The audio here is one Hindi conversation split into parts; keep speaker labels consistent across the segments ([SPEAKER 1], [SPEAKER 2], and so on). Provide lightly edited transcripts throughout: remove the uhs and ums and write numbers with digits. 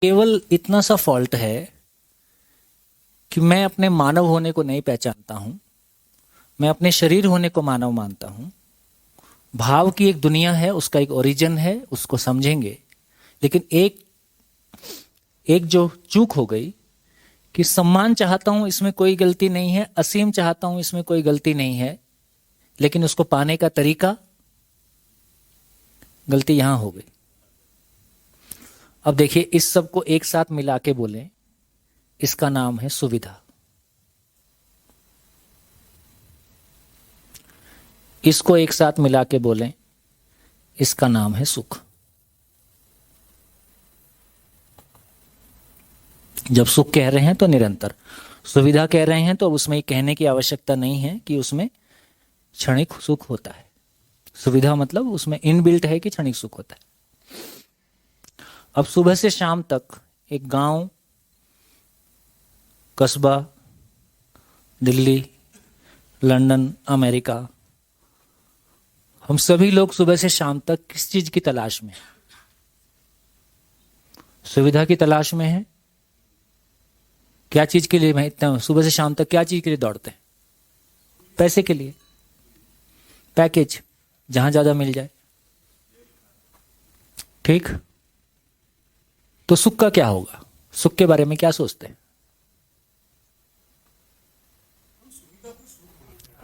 [SPEAKER 1] केवल इतना सा फॉल्ट है कि मैं अपने मानव होने को नहीं पहचानता हूं, मैं अपने शरीर होने को मानव मानता हूं। भाव की एक दुनिया है, उसका एक ओरिजिन है, उसको समझेंगे। लेकिन एक एक जो चूक हो गई कि सम्मान चाहता हूं, इसमें कोई गलती नहीं है, असीम चाहता हूं, इसमें कोई गलती नहीं है, लेकिन उसको पाने का तरीका, गलती यहां हो गई। अब देखिए, इस सब को एक साथ मिला के बोलें, इसका नाम है सुविधा। इसको एक साथ मिला के बोलें, इसका नाम है सुख। जब सुख कह रहे हैं तो निरंतर, सुविधा कह रहे हैं तो उसमें कहने की आवश्यकता नहीं है कि उसमें क्षणिक सुख होता है। सुविधा मतलब उसमें इनबिल्ट है कि क्षणिक सुख होता है। अब सुबह से शाम तक एक गांव, कस्बा, दिल्ली, लंदन, अमेरिका, हम सभी लोग सुबह से शाम तक किस चीज की तलाश में हैं? सुविधा की तलाश में है। क्या चीज के लिए मैं इतना सुबह से शाम तक क्या चीज के लिए दौड़ते हैं? पैसे के लिए, पैकेज, जहां ज्यादा मिल जाए। ठीक, तो सुख का क्या होगा? सुख के बारे में क्या सोचते हैं?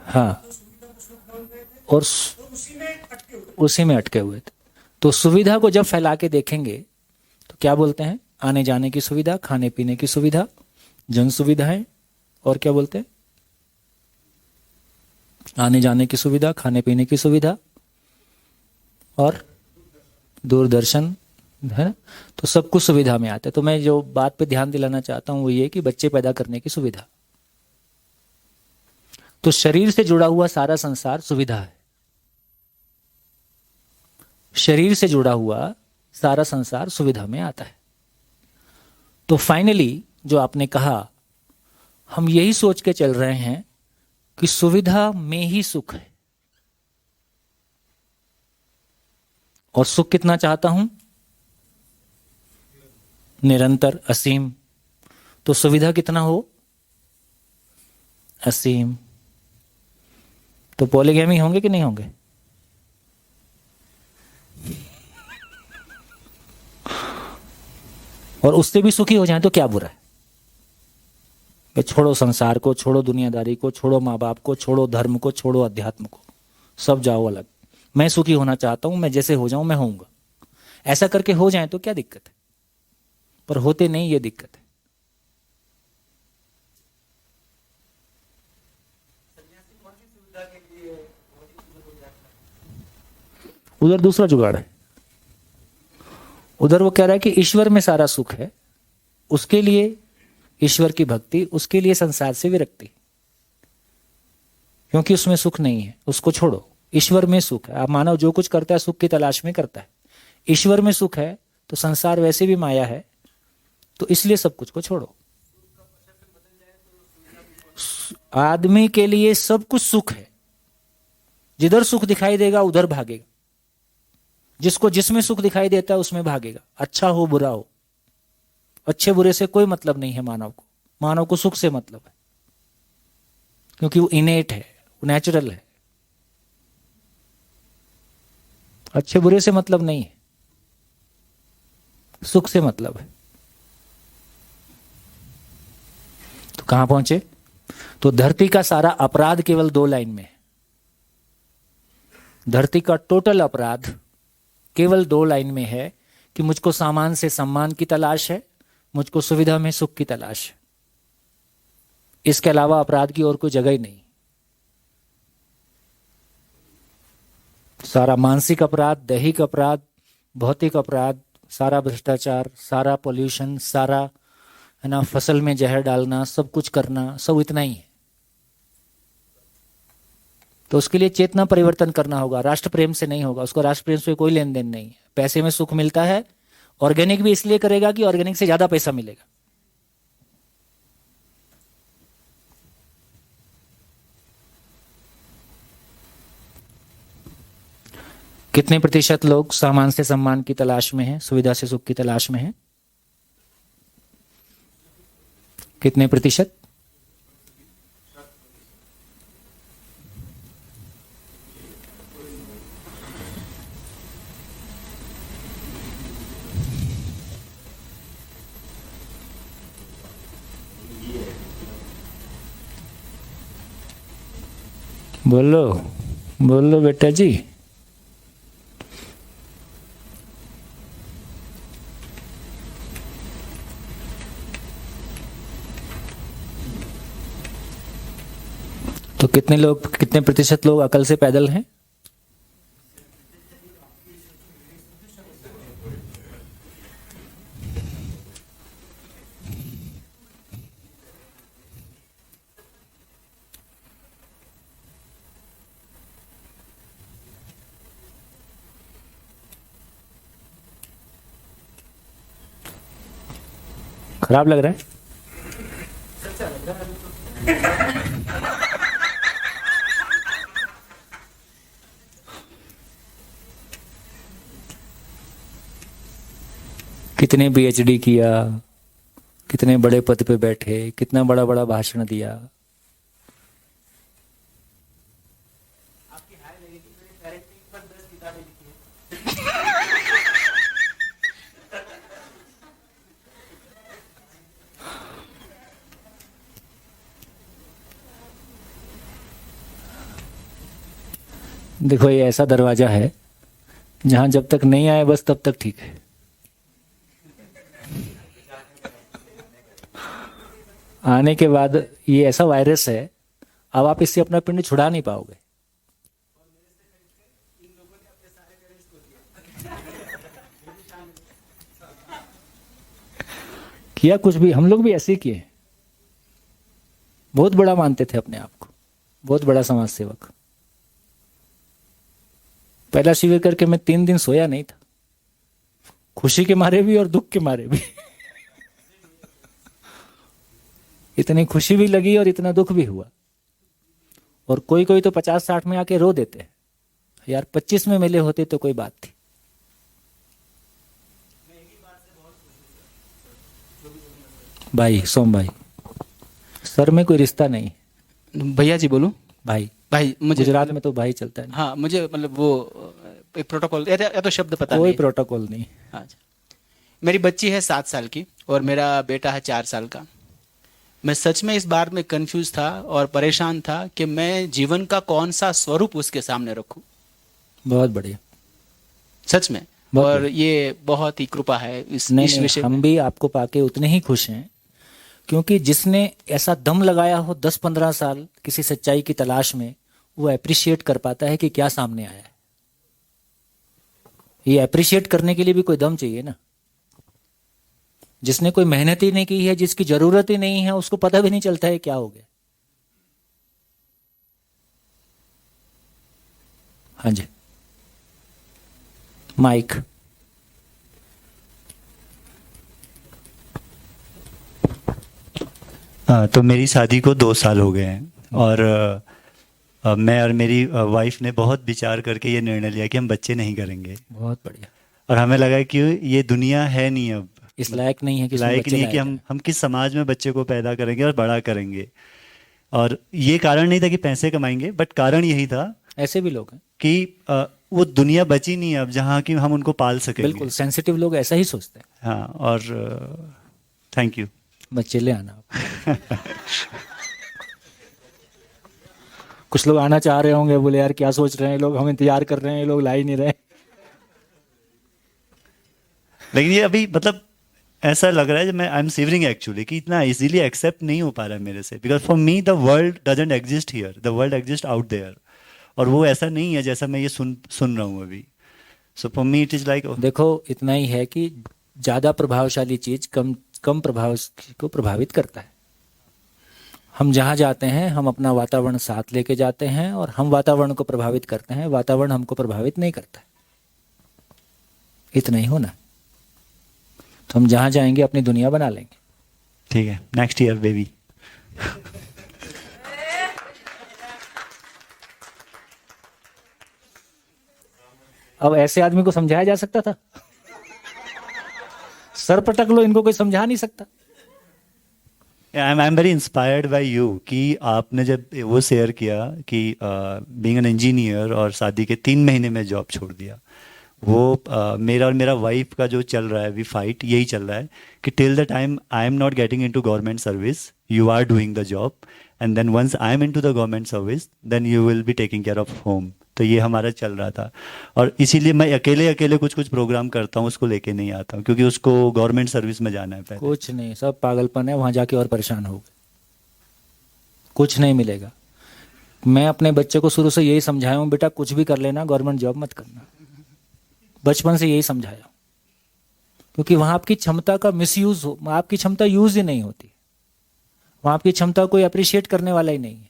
[SPEAKER 1] हाँ, और उसी में अटके हुए थे। तो सुविधा को जब फैला के देखेंगे तो क्या बोलते हैं? आने जाने की सुविधा, खाने पीने की सुविधा, जन सुविधाएं, और क्या बोलते हैं? आने जाने की सुविधा, खाने पीने की सुविधा, और दूरदर्शन, है ना? तो सब कुछ सुविधा में आता है। तो मैं जो बात पे ध्यान दिलाना चाहता हूं वो ये कि बच्चे पैदा करने की सुविधा। तो शरीर से जुड़ा हुआ सारा संसार सुविधा है। शरीर से जुड़ा हुआ सारा संसार सुविधा में आता है। तो फाइनली जो आपने कहा, हम यही सोच के चल रहे हैं कि सुविधा में ही सुख है। और सुख कितना चाहता हूं? निरंतर, असीम। तो सुविधा कितना हो? असीम। तो पॉलीगैमी होंगे कि नहीं होंगे? और उससे भी सुखी हो जाए तो क्या बुरा है? कि छोड़ो संसार को, छोड़ो दुनियादारी को, छोड़ो माँ बाप को, छोड़ो धर्म को, छोड़ो अध्यात्म को, सब जाओ अलग। मैं सुखी होना चाहता हूं, मैं जैसे हो जाऊं मैं होऊंगा। ऐसा करके हो जाए तो क्या दिक्कत है? पर होते नहीं, ये दिक्कत है। उधर दूसरा जुगाड़ है। उधर वो कह रहा है कि ईश्वर में सारा सुख है, उसके लिए ईश्वर की भक्ति, उसके लिए संसार से विरक्ति, क्योंकि उसमें सुख नहीं है, उसको छोड़ो। ईश्वर में सुख है। आप मानव जो कुछ करता है सुख की तलाश में करता है। ईश्वर में सुख है तो संसार वैसे भी माया है, तो इसलिए सब कुछ को छोड़ो। आदमी के लिए सब कुछ सुख है। जिधर सुख दिखाई देगा उधर भागेगा। जिसको जिसमें सुख दिखाई देता है उसमें भागेगा। अच्छा हो बुरा हो, अच्छे बुरे से कोई मतलब नहीं है मानव को। मानव को सुख से मतलब है, क्योंकि वो इनेट है, वो नेचुरल है। अच्छे बुरे से मतलब नहीं है, सुख से मतलब है। तो कहां पहुंचे? तो धरती का सारा अपराध केवल 2 लाइन में है। धरती का टोटल अपराध केवल 2 लाइन में है कि मुझको सामान से सम्मान की तलाश है, मुझको सुविधा में सुख की तलाश है। इसके अलावा अपराध की और कोई जगह ही नहीं। सारा मानसिक अपराध, दैहिक अपराध, भौतिक अपराध, सारा भ्रष्टाचार, सारा पोल्यूशन, सारा, है ना, फसल में जहर डालना, सब कुछ करना, सब इतना ही है। तो उसके लिए चेतना परिवर्तन करना होगा। राष्ट्र प्रेम से नहीं होगा, उसको राष्ट्र प्रेम से कोई लेन देन नहीं है। पैसे में सुख मिलता है, ऑर्गेनिक भी इसलिए करेगा कि ऑर्गेनिक से ज्यादा पैसा मिलेगा। कितने प्रतिशत लोग सामान से सम्मान की तलाश में हैं, सुविधा से सुख की तलाश में हैं? कितने प्रतिशत? बोलो बोलो बेटा जी। तो कितने प्रतिशत लोग अकल से पैदल हैं? खराब लग रहा है? कितने पीएचडी किया, कितने बड़े पद पे बैठे, कितना बड़ा बड़ा भाषण दिया। देखो ये ऐसा दरवाजा है जहां जब तक नहीं आए बस तब तक ठीक है। आने के बाद ये ऐसा वायरस है, अब आप इससे अपना पिंड छुड़ा नहीं पाओगे। किया कुछ भी, हम लोग भी ऐसे ही किए। बहुत बड़ा मानते थे अपने आप को, बहुत बड़ा समाज सेवक। पहला शिविर करके मैं 3 दिन सोया नहीं था, खुशी के मारे भी और दुख के मारे भी। इतनी खुशी भी लगी और इतना दुख भी हुआ। और कोई कोई तो 50-60 में आके रो देते हैं, यार 25 में मिले होते तो कोई बात थी। भाई सोम भाई, सर में कोई रिश्ता नहीं।
[SPEAKER 2] भैया जी बोलूं?
[SPEAKER 1] भाई
[SPEAKER 2] भाई मुझे
[SPEAKER 1] गुजरात में तो भाई चलता है।
[SPEAKER 2] हाँ, मुझे मतलब वो एक प्रोटोकॉल या तो शब्द पता
[SPEAKER 1] कोई
[SPEAKER 2] नहीं।
[SPEAKER 1] प्रोटोकॉल नहीं।
[SPEAKER 2] अच्छा, मेरी बच्ची है 7 साल की और मेरा बेटा है 4 साल का। मैं सच में इस बार में कंफ्यूज था और परेशान था कि मैं जीवन का कौन सा स्वरूप उसके सामने रखूं।
[SPEAKER 1] बहुत बढ़िया,
[SPEAKER 2] सच में।
[SPEAKER 1] बहुत
[SPEAKER 2] और
[SPEAKER 1] बढ़िया।
[SPEAKER 2] ये बहुत ही कृपा है इस
[SPEAKER 1] नहीं,
[SPEAKER 2] विषय में।
[SPEAKER 1] हम भी आपको पाके उतने ही खुश हैं, क्योंकि जिसने ऐसा दम लगाया हो 10-15 साल किसी सच्चाई की तलाश में, वो अप्रिशिएट कर पाता है कि क्या सामने आया है। ये अप्रिशिएट करने के लिए भी कोई दम चाहिए ना। जिसने कोई मेहनत ही नहीं की है, जिसकी जरूरत ही नहीं है, उसको पता भी नहीं चलता है क्या हो गया। हाँ जी, माइक।
[SPEAKER 3] तो मेरी शादी को 2 साल हो गए हैं और मैं और मेरी वाइफ ने बहुत विचार करके ये निर्णय लिया कि हम बच्चे नहीं करेंगे।
[SPEAKER 1] बहुत बढ़िया।
[SPEAKER 3] और हमें लगा कि ये दुनिया है नहीं अब,
[SPEAKER 1] इस लायक नहीं है कि इसमें
[SPEAKER 3] लायक
[SPEAKER 1] बच्चे
[SPEAKER 3] नहीं है कि
[SPEAKER 1] लायक
[SPEAKER 3] हम किस समाज में बच्चे को पैदा करेंगे और बड़ा करेंगे। और ये कारण नहीं था कि पैसे कमाएंगे, बट कारण यही था
[SPEAKER 1] हैं। ऐसे भी लोग हैं,
[SPEAKER 3] कि वो दुनिया बची नहीं अब जहाँ कि हम उनको पाल सकेंगे।
[SPEAKER 1] बिल्कुल सेंसिटिव लोग ऐसा ही सोचते हैं।
[SPEAKER 3] हाँ, और थैंक यू।
[SPEAKER 1] बच्चे ले आना। कुछ लोग आना चाह रहे होंगे, बोले यार क्या सोच रहे हैं लोग, हम इंतजार कर रहे हैं, लोग ला ही नहीं रहे।
[SPEAKER 3] लेकिन ये अभी मतलब ऐसा लग रहा है, मैं आई एम सीवरिंग एक्चुअली, कि इतना इजीली एक्सेप्ट नहीं हो पा रहा है मेरे से। Because for me the world doesn't exist here, the world exist out there. और वो ऐसा नहीं है जैसा मैं ये सुन रहा हूँ अभी। So for me it is like,
[SPEAKER 1] देखो इतना ही है कि ज्यादा प्रभावशाली चीज कम प्रभाव को प्रभावित करता है। हम जहाँ जाते हैं, हम अपना वातावरण साथ लेके जाते हैं और हम वातावरण को प्रभावित करते हैं, वातावरण हमको प्रभावित नहीं करता है। इतना ही होना। तो हम जहाँ जाएंगे अपनी दुनिया बना लेंगे।
[SPEAKER 3] ठीक है, नेक्स्ट ईयर बेबी।
[SPEAKER 1] अब ऐसे आदमी को समझाया जा सकता था? सर पटक लो, इनको कोई समझा नहीं सकता।
[SPEAKER 3] I am very inspired by you कि आपने जब वो शेयर किया कि बीइंग एन इंजीनियर और शादी के 3 महीने में जॉब छोड़ दिया, वो मेरा और मेरा वाइफ का जो चल रहा है, वी फाइट, यही चल रहा है कि till the time I am not getting into government service you are doing the job, and then once I am into the government service then you will be taking care of home. तो ये हमारा चल रहा था, और इसीलिए मैं अकेले अकेले कुछ कुछ प्रोग्राम करता हूँ, उसको लेके नहीं आता हूँ क्योंकि उसको गवर्नमेंट सर्विस में जाना है पहले।
[SPEAKER 1] कुछ नहीं, सब पागलपन है, वहां जाके और परेशान हो गए, कुछ नहीं मिलेगा। मैं अपने बच्चे को शुरू से यही समझाया हूँ, बेटा कुछ भी कर लेना, गवर्नमेंट जॉब मत करना। बचपन से यही समझाया, क्योंकि वहां आपकी क्षमता का मिसयूज हो, आपकी क्षमता यूज ही नहीं होती, वहां आपकी क्षमता कोई अप्रिशिएट करने वाला ही नहीं है।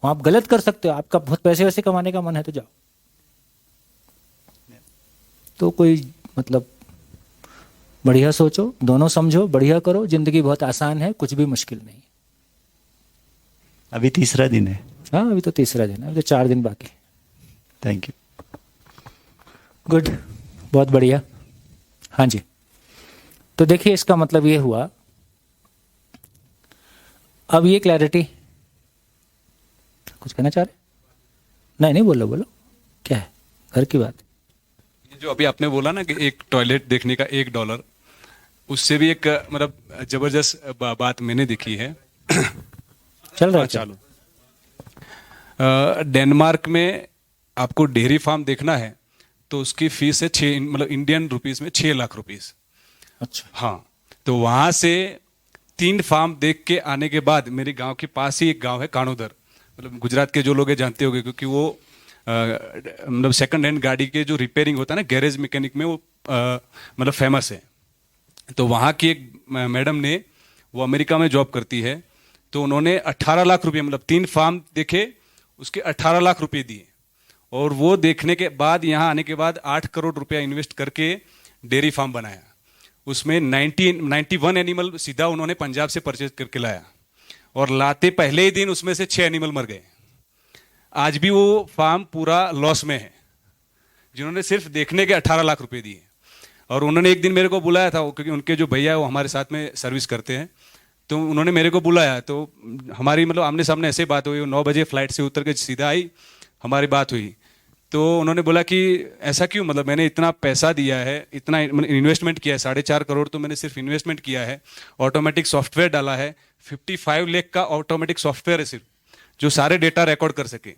[SPEAKER 1] वहां आप गलत कर सकते हो, आपका बहुत पैसे वैसे कमाने का मन है तो जाओ, तो कोई मतलब बढ़िया सोचो, दोनों समझो, बढ़िया करो, जिंदगी बहुत आसान है, कुछ भी मुश्किल नहीं।
[SPEAKER 3] अभी तीसरा दिन है।
[SPEAKER 1] हाँ अभी तो तीसरा दिन है, अभी तो 4 दिन बाकी।
[SPEAKER 3] Thank you.
[SPEAKER 1] गुड, बहुत बढ़िया। हाँ जी, तो देखिए इसका मतलब ये हुआ, अब ये क्लैरिटी, कुछ कहना चाह रहे? नहीं नहीं, बोलो बोलो, क्या है, घर की बात।
[SPEAKER 4] ये जो अभी आपने बोला ना कि एक टॉयलेट देखने का $1, उससे भी एक मतलब जबरदस्त बात मैंने देखी है।
[SPEAKER 1] चल रहा है
[SPEAKER 4] चालू। डेनमार्क में आपको डेयरी फार्म देखना है तो उसकी फीस है 6 मतलब इंडियन रुपीस में 6 लाख रुपीस।
[SPEAKER 1] अच्छा,
[SPEAKER 4] हाँ, तो वहां से 3 फार्म देख के आने के बाद मेरे गांव के पास ही एक गांव है कानोदर, मतलब गुजरात के जो लोग जानते होंगे क्योंकि वो मतलब सेकंड हैंड गाड़ी के जो रिपेयरिंग होता है ना, गैरेज मैकेनिक में वो मतलब फेमस है। तो वहाँ की एक मैडम ने, वो अमेरिका में जॉब करती है, तो उन्होंने 18 लाख रुपये मतलब 3 फार्म देखे, उसके 18 लाख रुपये दिए, और वो देखने के बाद यहाँ आने के बाद 8 करोड़ रुपया इन्वेस्ट करके डेयरी फार्म बनाया। उसमें 91 एनिमल सीधा उन्होंने पंजाब से परचेज करके लाया, और लाते पहले ही दिन उसमें से 6 एनिमल मर गए। आज भी वो फार्म पूरा लॉस में है, जिन्होंने सिर्फ देखने के 18 लाख रुपए दिए। और उन्होंने एक दिन मेरे को बुलाया था, क्योंकि उनके जो भैया है वो हमारे साथ में सर्विस करते हैं, तो उन्होंने मेरे को बुलाया, तो हमारी मतलब आमने सामने ऐसे बात हुई। 9 बजे फ्लाइट से उतर के सीधा आई, हमारी बात हुई, तो उन्होंने बोला कि ऐसा क्यों, मतलब मैंने इतना पैसा दिया है, इतना इन्वेस्टमेंट किया है, 4.5 करोड़ तो मैंने सिर्फ इन्वेस्टमेंट किया है, ऑटोमेटिक सॉफ्टवेयर डाला है, 55 लाख का ऑटोमेटिक सॉफ्टवेयर है सिर्फ, जो सारे डेटा रिकॉर्ड कर सके।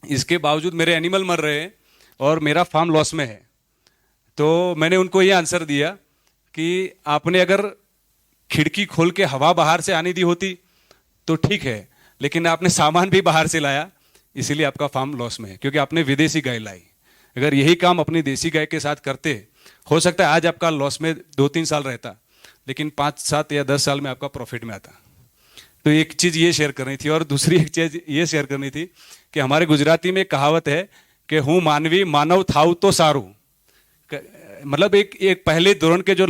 [SPEAKER 4] इसके बावजूद मेरे एनिमल मर रहे हैं और मेरा फार्म लॉस में है। तो मैंने उनको ये आंसर दिया कि आपने अगर खिड़की खोल के हवा बाहर से आनी दी होती तो ठीक है, लेकिन आपने सामान भी बाहर से लाया, इसीलिए आपका फार्म लॉस में है, क्योंकि आपने विदेशी गाय लाई। अगर यही काम अपनी देसी गाय के साथ करते, हो सकता है आज आपका लॉस में 2-3 साल रहता, लेकिन 5-7 या 10 साल में आपका प्रॉफिट में आता। तो एक चीज़ ये शेयर करनी थी, और दूसरी एक चीज़ ये शेयर करनी थी कि हमारे गुजराती में एक कहावत है कि हूँ मानवी मानव थाऊ तो सारू। मतलब एक पहले धोरण के जो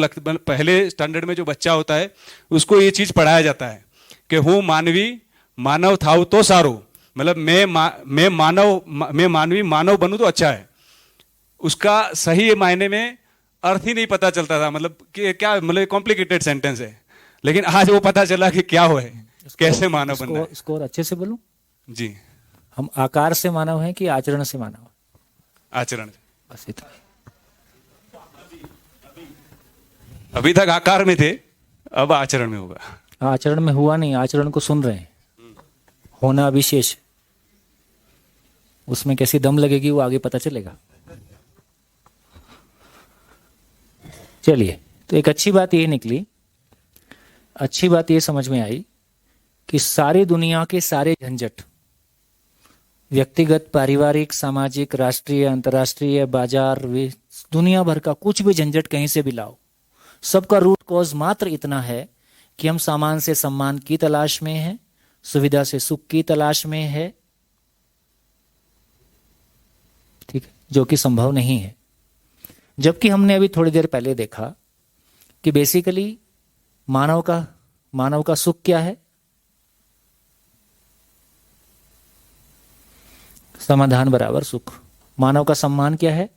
[SPEAKER 4] पहले स्टैंडर्ड में जो बच्चा होता है उसको ये चीज़ पढ़ाया जाता है कि हूँ मानवी मानव थाऊ तो सारू, मतलब मैं मानवी मानव बनूं तो अच्छा है। उसका सही मायने में अर्थ ही नहीं पता चलता था, मतलब कि क्या, मतलब कॉम्प्लिकेटेड सेंटेंस है, लेकिन आज वो पता चला कि क्या हो है, कैसे मानव बनना है।
[SPEAKER 1] इसको और अच्छे से बोलूं
[SPEAKER 4] जी,
[SPEAKER 1] हम आकार से मानव हैं कि आचरण से मानव?
[SPEAKER 4] आचरण।
[SPEAKER 1] बस इतना।
[SPEAKER 4] अभी तक आकार में थे, अब आचरण में होगा।
[SPEAKER 1] आचरण में हुआ नहीं, आचरण को सुन रहे हैं, होना अभी शेष, उसमें कैसी दम लगेगी वो आगे पता चलेगा। चलिए, तो एक अच्छी बात ये निकली, अच्छी बात ये समझ में आई कि सारी दुनिया के सारे झंझट, व्यक्तिगत, पारिवारिक, सामाजिक, राष्ट्रीय, अंतर्राष्ट्रीय, बाजार, दुनिया भर का कुछ भी झंझट कहीं से भी लाओ, सबका रूट कॉज मात्र इतना है कि हम सामान से सम्मान की तलाश में हैं, सुविधा से सुख की तलाश में है, ठीक है, जो कि संभव नहीं है। जबकि हमने अभी थोड़ी देर पहले देखा कि बेसिकली मानव का सुख क्या है? समाधान बराबर सुख। मानव का सम्मान क्या है?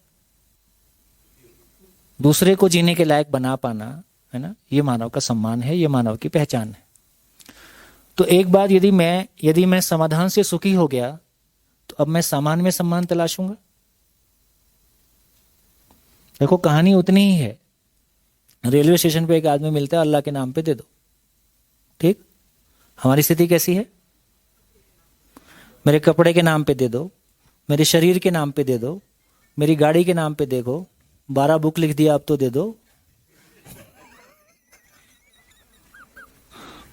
[SPEAKER 1] दूसरे को जीने के लायक बना पाना, है ना, ये मानव का सम्मान है, ये मानव की पहचान है। तो एक बार यदि मैं समाधान से सुखी हो गया तो अब मैं सामान में सम्मान तलाशूंगा। देखो कहानी उतनी ही है। रेलवे स्टेशन पे एक आदमी मिलता है, अल्लाह के नाम पे दे दो। ठीक, हमारी स्थिति कैसी है? मेरे कपड़े के नाम पे दे दो, मेरे शरीर के नाम पे दे दो, मेरी गाड़ी के नाम पे देखो, 12 बुक लिख दिया अब तो दे दो,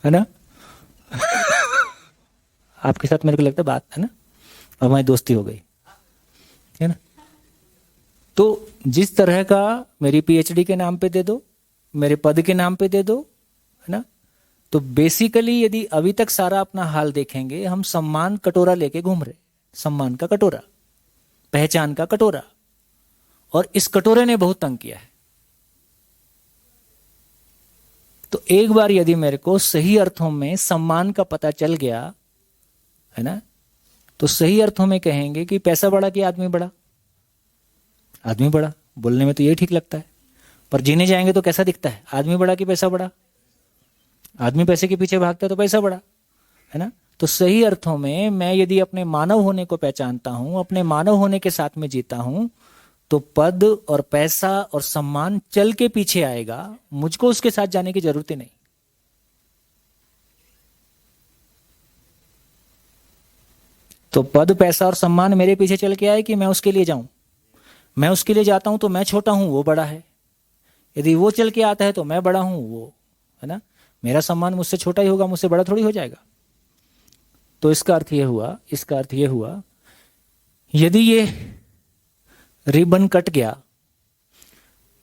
[SPEAKER 1] है ना? आपके साथ मेरे को लगता है बात है ना, और हमारी दोस्ती हो गई, है ना? तो जिस तरह का मेरी पीएचडी के नाम पे दे दो, मेरे पद के नाम पे दे दो, है ना? तो बेसिकली यदि अभी तक सारा अपना हाल देखेंगे, हम सम्मान कटोरा लेके घूम रहे, सम्मान का कटोरा, पहचान का कटोरा, और इस कटोरे ने बहुत तंग किया है। तो एक बार यदि मेरे को सही अर्थों में सम्मान का पता चल गया, है ना, तो सही अर्थों में कहेंगे कि पैसा बड़ा कि आदमी बड़ा? आदमी बड़ा। बोलने में तो ये ठीक लगता है, पर जीने जाएंगे तो कैसा दिखता है? आदमी बड़ा कि पैसा बड़ा? आदमी पैसे के पीछे भागता है तो पैसा बड़ा, है ना? तो सही अर्थों में मैं यदि अपने मानव होने को पहचानता हूं, अपने मानव होने के साथ में जीता हूं, तो पद और पैसा और सम्मान चल के पीछे आएगा, मुझको उसके साथ जाने की जरूरत ही नहीं। तो पद, पैसा और सम्मान मेरे पीछे चल के आए कि मैं उसके लिए जाऊं? मैं उसके लिए जाता हूं तो मैं छोटा हूं, वो बड़ा है। यदि वो चल के आता है तो मैं बड़ा हूं, वो, है ना? मेरा सम्मान मुझसे छोटा ही होगा, मुझसे बड़ा थोड़ी हो जाएगा। तो इसका अर्थ ये हुआ यदि ये रिबन कट गया,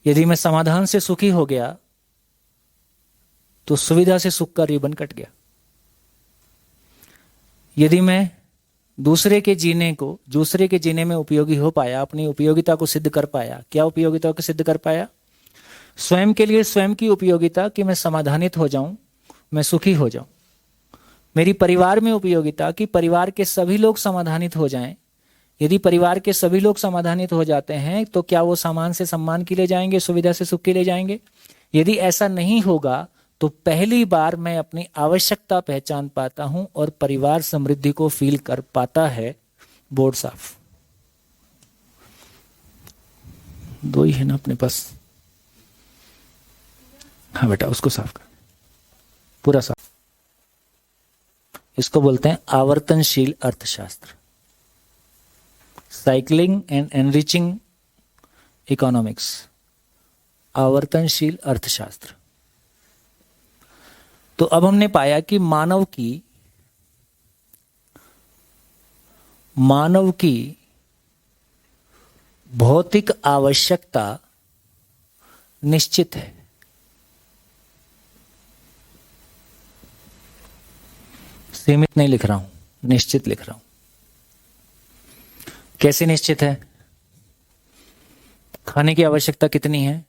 [SPEAKER 1] यदि मैं समाधान से सुखी हो गया, तो सुविधा से सुख का रिबन कट गया। यदि मैं दूसरे के जीने में उपयोगी हो पाया, अपनी उपयोगिता को सिद्ध कर पाया। क्या उपयोगिता को सिद्ध कर पाया? स्वयं के लिए स्वयं की उपयोगिता कि मैं समाधानित हो जाऊं, मैं सुखी हो जाऊं। मेरी परिवार में उपयोगिता कि परिवार के सभी लोग समाधानित हो जाएं। यदि परिवार के सभी लोग समाधानित हो जाते हैं तो क्या वो सामान से सम्मान के लिए जाएंगे, सुविधा से सुख के लिए जाएंगे? यदि ऐसा नहीं होगा तो पहली बार मैं अपनी आवश्यकता पहचान पाता हूं और परिवार समृद्धि को फील कर पाता है। बोर्ड साफ, 2 ही है ना अपने पास? हाँ बेटा, उसको साफ कर, पूरा साफ। इसको बोलते हैं आवर्तनशील अर्थशास्त्र, साइक्लिंग एंड एनरिचिंग इकोनॉमिक्स, आवर्तनशील अर्थशास्त्र। तो अब हमने पाया कि मानव की भौतिक आवश्यकता निश्चित है। सीमित नहीं लिख रहा हूं, निश्चित लिख रहा हूं। कैसे निश्चित है? खाने की आवश्यकता कितनी है?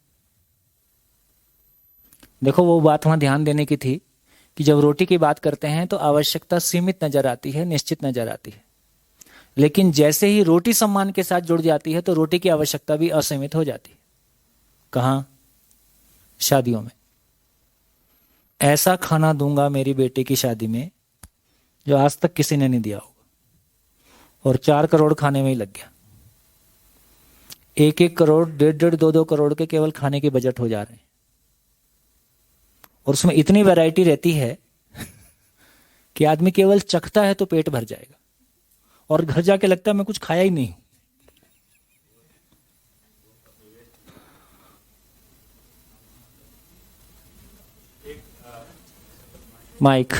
[SPEAKER 1] देखो वो बात वहां ध्यान देने की थी कि जब रोटी की बात करते हैं तो आवश्यकता सीमित नजर आती है, निश्चित नजर आती है। लेकिन जैसे ही रोटी सम्मान के साथ जुड़ जाती है तो रोटी की आवश्यकता भी असीमित हो जाती है। कहां? शादियों में। ऐसा खाना दूंगा मेरी बेटी की शादी में जो आज तक किसी ने नहीं दिया होगा, और 4 करोड़ खाने में ही लग गया। 1-1 करोड़, 1.5-1.5, 2-2 करोड़ के केवल खाने के बजट हो जा रहे हैं, और उसमें इतनी वैरायटी रहती है कि आदमी केवल चखता है तो पेट भर जाएगा, और घर जाके लगता है मैं कुछ खाया ही नहीं। माइक।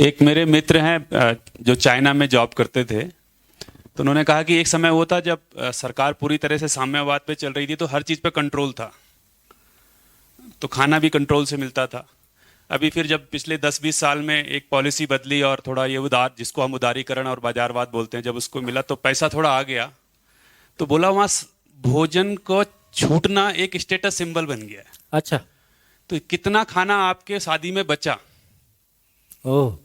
[SPEAKER 4] एक मेरे मित्र हैं जो चाइना में जॉब करते थे, तो उन्होंने कहा कि एक समय वो था जब सरकार पूरी तरह से साम्यवाद पे चल रही थी, तो हर चीज़ पे कंट्रोल था, तो खाना भी कंट्रोल से मिलता था। अभी फिर जब पिछले 10-20 साल में एक पॉलिसी बदली और थोड़ा ये उदार, जिसको हम उदारीकरण और बाजारवाद बोलते हैं, जब उसको मिला तो पैसा थोड़ा आ गया, तो बोला वहाँ भोजन को छूटना एक स्टेटस सिंबल बन गया है।
[SPEAKER 1] अच्छा,
[SPEAKER 4] तो कितना खाना आपके शादी में बचा,
[SPEAKER 1] ओह,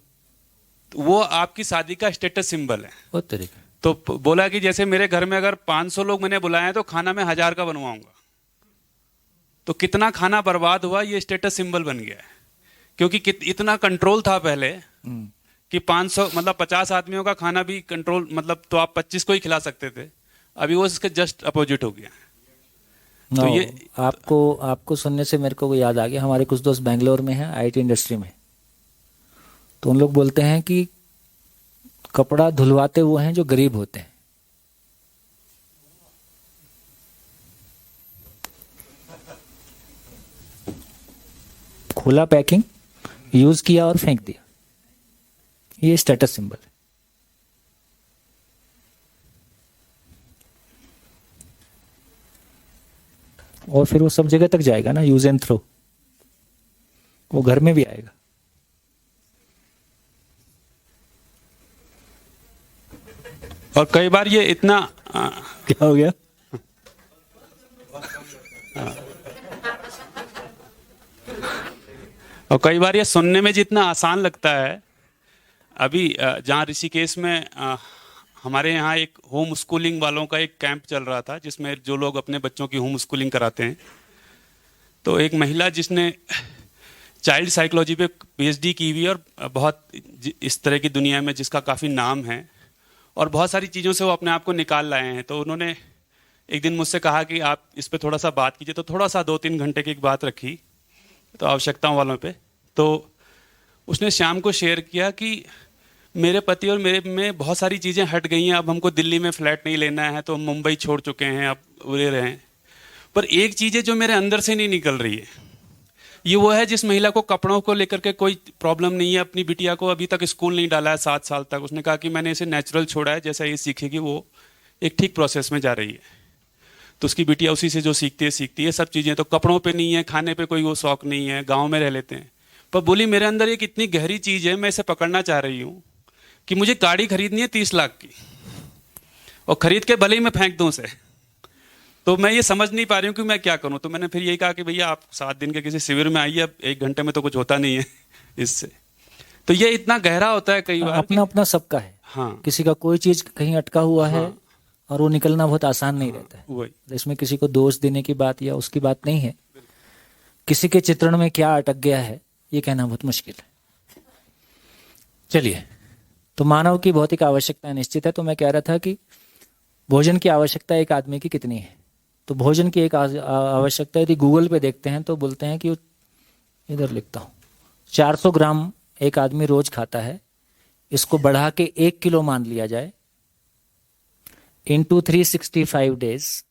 [SPEAKER 4] वो आपकी शादी का स्टेटस सिंबल है।
[SPEAKER 1] वो तरीका।
[SPEAKER 4] तो बोला कि जैसे मेरे घर में अगर 500 लोग मैंने बुलाए हैं तो खाना मैं 1000 का बनवाऊंगा। तो कितना खाना बर्बाद हुआ ये स्टेटस सिंबल बन गया है, क्योंकि इतना कंट्रोल था पहले कि 500 मतलब 50 आदमियों का खाना भी कंट्रोल, मतलब तो आप 25 को ही खिला सकते थे, अभी वो इसके जस्ट अपोजिट हो गया। तो ये
[SPEAKER 1] आपको सुनने से मेरे को याद आ गया, हमारे कुछ दोस्त बेंगलोर में हैं आईटी इंडस्ट्री में, तो उन लोग बोलते हैं कि कपड़ा धुलवाते वो हैं जो गरीब होते हैं। खुला पैकिंग यूज किया और फेंक दिया, ये स्टेटस सिंबल है। और फिर वो सब जगह तक जाएगा ना, यूज एंड थ्रो, वो घर में भी आएगा।
[SPEAKER 4] और कई बार ये इतना
[SPEAKER 1] क्या हो गया?
[SPEAKER 4] और कई बार ये सुनने में जितना आसान लगता है, अभी जहाँ ऋषिकेश में हमारे यहाँ एक होम स्कूलिंग वालों का एक कैंप चल रहा था, जिसमें जो लोग अपने बच्चों की होम स्कूलिंग कराते हैं, तो एक महिला जिसने चाइल्ड साइकोलॉजी पे पीएचडी की हुई और बहुत इस तरह की दुनिया में जिसका काफ़ी नाम है और बहुत सारी चीज़ों से वो अपने आप को निकाल लाए हैं, तो उन्होंने एक दिन मुझसे कहा कि आप इस पे थोड़ा सा बात कीजिए। तो थोड़ा सा 2-3 घंटे की एक बात रखी तो आवश्यकताओं वालों पे, तो उसने शाम को शेयर किया कि मेरे पति और मेरे में बहुत सारी चीज़ें हट गई हैं, अब हमको दिल्ली में फ्लैट नहीं लेना है, तो हम मुंबई छोड़ चुके हैं, अब उड़े रहे हैं, पर एक चीज़ है जो मेरे अंदर से नहीं निकल रही है। ये वो है जिस महिला को कपड़ों को लेकर के कोई प्रॉब्लम नहीं है, अपनी बिटिया को अभी तक स्कूल नहीं डाला है 7 साल तक, उसने कहा कि मैंने इसे नेचुरल छोड़ा है, जैसा ये सीखेगी वो एक ठीक प्रोसेस में जा रही है, तो उसकी बिटिया उसी से जो सीखती है सब चीज़ें। तो कपड़ों पे नहीं है, खाने पे कोई वो शौक नहीं है, गांव में रह लेते हैं, पर बोली मेरे अंदर एक इतनी गहरी चीज़ है, मैं इसे पकड़ना चाह रही हूँ कि मुझे गाड़ी खरीदनी है 30 लाख की, और खरीद के भले ही मैं फेंक दूँ उसे, तो मैं ये समझ नहीं पा रही हूँ कि मैं क्या करूँ। तो मैंने फिर यही कहा कि भैया आप 7 दिन के किसी शिविर में आइए, अब 1 घंटे में तो कुछ होता नहीं है इससे। तो ये इतना गहरा होता है कई बार,
[SPEAKER 1] अपना अपना सबका है।
[SPEAKER 4] हाँ,
[SPEAKER 1] किसी का कोई चीज कहीं अटका हुआ है और वो निकलना बहुत आसान नहीं रहता है।
[SPEAKER 4] वही
[SPEAKER 1] तो इसमें किसी को दोष देने की बात या उसकी बात नहीं है, किसी के चित्रण में क्या अटक गया है ये कहना बहुत मुश्किल है। चलिए, तो मानव की भौतिक आवश्यकता निश्चित है, तो मैं कह रहा था कि भोजन की आवश्यकता एक आदमी की कितनी है। तो भोजन की एक आवश्यकता यदि गूगल पे देखते हैं तो बोलते हैं कि इधर लिखता हूँ 400 ग्राम एक आदमी रोज खाता है, इसको बढ़ा के 1 किलो मान लिया जाए, इंटू 365 डेज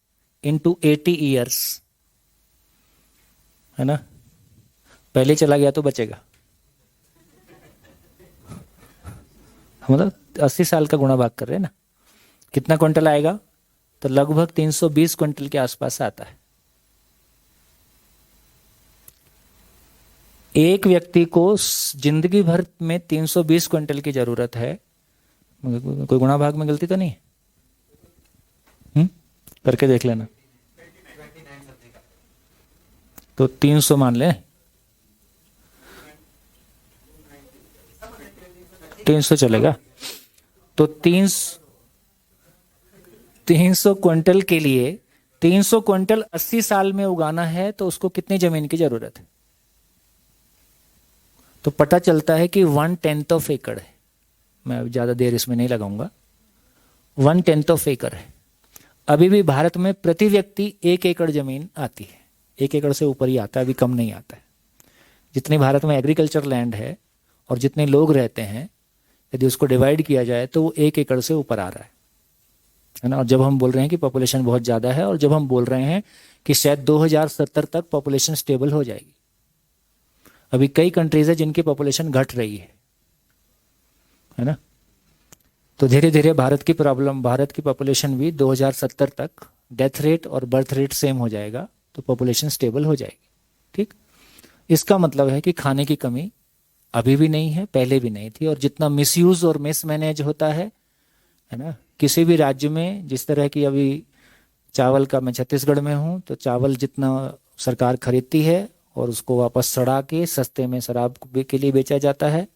[SPEAKER 1] इंटू 80 ईयर्स, है ना, पहले चला गया तो बचेगा, मतलब 80 साल का गुणा भाग कर रहे हैं ना, कितना क्विंटल आएगा, तो लगभग 320 क्विंटल के आसपास आता है। एक व्यक्ति को जिंदगी भर में 320 क्विंटल की जरूरत है। कोई गुणा भाग में गलती तो नहीं? करके देख लेना। तो 300 मान ले, 300 चलेगा। तो 300 क्विंटल के लिए 300 क्विंटल 80 साल में उगाना है, तो उसको कितनी जमीन की जरूरत है? तो पता चलता है कि 1/10 ऑफ एकड़ है। मैं ज्यादा देर इसमें नहीं लगाऊंगा। 1/10 ऑफ एकड़ है। अभी भी भारत में प्रति व्यक्ति 1 एकड़ जमीन आती है, 1 एकड़ से ऊपर ही आता है, अभी कम नहीं आता है। जितनी भारत में एग्रीकल्चर लैंड है और जितने लोग रहते हैं, यदि उसको डिवाइड किया जाए तो वो 1 एकड़ से ऊपर आ रहा है ना। और जब हम बोल रहे हैं कि पॉपुलेशन बहुत ज़्यादा है, और जब हम बोल रहे हैं कि शायद 2070 तक पॉपुलेशन स्टेबल हो जाएगी, अभी कई कंट्रीज है जिनकी पॉपुलेशन घट रही है ना। तो धीरे धीरे भारत की पॉपुलेशन भी 2070 तक डेथ रेट और बर्थ रेट सेम हो जाएगा, तो पॉपुलेशन स्टेबल हो जाएगी। ठीक, इसका मतलब है कि खाने की कमी अभी भी नहीं है, पहले भी नहीं थी। और जितना मिसयूज और मिसमैनेज होता है ना, किसी भी राज्य में, जिस तरह की अभी चावल का, मैं छत्तीसगढ़ में हूँ, तो चावल जितना सरकार खरीदती है और उसको वापस सड़ा के सस्ते में शराब के लिए बेचा जाता है,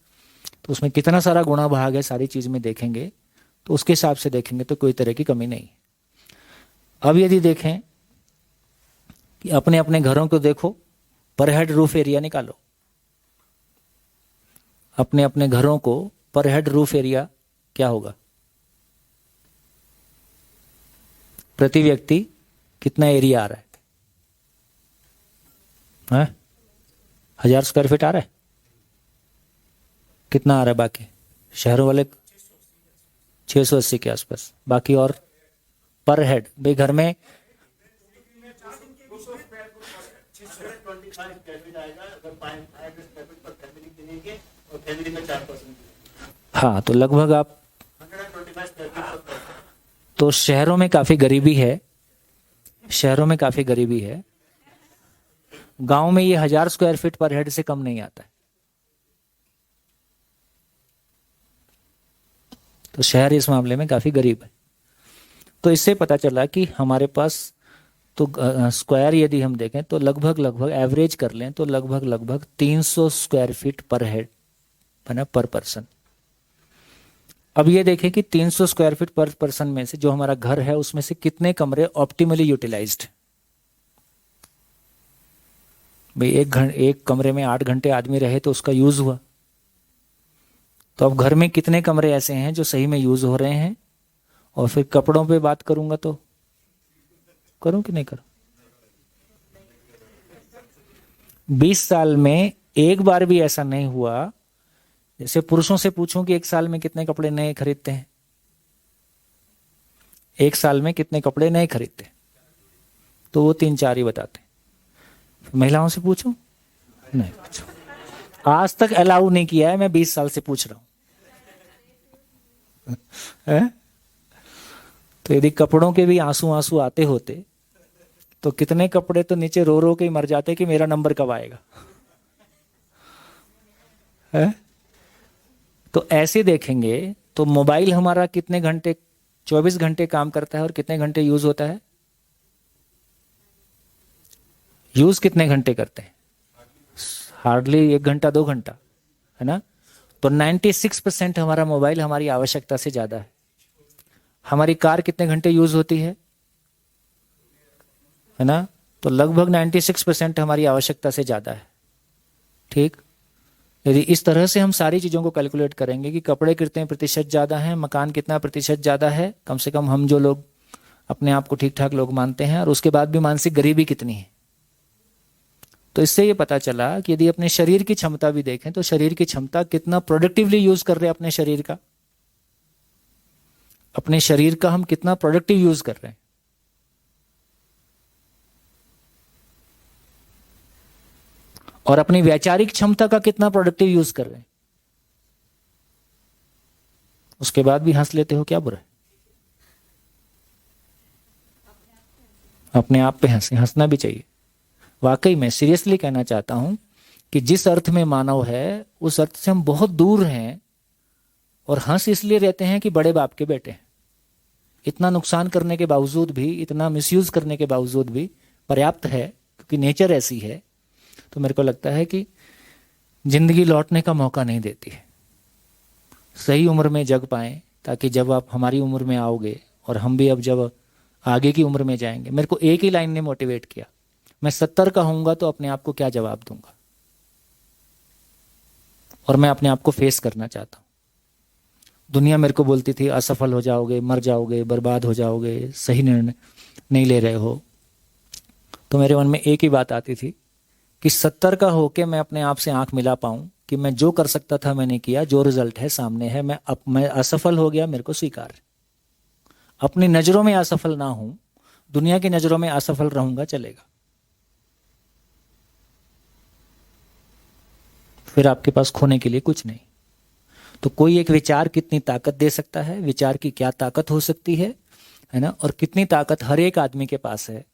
[SPEAKER 1] तो उसमें कितना सारा गुणा भाग है, सारी चीज में देखेंगे तो उसके हिसाब से देखेंगे तो कोई तरह की कमी नहीं। अब यदि देखें कि अपने अपने घरों को देखो, पर हेड रूफ एरिया निकालो। अपने अपने घरों को पर हेड रूफ एरिया क्या होगा? प्रति व्यक्ति कितना एरिया आ रहा है? 1000 स्क्वायर फीट आ रहा है? कितना आ रहा है बाकी शहरों वाले? 680 के आसपास। बाकी और पर हेड भाई घर में हाँ, तो लगभग आप तो शहरों में काफी गरीबी है, शहरों में काफी गरीबी है। गांव में ये 1000 स्क्वायर फीट पर हेड से कम नहीं आता है। तो शहर इस मामले में काफी गरीब है। तो इससे पता चला कि हमारे पास तो स्क्वायर यदि हम देखें तो लगभग एवरेज कर लें तो लगभग 300 स्क्वायर फीट पर हेड बना पर पर्सन। अब ये देखें कि 300 स्क्वायर फीट पर पर्सन में से जो हमारा घर है उसमें से कितने कमरे ऑप्टिमली यूटिलाइज्ड। भाई एक कमरे में 8 घंटे आदमी रहे तो उसका यूज हुआ। तो अब घर में कितने कमरे ऐसे हैं जो सही में यूज हो रहे हैं? और फिर कपड़ों पे बात करूंगा तो करूं कि नहीं करूं? 20 साल में एक बार भी ऐसा नहीं हुआ। जैसे पुरुषों से पूछूं कि एक साल में कितने कपड़े नए खरीदते हैं? एक साल में कितने कपड़े नए खरीदते हैं? तो वो 3-4 ही बताते। महिलाओं से पूछूं? नहीं पूछूं। आज तक अलाउ नहीं किया है, मैं 20 साल से पूछ रहा हूं। तो यदि कपड़ों के भी आंसू आंसू आते होते तो कितने कपड़े तो नीचे रो रो के ही मर जाते कि मेरा नंबर कब आएगा। है? तो ऐसे देखेंगे तो मोबाइल हमारा कितने घंटे, 24 घंटे काम करता है और कितने घंटे यूज होता है? यूज कितने घंटे करते हैं? हार्डली 1 घंटा 2 घंटा, है ना? तो 96% हमारा मोबाइल हमारी आवश्यकता से ज्यादा है। हमारी कार कितने घंटे यूज होती है ना? तो लगभग 96% हमारी आवश्यकता से ज्यादा है। ठीक, यदि इस तरह से हम सारी चीजों को कैलकुलेट करेंगे कि कपड़े कितने प्रतिशत ज्यादा हैं, मकान कितना प्रतिशत ज्यादा है, कम से कम हम जो लोग अपने आप को ठीक ठाक लोग मानते हैं, और उसके बाद भी मानसिक गरीबी कितनी है। तो इससे ये पता चला कि यदि अपने शरीर की क्षमता भी देखें तो शरीर की क्षमता कितना प्रोडक्टिवली यूज कर रहे हैं अपने शरीर का, अपने शरीर का हम कितना प्रोडक्टिव यूज कर रहे हैं। और अपनी वैचारिक क्षमता का कितना प्रोडक्टिव यूज कर रहे हैं। उसके बाद भी हंस लेते हो, क्या बुरा है? अपने आप पे हंसे, हंसना भी चाहिए। वाकई में सीरियसली कहना चाहता हूं कि जिस अर्थ में मानव है उस अर्थ से हम बहुत दूर हैं, और हंस इसलिए रहते हैं कि बड़े बाप के बेटे हैं। इतना नुकसान करने के बावजूद भी, इतना मिसयूज करने के बावजूद भी पर्याप्त है, क्योंकि नेचर ऐसी है। तो मेरे को लगता है कि जिंदगी लौटने का मौका नहीं देती है। सही उम्र में जग पाएं, ताकि जब आप हमारी उम्र में आओगे और हम भी अब जब आगे की उम्र में जाएंगे, मेरे को एक ही लाइन ने मोटिवेट किया, मैं 70 का होऊंगा तो अपने आप को क्या जवाब दूंगा। और मैं अपने आप को फेस करना चाहता हूं। दुनिया मेरे को बोलती थी असफल हो जाओगे, मर जाओगे, बर्बाद हो जाओगे, सही निर्णय नहीं ले रहे हो। तो मेरे मन में एक ही बात आती थी कि 70 का होके मैं अपने आप से आंख मिला पाऊं कि मैं जो कर सकता था मैंने किया, जो रिजल्ट है सामने है, मैं असफल हो गया, मेरे को स्वीकार है। अपनी नजरों में असफल ना हूं, दुनिया की नजरों में असफल रहूंगा, चलेगा। फिर आपके पास खोने के लिए कुछ नहीं। तो कोई एक विचार कितनी ताकत दे सकता है, विचार की क्या ताकत हो सकती है ना? और कितनी ताकत हर एक आदमी के पास है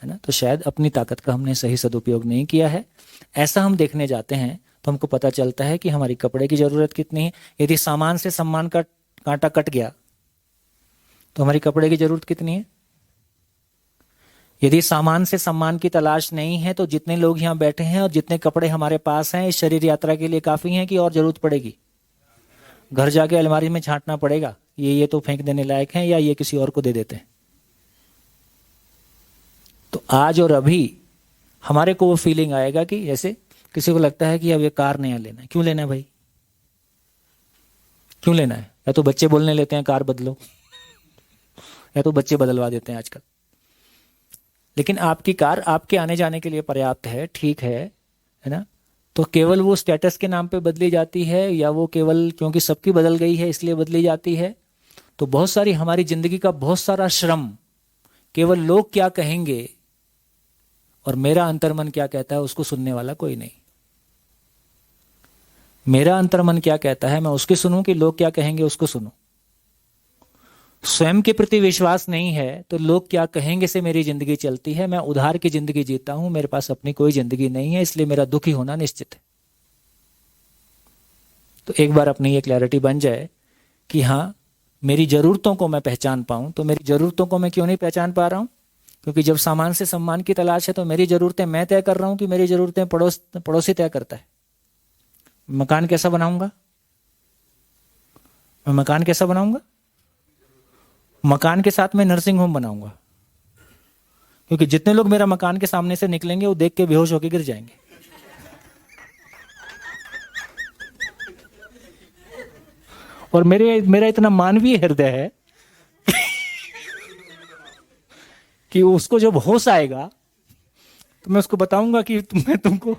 [SPEAKER 1] ना? तो शायद अपनी ताकत का हमने सही सदुपयोग नहीं किया है। ऐसा हम देखने जाते हैं तो हमको पता चलता है कि हमारी कपड़े की जरूरत कितनी है। यदि सामान से सम्मान का कांटा कट गया तो हमारी कपड़े की जरूरत कितनी है। यदि सामान से सम्मान की तलाश नहीं है तो जितने लोग यहाँ बैठे हैं और जितने कपड़े हमारे पास हैं इस शरीर यात्रा के लिए काफी हैं कि और जरूरत पड़ेगी। घर जाके अलमारी में छांटना पड़ेगा, ये तो फेंक देने लायक हैं या ये किसी और को दे देते हैं। तो आज और अभी हमारे को वो फीलिंग आएगा कि जैसे किसी को लगता है कि अब ये कार नया लेना है। क्यों लेना है भाई? क्यों लेना है? या तो बच्चे बोलने लेते हैं कार बदलो, या तो बच्चे बदलवा देते हैं आजकल। लेकिन आपकी कार आपके आने जाने के लिए पर्याप्त है, ठीक है ना? तो केवल वो स्टेटस के नाम पे बदली जाती है, या वो केवल क्योंकि सबकी बदल गई है इसलिए बदली जाती है? तो बहुत सारी हमारी जिंदगी का बहुत सारा श्रम केवल लोग क्या कहेंगे और मेरा अंतर्मन क्या कहता है उसको सुनने वाला कोई नहीं। मेरा अंतर्मन क्या कहता है मैं उसकी सुनूं कि लोग क्या कहेंगे उसको सुनूं? स्वयं के प्रति विश्वास नहीं है तो लोग क्या कहेंगे से मेरी जिंदगी चलती है। मैं उधार की जिंदगी जीता हूं, मेरे पास अपनी कोई जिंदगी नहीं है, इसलिए मेरा दुखी होना निश्चित है। तो एक बार अपनी ये क्लैरिटी बन जाए कि हाँ, मेरी जरूरतों को मैं पहचान पाऊं। तो मेरी जरूरतों को मैं क्यों नहीं पहचान पा रहा हूं? क्योंकि जब सामान से सम्मान की तलाश है तो मेरी जरूरतें मैं तय कर रहा हूं कि मेरी जरूरतें पड़ोसी तय करता है। मकान कैसा बनाऊंगा? मैं मकान कैसा बनाऊंगा? मकान के साथ में नर्सिंग होम बनाऊंगा, क्योंकि जितने लोग मेरा मकान के सामने से निकलेंगे वो देख के बेहोश होकर गिर जाएंगे। और मेरा इतना मानवीय हृदय है कि उसको जब होश आएगा तो मैं उसको बताऊंगा कि मैं तुमको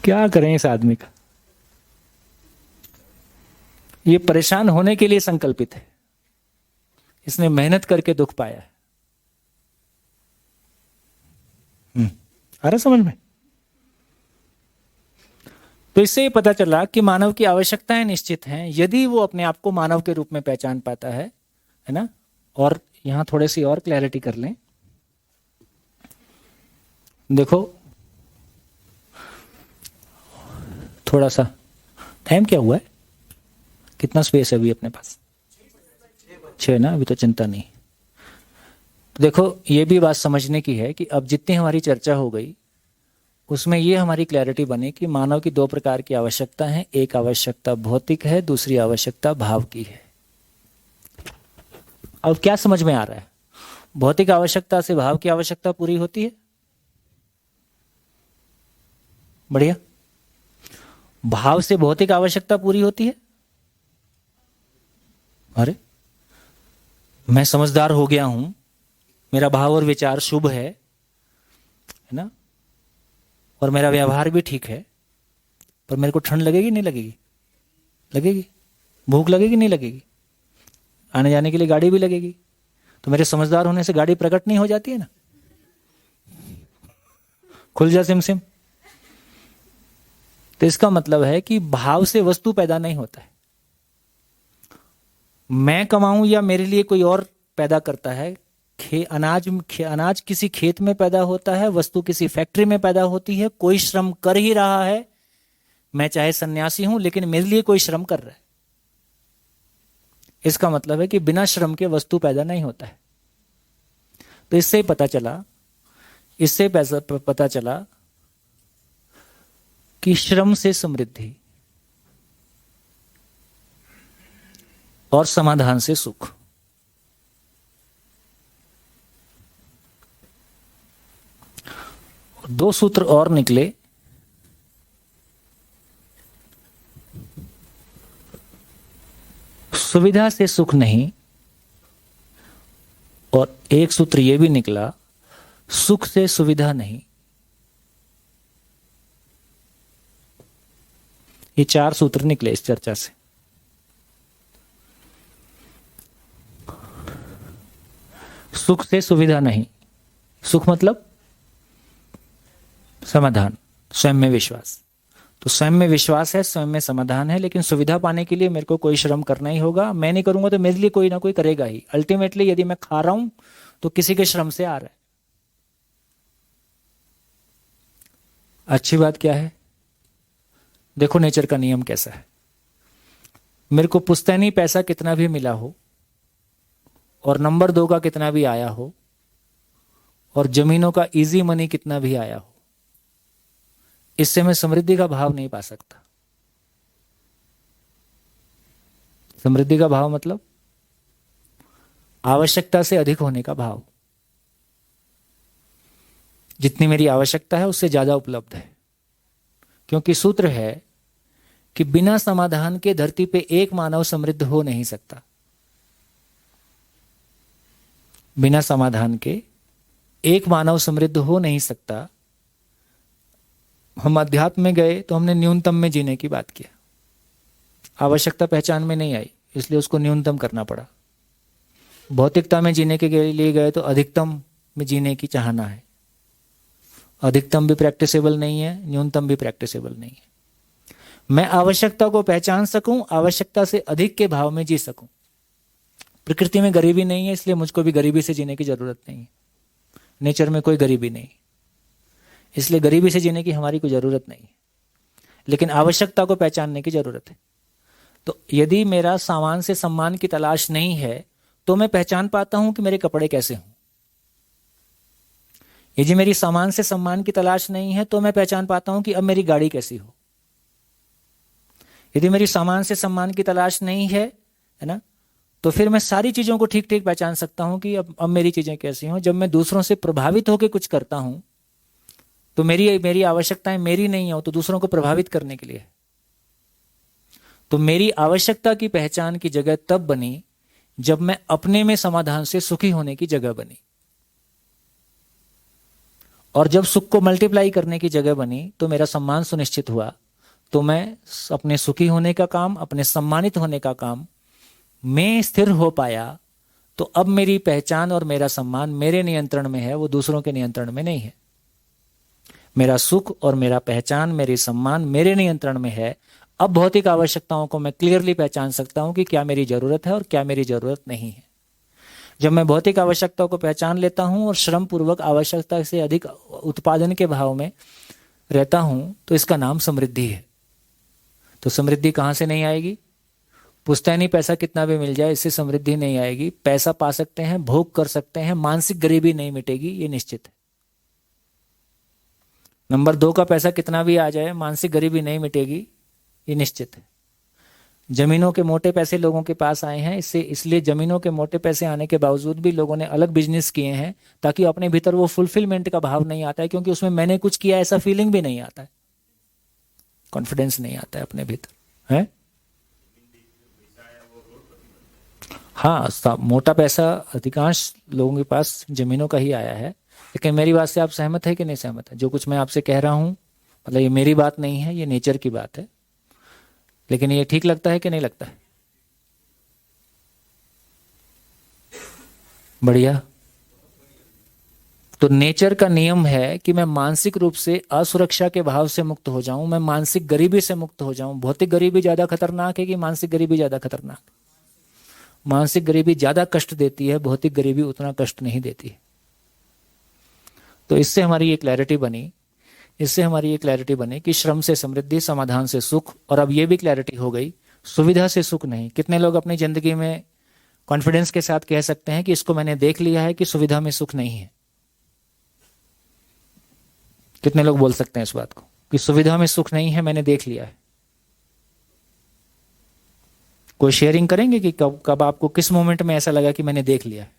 [SPEAKER 1] क्या करें इस आदमी का? ये परेशान होने के लिए संकल्पित है, इसने मेहनत करके दुख पाया है। आ रहा समझ में? तो इससे ये पता चला कि मानव की आवश्यकताएं निश्चित हैं यदि वो अपने आप को मानव के रूप में पहचान पाता है ना? और यहां थोड़ी सी और क्लैरिटी कर लें। देखो थोड़ा सा टाइम क्या हुआ है, कितना स्पेस है अभी अपने पास? 6 ना, अभी तो चिंता नहीं। तो देखो ये भी बात समझने की है कि अब जितनी हमारी चर्चा हो गई उसमें ये हमारी क्लैरिटी बनी कि मानव की 2 प्रकार की आवश्यकता है। एक आवश्यकता भौतिक है, दूसरी आवश्यकता भाव की है। अब क्या समझ में आ रहा है? भौतिक आवश्यकता से भाव की आवश्यकता पूरी होती है। बढ़िया। भाव से भौतिक आवश्यकता पूरी होती है। अरे मैं समझदार हो गया हूं, मेरा भाव और विचार शुभ है ना, और मेरा व्यवहार भी ठीक है, पर मेरे को ठंड लगेगी नहीं लगेगी? लगेगी। भूख लगेगी नहीं लगेगी? आने जाने के लिए गाड़ी भी लगेगी। तो मेरे समझदार होने से गाड़ी प्रकट नहीं हो जाती है ना? खुल जा सिम सिम। तो इसका मतलब है कि भाव से वस्तु पैदा नहीं होता है। मैं कमाऊं या मेरे लिए कोई और पैदा करता है। अनाज किसी खेत में पैदा होता है, वस्तु किसी फैक्ट्री में पैदा होती है, कोई श्रम कर ही रहा है। मैं चाहे सन्यासी हूं लेकिन मेरे लिए कोई श्रम कर रहा है। इसका मतलब है कि बिना श्रम के वस्तु पैदा नहीं होता है। तो इससे पता चला कि श्रम से समृद्धि और समाधान से सुख। दो सूत्र और निकले। सुविधा से सुख नहीं, और एक सूत्र यह भी निकला, सुख से सुविधा नहीं। ये 4 सूत्र निकले इस चर्चा से। सुख से सुविधा नहीं। सुख मतलब समाधान, स्वयं में विश्वास। तो स्वयं में विश्वास है, स्वयं में समाधान है, लेकिन सुविधा पाने के लिए मेरे को कोई श्रम करना ही होगा। मैं नहीं करूंगा तो मेरे लिए कोई ना कोई करेगा ही। अल्टीमेटली यदि मैं खा रहा हूं तो किसी के श्रम से आ रहा है। अच्छी बात क्या है? देखो नेचर का नियम कैसा है। मेरे को पुश्तैनी पैसा कितना भी मिला हो और नंबर 2 का कितना भी आया हो और जमीनों का इजी मनी कितना भी आया हो, इससे मैं समृद्धि का भाव नहीं पा सकता। समृद्धि का भाव मतलब आवश्यकता से अधिक होने का भाव। जितनी मेरी आवश्यकता है उससे ज्यादा उपलब्ध है, क्योंकि सूत्र है कि बिना समाधान के धरती पे एक मानव समृद्ध हो नहीं सकता। बिना समाधान के एक मानव समृद्ध हो नहीं सकता। हम अध्यात्म में गए तो हमने न्यूनतम में जीने की बात किया, आवश्यकता पहचान में नहीं आई, इसलिए उसको न्यूनतम करना पड़ा। भौतिकता में जीने के लिए गए तो अधिकतम में जीने की चाहना है। अधिकतम भी प्रैक्टिसेबल नहीं है, न्यूनतम भी प्रैक्टिसेबल नहीं है। मैं आवश्यकता को पहचान सकूं, आवश्यकता से अधिक के भाव में जी सकूं। प्रकृति में गरीबी नहीं है, इसलिए मुझको भी गरीबी से जीने की जरूरत नहीं है। नेचर में कोई गरीबी नहीं, इसलिए गरीबी से जीने की हमारी कोई जरूरत नहीं है, लेकिन आवश्यकता को पहचानने की जरूरत है। तो यदि मेरा सामान से सम्मान की तलाश नहीं है तो मैं पहचान पाता हूं कि मेरे कपड़े कैसे हों। यदि मेरी सामान से सम्मान की तलाश नहीं है तो मैं पहचान पाता हूं कि अब मेरी गाड़ी कैसी हो। यदि मेरी सामान से सम्मान की तलाश नहीं है ना, तो फिर मैं सारी चीजों को ठीक ठीक पहचान सकता हूं कि अब मेरी चीजें कैसी हों। जब मैं दूसरों से प्रभावित होकर कुछ करता हूं तो मेरी आवश्यकताएं मेरी नहीं हो, तो दूसरों को प्रभावित करने के लिए। तो मेरी आवश्यकता की पहचान की जगह तब बनी जब मैं अपने में समाधान से सुखी होने की जगह बनी, और जब सुख को मल्टीप्लाई करने की जगह बनी तो मेरा सम्मान सुनिश्चित हुआ। तो मैं अपने सुखी होने का काम, अपने सम्मानित होने का काम में स्थिर हो पाया। तो अब मेरी पहचान और मेरा सम्मान मेरे नियंत्रण में है, वो दूसरों के नियंत्रण में नहीं है। मेरा सुख और मेरा पहचान, मेरी सम्मान मेरे नियंत्रण में है। अब भौतिक आवश्यकताओं को मैं क्लियरली पहचान सकता हूं कि क्या मेरी जरूरत है और क्या मेरी जरूरत नहीं है। जब मैं भौतिक आवश्यकताओं को पहचान लेता हूं और श्रम पूर्वक आवश्यकता से अधिक उत्पादन के भाव में रहता हूं तो इसका नाम समृद्धि है। तो समृद्धि कहां से नहीं आएगी? पुश्तैनी पैसा कितना भी मिल जाए, इससे समृद्धि नहीं आएगी। पैसा पा सकते हैं, भोग कर सकते हैं, मानसिक गरीबी नहीं मिटेगी, ये निश्चित है। नंबर 2 का पैसा कितना भी आ जाए, मानसिक गरीबी नहीं मिटेगी, ये निश्चित है। जमीनों के मोटे पैसे लोगों के पास आए हैं, इसलिए जमीनों के मोटे पैसे आने के बावजूद भी लोगों ने अलग बिजनेस किए हैं, ताकि अपने भीतर वो फुलफिलमेंट का भाव नहीं आता है, क्योंकि उसमें मैंने कुछ किया ऐसा फीलिंग भी नहीं आता है, कॉन्फिडेंस नहीं आता है अपने भीतर है। हाँ, मोटा पैसा अधिकांश लोगों के पास जमीनों का ही आया है। लेकिन मेरी बात से आप सहमत है कि नहीं सहमत है? जो कुछ मैं आपसे कह रहा हूं, मतलब ये मेरी बात नहीं है, ये नेचर की बात है। लेकिन ये ठीक लगता है कि नहीं लगता है? बढ़िया। तो नेचर का नियम है कि मैं मानसिक रूप से असुरक्षा के भाव से मुक्त हो जाऊं, मैं मानसिक गरीबी से मुक्त हो जाऊं। भौतिक गरीबी ज्यादा खतरनाक है कि मानसिक गरीबी ज्यादा खतरनाक? मानसिक गरीबी ज्यादा कष्ट देती है, भौतिक गरीबी उतना कष्ट नहीं देती है। तो इससे हमारी ये क्लैरिटी बनी कि श्रम से समृद्धि, समाधान से सुख। और अब ये भी क्लैरिटी हो गई, सुविधा से सुख नहीं। कितने लोग अपनी जिंदगी में कॉन्फिडेंस के साथ कह सकते हैं कि इसको मैंने देख लिया है कि सुविधा में सुख नहीं है? कितने लोग बोल सकते हैं इस बात को कि सुविधा में सुख नहीं है, मैंने देख लिया है? कोई शेयरिंग करेंगे कि कब आपको किस मोमेंट में ऐसा लगा कि मैंने देख लिया है?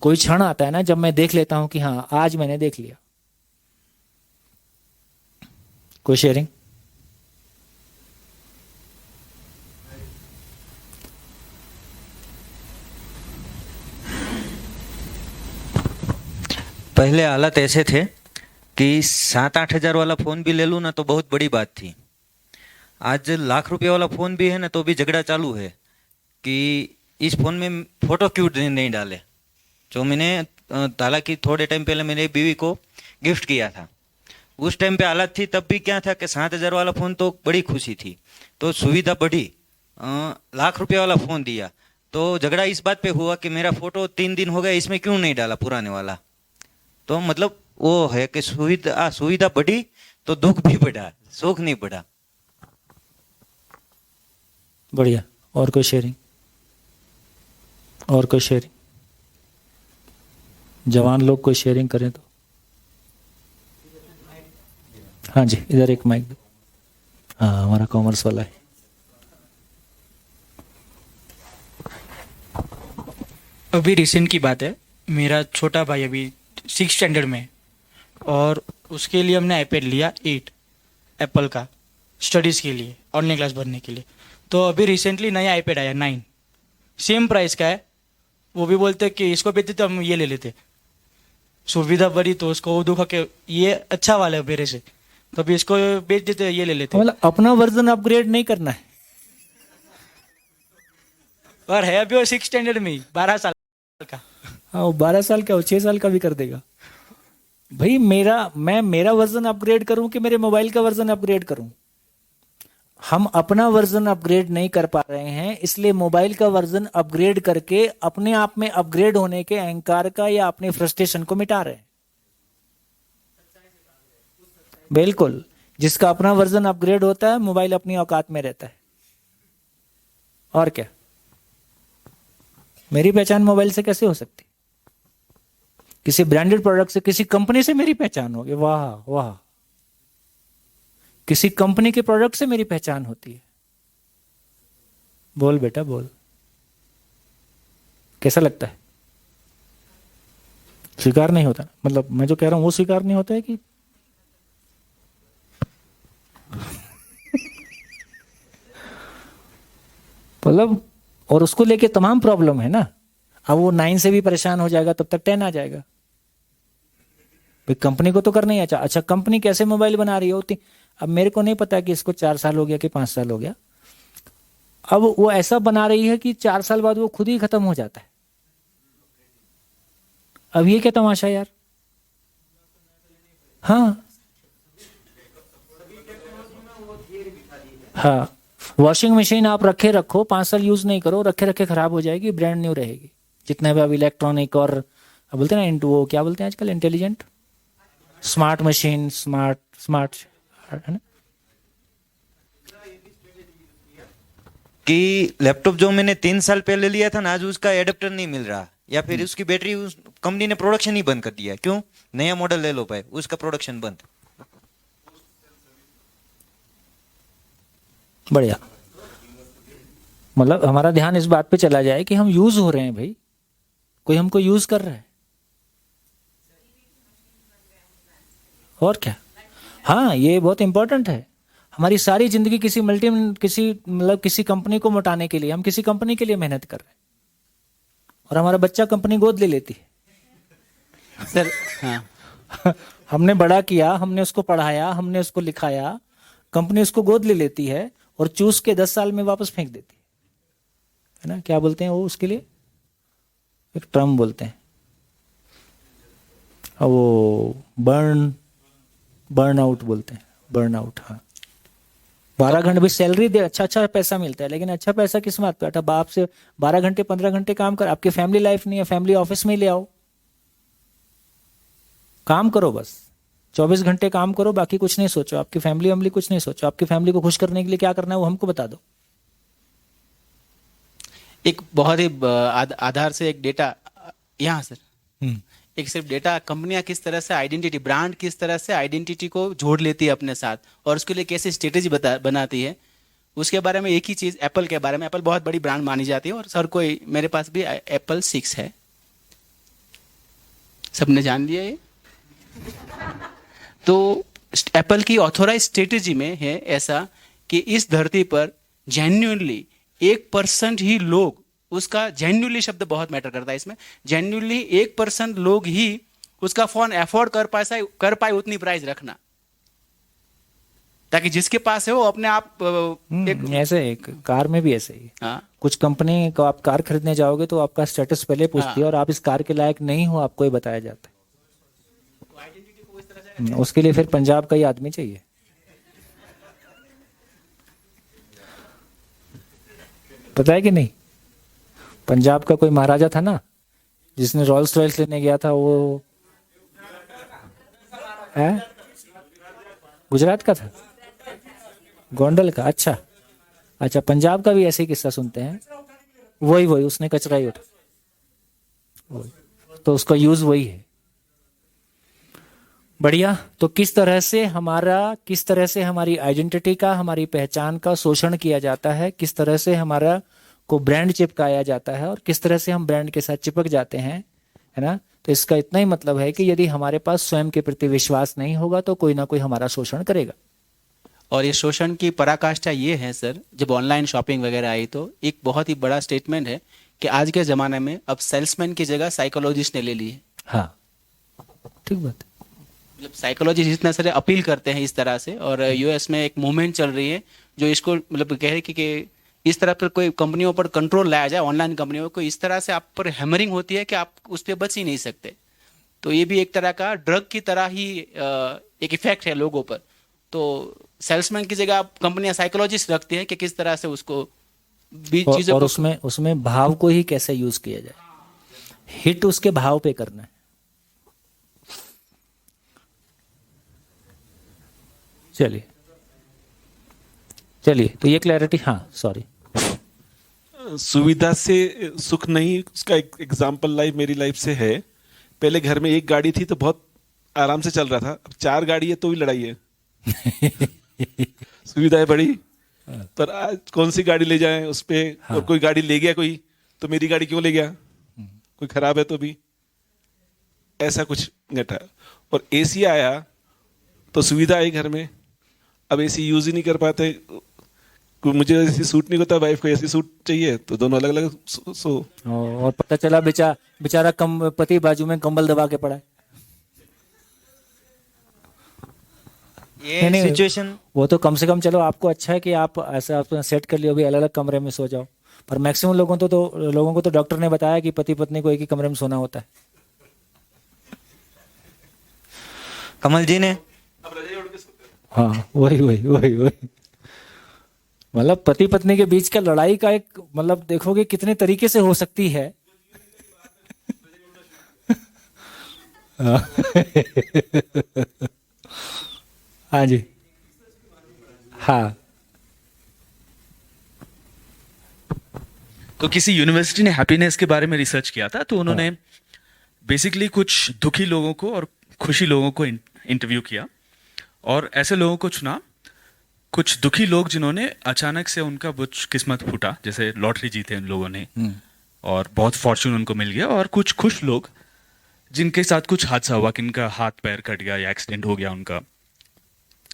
[SPEAKER 1] कोई क्षण आता है ना जब मैं देख लेता हूं कि हाँ, आज मैंने देख लिया। कोई शेयरिंग?
[SPEAKER 5] पहले हालात ऐसे थे कि 7-8 हजार वाला फोन भी ले लूं ना तो बहुत बड़ी बात थी। आज लाख रुपए वाला फोन भी है ना तो भी झगड़ा चालू है कि इस फोन में फोटो क्यों नहीं डाले। जो मैंने हालांकि थोड़े टाइम पहले मेरी बीवी को गिफ्ट किया था, उस टाइम पे हालत थी तब भी क्या था कि 7,000 वाला फ़ोन तो बड़ी खुशी थी, तो सुविधा बढ़ी, लाख रुपये वाला फ़ोन दिया तो झगड़ा इस बात पे हुआ कि मेरा फ़ोटो 3 दिन हो गया, इसमें क्यों नहीं डाला पुराने वाला। तो मतलब वो है कि सुविधा बढ़ी तो दुख भी बढ़ा, सुख नहीं बढ़ा।
[SPEAKER 1] बढ़िया। और कोई शेयरिंग? और कोई शेयरिंग? जवान लोग कोई शेयरिंग करें तो। हाँ जी, इधर एक माइक दो। हाँ, हमारा कॉमर्स वाला है।
[SPEAKER 6] अभी रिसेंट की बात है, मेरा छोटा भाई अभी 6 स्टैंडर्ड में है और उसके लिए हमने आईपैड लिया 8 एप्पल का, स्टडीज़ के लिए, ऑनलाइन क्लास भरने के लिए। तो अभी रिसेंटली नया आईपैड आया 9, सेम प्राइस का है। वो भी बोलते कि इसको बेच देते, हम ये ले लेते, सुविधा बड़ी तो उसको वो दुखा के ये अच्छा वाला है मेरे से, तो अभी इसको बेच देते, ये ले लेते।
[SPEAKER 1] मतलब अपना वर्जन अपग्रेड नहीं करना है।
[SPEAKER 6] और है अभी वो 6 स्टैंडर्ड में ही, 12 साल का।
[SPEAKER 1] हाँ, वो 12 साल का, वो 6 साल का भी कर देगा। भाई मैं मेरा वर्जन अपग्रेड करूं कि मेरे मोबाइल का वर्जन अपग्रेड करूं? हम अपना वर्जन अपग्रेड नहीं कर पा रहे हैं, इसलिए मोबाइल का वर्जन अपग्रेड करके अपने आप में अपग्रेड होने के अहंकार का या अपने फ्रस्ट्रेशन को मिटा रहे हैं। बिल्कुल, जिसका अपना वर्जन अपग्रेड होता है, मोबाइल अपनी औकात में रहता है। और क्या, मेरी पहचान मोबाइल से कैसे हो सकती? किसी ब्रांडेड प्रोडक्ट से, किसी कंपनी से मेरी पहचान होगी, वाह वाह। किसी कंपनी के प्रोडक्ट से मेरी पहचान होती है। बोल बेटा बोल, कैसा लगता है? स्वीकार नहीं होता? मतलब मैं जो कह रहा हूं वो स्वीकार नहीं होता है कि मतलब, और उसको लेके तमाम प्रॉब्लम है ना। अब वो 9 से भी परेशान हो जाएगा, तब तक 10 आ जाएगा। भाई कंपनी को तो करना ही अच्छा, कंपनी कैसे मोबाइल बना रही होती? अब मेरे को नहीं पता कि इसको 4 साल हो गया कि 5 साल हो गया। अब वो ऐसा बना रही है कि 4 साल बाद वो खुद ही खत्म हो जाता है। अब ये क्या तमाशा यार। हाँ हाँ, वॉशिंग मशीन आप रखे रखो, 5 साल यूज नहीं करो, रखे रखे खराब हो जाएगी, ब्रांड न्यू रहेगी। जितने भी अब इलेक्ट्रॉनिक और बोलते हैं ना, वो क्या बोलते हैं आजकल, इंटेलिजेंट स्मार्ट मशीन, स्मार्ट है ना।
[SPEAKER 5] कि लैपटॉप जो मैंने 3 साल पहले लिया था ना, आज उसका एडेप्टर नहीं मिल रहा, या फिर उसकी बैटरी, उस कंपनी ने प्रोडक्शन ही बंद कर दिया। क्यों? नया मॉडल ले लो पाए, उसका प्रोडक्शन बंद।
[SPEAKER 1] बढ़िया, मतलब हमारा ध्यान इस बात पे चला जाए कि हम यूज हो रहे हैं भाई, कोई हमको यूज कर रहा है। और क्या, हाँ ये बहुत इंपॉर्टेंट है। हमारी सारी जिंदगी किसी कंपनी को मोटाने के लिए, हम किसी कंपनी के लिए मेहनत कर रहे हैं, और हमारा बच्चा कंपनी गोद ले लेती है।
[SPEAKER 2] सर हाँ,
[SPEAKER 1] हमने बड़ा किया, हमने उसको पढ़ाया, हमने उसको लिखाया, कंपनी उसको गोद ले लेती है और चूस के 10 साल में वापस फेंक देती है ना। क्या बोलते हैं वो उसके लिए, एक टर्म बोलते हैं, वो बर्न आउट बोलते हैं, बर्न आउट। हाँ, 12 घंटे भी सैलरी दे, अच्छा पैसा मिलता है, लेकिन अच्छा पैसा किस बात पे? बाप से 12 घंटे 15 घंटे काम कर, आपकी फैमिली लाइफ नहीं है, फैमिली ऑफिस में ही ले आओ, काम करो बस, 24 घंटे काम करो, बाकी कुछ नहीं सोचो, आपकी फैमिली कुछ नहीं सोचो, आपकी फैमिली को खुश करने के लिए क्या करना है वो हमको बता दो।
[SPEAKER 2] एक बहुत ही आधार से एक डेटा यहाँ सर, एक सिर्फ डेटा, कंपनियां किस तरह से आइडेंटिटी, ब्रांड किस तरह से आइडेंटिटी को जोड़ लेती है अपने साथ, और उसके लिए कैसे स्ट्रेटेजी बनाती है, उसके बारे में एक ही चीज़, एप्पल के बारे में। एप्पल बहुत बड़ी ब्रांड मानी जाती है, और सर कोई, मेरे पास भी एप्पल 6 है, सबने जान लिया ये। तो एप्पल की ऑथोराइज स्ट्रेटेजी में है ऐसा कि इस धरती पर जेन्युइनली 1% ही लोग, उसका जेन्युइनली शब्द बहुत मैटर करता है इसमें, जेन्युइनली 1% लोग ही उसका फोन अफोर्ड कर पाए उतनी प्राइस रखना, ताकि जिसके पास है वो अपने आप
[SPEAKER 1] ऐसे एक कार में भी ऐसे ही।
[SPEAKER 2] हाँ,
[SPEAKER 1] कुछ कंपनी को आप कार खरीदने जाओगे तो आपका स्टेटस पहले पूछती है, और आप इस कार के लायक नहीं हो, आपको ये बताया जाता है। उसके लिए फिर पंजाब का ही आदमी चाहिए। पता है कि नहीं, पंजाब का कोई महाराजा था ना, जिसने रॉल्स रॉयल्स लेने गया था, वो है गुजरात का था, गोंडल का। अच्छा, पंजाब का भी ऐसे ही किस्सा सुनते हैं। वही उसने कचरा ही उठा, तो उसका यूज वही है। बढ़िया। तो किस तरह से हमारी आइडेंटिटी का, हमारी पहचान का शोषण किया जाता है, किस तरह से हमारा को ब्रांड चिपकाया जाता है और किस तरह से हम ब्रांड के साथ चिपक जाते हैं, है ना। तो इसका इतना ही मतलब है कि यदि हमारे पास स्वयं के प्रति विश्वास नहीं होगा तो कोई ना कोई हमारा शोषण करेगा।
[SPEAKER 2] और ये शोषण की पराकाष्ठा ये है सर, जब ऑनलाइन शॉपिंग वगैरह आई तो एक बहुत ही बड़ा स्टेटमेंट है कि आज के ज़माने में अब सेल्समैन की जगह साइकोलॉजिस्ट ने ले ली है।
[SPEAKER 1] हाँ, ठीक बात है।
[SPEAKER 2] मतलब साइकोलॉजिस्ट इतना सारे अपील करते हैं इस तरह से, और यूएस में एक मूवमेंट चल रही है जो इसको मतलब कह रही है कि इस तरह पर कोई कंपनियों पर कंट्रोल लाया जाए, ऑनलाइन कंपनियों को इस तरह से आप पर हैमरिंग होती है कि आप उस पर बच ही नहीं सकते। तो ये भी एक तरह का ड्रग की तरह ही एक इफेक्ट है लोगों पर। तो सेल्समैन की जगह आप कंपनियां साइकोलॉजिस्ट रखती है कि किस तरह से उसको चीजों
[SPEAKER 1] और उसमें भाव को ही कैसे यूज किया जाए, हिट उसके भाव पे करना है। चलिए तो ये क्लैरिटी, हाँ सॉरी।
[SPEAKER 7] सुविधा से सुख नहीं, उसका एक एग्जाम्पल लाइफ मेरी लाइफ से है। पहले घर में एक गाड़ी थी तो बहुत आराम से चल रहा था, अब 4 गाड़ी है तो भी लड़ाई है। सुविधाएं बढ़ी पर आज कौन सी गाड़ी ले जाएं उस पे,
[SPEAKER 1] हाँ।
[SPEAKER 7] और कोई गाड़ी ले गया कोई तो मेरी गाड़ी क्यों ले गया, कोई खराब है तो भी, ऐसा कुछ घटा। और एसी आया तो सुविधा आई घर में, अब एसी यूज ही नहीं कर पाते। मुझे ऐसी सूट नहीं होता, वाइफ को ऐसी सूट चाहिए तो दोनों अलग अलग सो।
[SPEAKER 1] और पता चला बेचारा पति बाजू में कंबल दबा के पड़ा है।
[SPEAKER 5] ये
[SPEAKER 1] नहीं,
[SPEAKER 5] सिचुएशन
[SPEAKER 1] वो तो कम से कम चलो आपको अच्छा है कि आप ऐसा आप सेट कर लियो, भी अलग अलग कमरे में सो जाओ। पर मैक्सिमम लोगों को तो डॉक्टर ने बताया कि पति पत्नी को एक ही कमरे में सोना होता है।
[SPEAKER 5] कमल जी ने,
[SPEAKER 1] हाँ वही मतलब पति पत्नी के बीच का लड़ाई का एक मतलब देखोगे कितने तरीके से हो सकती है। हाँ जी, हाँ।
[SPEAKER 8] तो किसी यूनिवर्सिटी ने हैप्पीनेस के बारे में रिसर्च किया था, तो उन्होंने बेसिकली कुछ दुखी लोगों को और खुशी लोगों को इंटरव्यू किया और ऐसे लोगों को चुना, कुछ दुखी लोग जिन्होंने अचानक से उनका कुछ किस्मत फूटा, जैसे लॉटरी जीते उन लोगों ने और बहुत फॉर्चून उनको मिल गया, और कुछ खुश लोग जिनके साथ कुछ हादसा हुआ, किनका हाथ पैर कट गया या एक्सीडेंट हो गया उनका,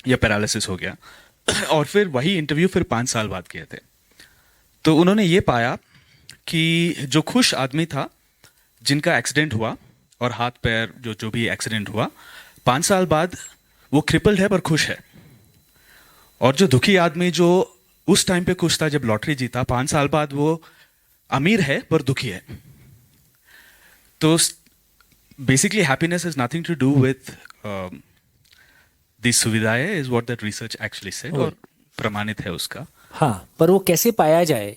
[SPEAKER 8] या पैरालिसिस हो गया। और फिर वही इंटरव्यू फिर 5 साल बाद किए थे। तो उन्होंने ये पाया कि जो खुश आदमी था, जिनका एक्सीडेंट हुआ और हाथ पैर जो भी एक्सीडेंट हुआ, 5 साल बाद वो क्रिपल्ड है पर खुश है। और जो दुखी आदमी जो उस टाइम पे खुश था जब लॉटरी जीता, 5 साल बाद वो अमीर है पर दुखी है। तो basically happiness is nothing to do with this सुविधाएं, is what that research actually said, और प्रमाणित है उसका।
[SPEAKER 1] हाँ, पर वो कैसे पाया जाए,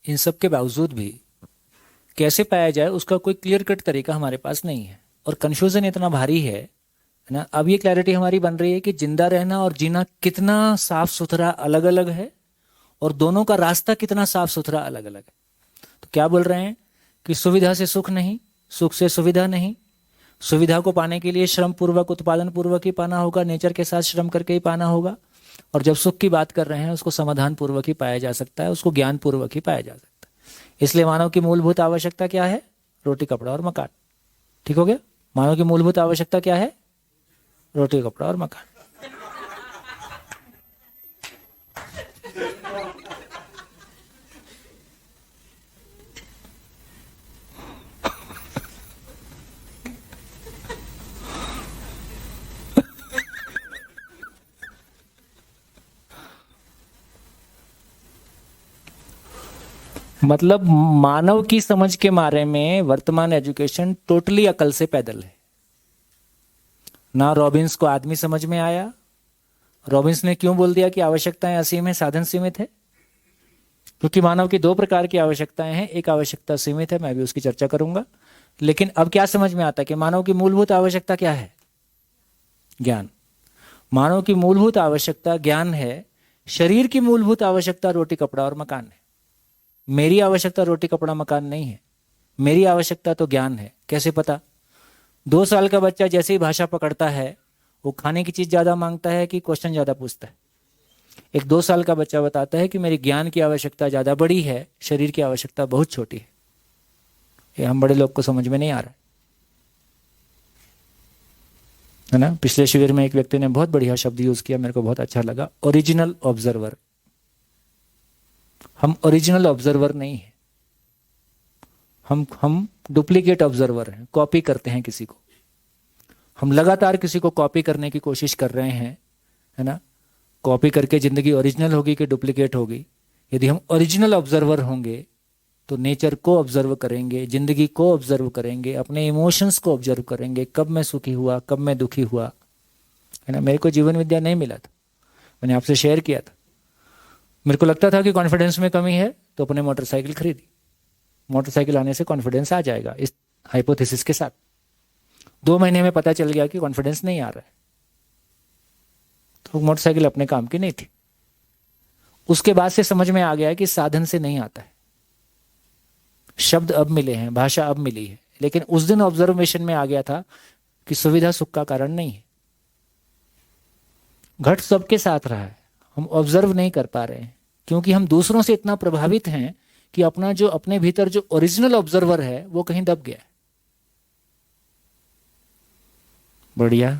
[SPEAKER 1] इन सब के बावजूद भी कैसे पाया जाए, उसका कोई क्लियर कट तरीका हमारे पास नहीं है। और कंफ्यूजन इतना भारी है ना। अब ये क्लैरिटी हमारी बन रही है कि जिंदा रहना और जीना कितना साफ सुथरा अलग अलग है, और दोनों का रास्ता कितना साफ सुथरा अलग अलग है। तो क्या बोल रहे हैं कि सुविधा से सुख नहीं, सुख से सुविधा नहीं। सुविधा को पाने के लिए श्रम पूर्वक, उत्पादन पूर्वक ही पाना होगा, नेचर के साथ श्रम करके ही पाना होगा। और जब सुख की बात कर रहे हैं, उसको समाधान पूर्वक ही पाया जा सकता है, उसको ज्ञान पूर्वक ही पाया जा सकता है। इसलिए मानव की मूलभूत आवश्यकता क्या है? रोटी, कपड़ा और मकान। ठीक हो गया? मानव की मूलभूत आवश्यकता क्या है? रोटी, कपड़ा और मकान। मतलब मानव की समझ के मारे में वर्तमान एजुकेशन टोटली अकल से पैदल है। ना रॉबिन्स को आदमी समझ में आया। रॉबिन्स ने क्यों बोल दिया कि आवश्यकताएं असीम है, साधन सीमित है? क्योंकि मानव की 2 प्रकार की आवश्यकताएं हैं। एक आवश्यकता सीमित है, मैं भी उसकी चर्चा करूंगा। लेकिन अब क्या समझ में आता है कि मानव की मूलभूत आवश्यकता क्या है? ज्ञान। मानव की मूलभूत आवश्यकता ज्ञान है। शरीर की मूलभूत आवश्यकता रोटी, कपड़ा और मकान है। मेरी आवश्यकता रोटी, कपड़ा, मकान नहीं है। मेरी आवश्यकता तो ज्ञान है। कैसे पता? 2 साल का बच्चा जैसे ही भाषा पकड़ता है, वो खाने की चीज ज्यादा मांगता है कि क्वेश्चन ज्यादा पूछता है? एक 2 साल का बच्चा बताता है कि मेरी ज्ञान की आवश्यकता ज्यादा बड़ी है, शरीर की आवश्यकता बहुत छोटी है। ये हम बड़े लोग को समझ में नहीं आ रहा है ना। पिछले शिविर में एक व्यक्ति ने बहुत बढ़िया शब्द यूज किया, मेरे को बहुत अच्छा लगा, ओरिजिनल ऑब्जर्वर। हम ओरिजिनल ऑब्जर्वर नहीं है, हम डुप्लीकेट ऑब्जर्वर हैं, कॉपी करते हैं किसी को। हम लगातार किसी को कॉपी करने की कोशिश कर रहे हैं, है ना। कॉपी करके जिंदगी ओरिजिनल होगी कि डुप्लीकेट होगी? यदि हम ओरिजिनल ऑब्जर्वर होंगे तो नेचर को ऑब्जर्व करेंगे, जिंदगी को ऑब्जर्व करेंगे, अपने इमोशंस को ऑब्जर्व करेंगे, कब मैं सुखी हुआ, कब मैं दुखी हुआ, है ना। मेरे को जीवन विद्या नहीं मिला था, मैंने आपसे शेयर किया था। मेरे को लगता था कि कॉन्फिडेंस में कमी है तो अपने मोटरसाइकिल खरीदी। मोटरसाइकिल आने से कॉन्फिडेंस आ जाएगा, इस हाइपोथेसिस के साथ। 2 महीने में पता चल गया कि कॉन्फिडेंस नहीं आ रहा है, तो मोटरसाइकिल अपने काम की नहीं थी। उसके बाद से समझ में आ गया कि साधन से नहीं आता है। शब्द अब मिले हैं, भाषा अब मिली है, लेकिन उस दिन ऑब्जर्वेशन में आ गया था कि सुविधा सुख का कारण नहीं है। घट सबके साथ रहा है, हम ऑब्जर्व नहीं कर पा रहे हैं क्योंकि हम दूसरों से इतना प्रभावित हैं कि अपने भीतर जो ओरिजिनल ऑब्जर्वर है वो कहीं दब गया है। बढ़िया।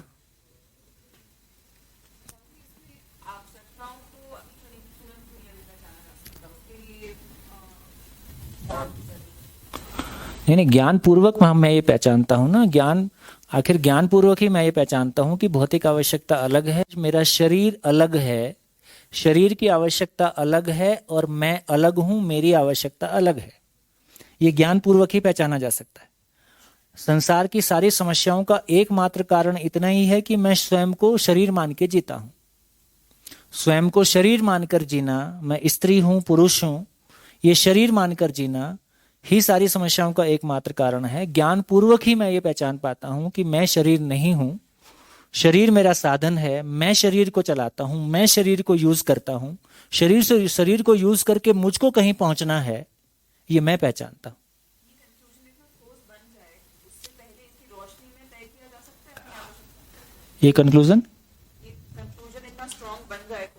[SPEAKER 1] नहीं, ज्ञान पूर्वक मैं ये पहचानता हूं ना, आखिर ज्ञान पूर्वक ही मैं ये पहचानता हूं कि भौतिक आवश्यकता अलग है, मेरा शरीर अलग है, शरीर की आवश्यकता अलग है और मैं अलग हूं, मेरी आवश्यकता अलग है। ये ज्ञान पूर्वक ही पहचाना जा सकता है। संसार की सारी समस्याओं का एकमात्र कारण इतना ही है कि मैं स्वयं को शरीर मान के जीता हूं। स्वयं को शरीर मानकर जीना, मैं स्त्री हूं, पुरुष हूं, ये शरीर मानकर जीना ही सारी समस्याओं का एकमात्र कारण है। ज्ञान पूर्वक ही मैं ये पहचान पाता हूं कि मैं शरीर नहीं हूं, शरीर मेरा साधन है, मैं शरीर को चलाता हूं, मैं शरीर को यूज करता हूं, शरीर को यूज करके मुझको कहीं पहुंचना है, ये मैं पहचानता हूं। ये कंक्लूजन इतना स्ट्रॉन्ग बन जाए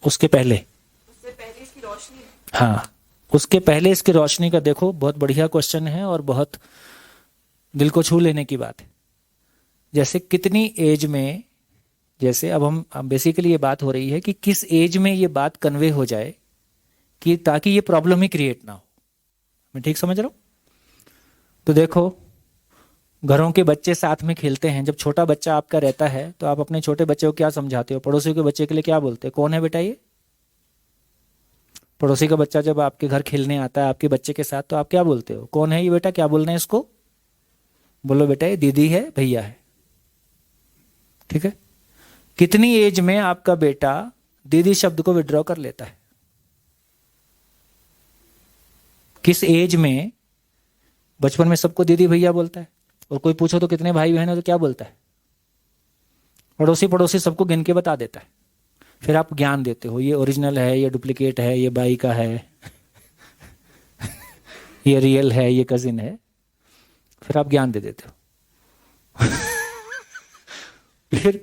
[SPEAKER 1] उसके पहले इसकी रोशनी, हाँ, उसके पहले इसकी रोशनी का देखो, बहुत बढ़िया क्वेश्चन है और बहुत दिल को छू लेने की बात है। जैसे कितनी एज में, जैसे अब बेसिकली ये बात हो रही है कि किस एज में ये बात कन्वे हो जाए कि ताकि ये प्रॉब्लम ही क्रिएट ना हो। मैं ठीक समझ रहा हूं? तो देखो, घरों के बच्चे साथ में खेलते हैं। जब छोटा बच्चा आपका रहता है तो आप अपने छोटे बच्चे को क्या समझाते हो? पड़ोसी के बच्चे के लिए क्या बोलते हैं? कौन है बेटा ये? पड़ोसी का बच्चा जब आपके घर खेलने आता है आपके बच्चे के साथ, तो आप क्या बोलते हो? कौन है ये बेटा? क्या बोलना है इसको? बोलो बेटा ये दीदी है, भैया है। ठीक है। कितनी एज में आपका बेटा दीदी शब्द को विड्रॉ कर लेता है? किस एज में? बचपन में सबको दीदी भैया बोलता है, और कोई पूछो तो कितने भाई बहन है तो क्या बोलता है? पड़ोसी सबको गिन के बता देता है। फिर आप ज्ञान देते हो, ये ओरिजिनल है, ये डुप्लीकेट है, ये बाई का है ये रियल है, ये कजिन है। फिर आप ज्ञान दे देते हो फिर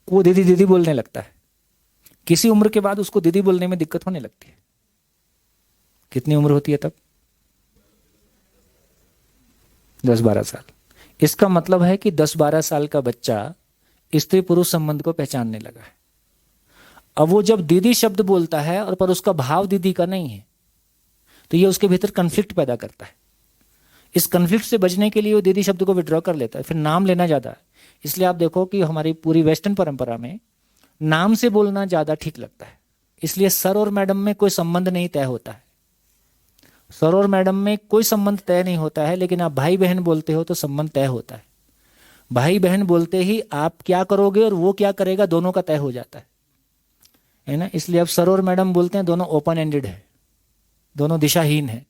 [SPEAKER 1] वो दीदी दीदी बोलने लगता है। किसी उम्र के बाद उसको दीदी बोलने में दिक्कत होने लगती है। कितनी उम्र होती है तब? 10-12 साल। इसका मतलब है कि 10-12 साल का बच्चा स्त्री पुरुष संबंध को पहचानने लगा है। अब वो जब दीदी शब्द बोलता है और पर उसका भाव दीदी का नहीं है, तो ये उसके भीतर कन्फ्लिक्ट पैदा करता है। इस कन्फ्लिक्ट से बचने के लिए वो दीदी शब्द को विड्रॉ कर लेता है, फिर नाम लेना ज्यादा है। इसलिए आप देखो कि हमारी पूरी वेस्टर्न परंपरा में नाम से बोलना ज्यादा ठीक लगता है। इसलिए सर और मैडम में कोई संबंध नहीं तय होता है। सर और मैडम में कोई संबंध तय नहीं होता है, लेकिन आप भाई बहन बोलते हो तो संबंध तय होता है। भाई बहन बोलते ही आप क्या करोगे और वो क्या करेगा दोनों का तय हो जाता है ना। इसलिए अब सर और मैडम बोलते हैं, दोनों ओपन एंडेड है, दोनों दिशाहीन है।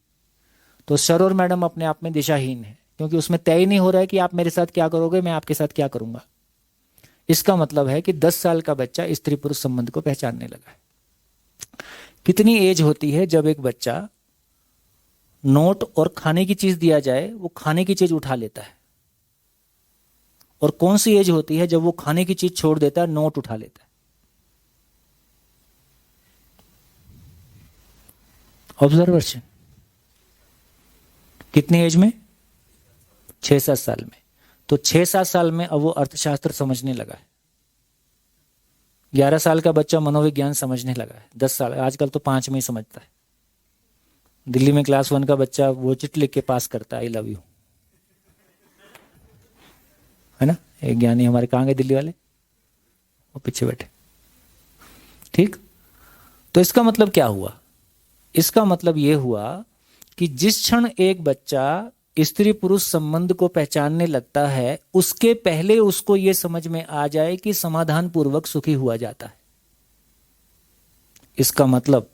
[SPEAKER 1] तो सर और मैडम अपने आप में दिशाहीन है, क्योंकि उसमें तय नहीं हो रहा है कि आप मेरे साथ क्या करोगे, मैं आपके साथ क्या करूंगा। इसका मतलब है कि 10 साल का बच्चा स्त्री पुरुष संबंध को पहचानने लगा है। कितनी एज होती है जब एक बच्चा नोट और खाने की चीज दिया जाए वो खाने की चीज उठा लेता है, और कौन सी एज होती है जब वो खाने की चीज छोड़ देता है, नोट उठा लेता है? ऑब्जर्वेशन। कितनी एज में? 6-7 साल में। तो 6-7 साल में अब वो अर्थशास्त्र समझने लगा है। 11 साल का बच्चा मनोविज्ञान समझने लगा है। 10 साल, आजकल तो 5 में ही समझता है। दिल्ली में क्लास 1 का बच्चा वो चिट लिख के पास करता है, आई लव यू, है ना। एक ज्ञानी हमारे कहाँ गए दिल्ली वाले, वो पीछे बैठे। ठीक, तो इसका मतलब क्या हुआ? इसका मतलब ये हुआ कि जिस क्षण एक बच्चा स्त्री पुरुष संबंध को पहचानने लगता है, उसके पहले उसको यह समझ में आ जाए कि समाधान पूर्वक सुखी हुआ जाता है। इसका मतलब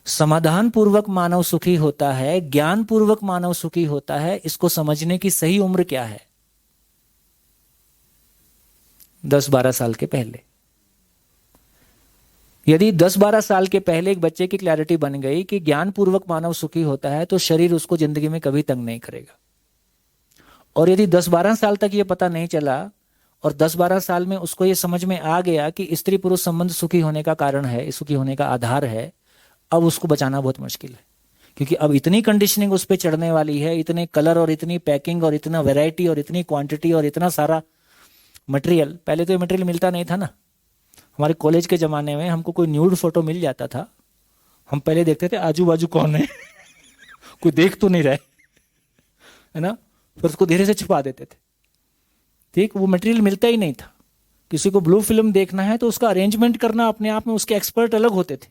[SPEAKER 1] समाधान पूर्वक मानव सुखी होता है, ज्ञान पूर्वक मानव सुखी होता है। इसको समझने की सही उम्र क्या है? 10-12 साल के पहले। यदि 10-12 साल के पहले एक बच्चे की क्लैरिटी बन गई कि ज्ञान पूर्वक मानव सुखी होता है, तो शरीर उसको जिंदगी में कभी तंग नहीं करेगा। और यदि 10-12 साल तक ये पता नहीं चला और 10-12 साल में उसको ये समझ में आ गया कि स्त्री पुरुष संबंध सुखी होने का कारण है, सुखी होने का आधार है, अब उसको बचाना बहुत मुश्किल है। क्योंकि अब इतनी कंडीशनिंग उस पर चढ़ने वाली है, इतने कलर और इतनी पैकिंग और इतना वैरायटी और इतनी क्वांटिटी और इतना सारा मटेरियल। पहले तो ये मटेरियल मिलता नहीं था ना। हमारे कॉलेज के ज़माने में हमको कोई न्यूड फोटो मिल जाता था, हम पहले देखते थे आजू बाजू कौन है कोई देख तो नहीं रहे, है ना, फिर उसको धीरे से छुपा देते थे। ठीक, वो मटेरियल मिलता ही नहीं था। किसी को ब्लू फिल्म देखना है तो उसका अरेंजमेंट करना अपने आप में उसके एक्सपर्ट अलग होते थे,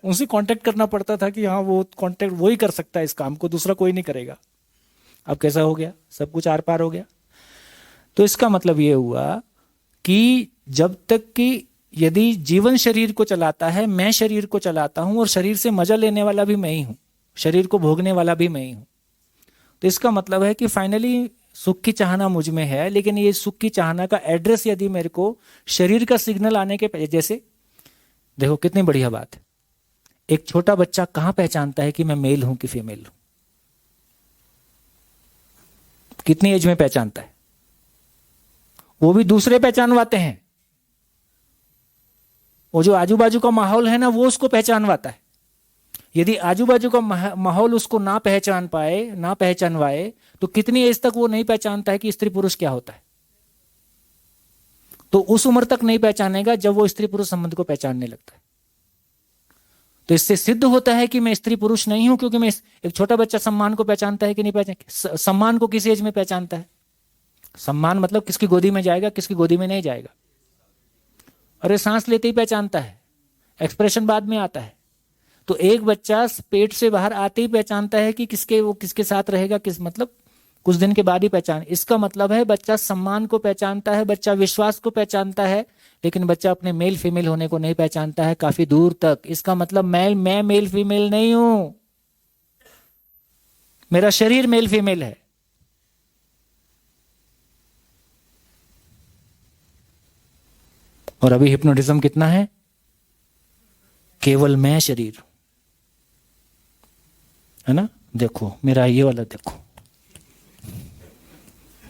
[SPEAKER 1] उनसे कांटेक्ट करना पड़ता था कि हाँ वो कांटेक्ट वही कर सकता है इस काम को, दूसरा कोई नहीं करेगा। अब कैसा हो गया, सब कुछ आर पार हो गया। तो इसका मतलब ये हुआ कि जब तक कि यदि जीवन शरीर को चलाता है, मैं शरीर को चलाता हूं और शरीर से मजा लेने वाला भी मैं ही हूं, शरीर को भोगने वाला भी मैं ही हूं। तो इसका मतलब है कि फाइनली सुख की चाहना मुझ में है, लेकिन ये सुख की चाहना का एड्रेस यदि मेरे को शरीर का सिग्नल आने के पहले, जैसे देखो कितनी बढ़िया बात है, एक छोटा बच्चा कहां पहचानता है कि मैं मेल हूं कि फीमेल हूं? कितनी एज में पहचानता है? वो भी दूसरे पहचानवाते हैं। वो जो आजू बाजू का माहौल है ना, वो उसको पहचानवाता है। यदि आजू बाजू का माहौल उसको ना पहचान पाए, ना पहचानवाए, तो कितनी एज तक वो नहीं पहचानता है कि स्त्री पुरुष क्या होता है। तो उस उम्र तक नहीं पहचानेगा जब वो स्त्री पुरुष संबंध को पहचानने लगता है। तो इससे सिद्ध होता है कि मैं स्त्री पुरुष नहीं हूं, क्योंकि मैं एक छोटा बच्चा सम्मान को पहचानता है कि नहीं पहचान। सम्मान को किस एज में पहचानता है? सम्मान मतलब किसकी गोदी में जाएगा, किसकी गोदी में नहीं जाएगा। अरे सांस लेते ही पहचानता है, एक्सप्रेशन बाद में आता है। तो एक बच्चा पेट से बाहर आते ही पहचानता है कि वो किसके साथ रहेगा, किस मतलब कुछ दिन के बाद ही पहचान। इसका मतलब है बच्चा सम्मान को पहचानता है, बच्चा विश्वास को पहचानता है, लेकिन बच्चा अपने मेल फीमेल होने को नहीं पहचानता है काफी दूर तक। इसका मतलब मैं मेल फीमेल नहीं हूं, मेरा शरीर मेल फीमेल है। और अभी हिप्नोटिज्म कितना है? केवल मैं शरीर हूं, है ना। देखो मेरा ये वाला देखो,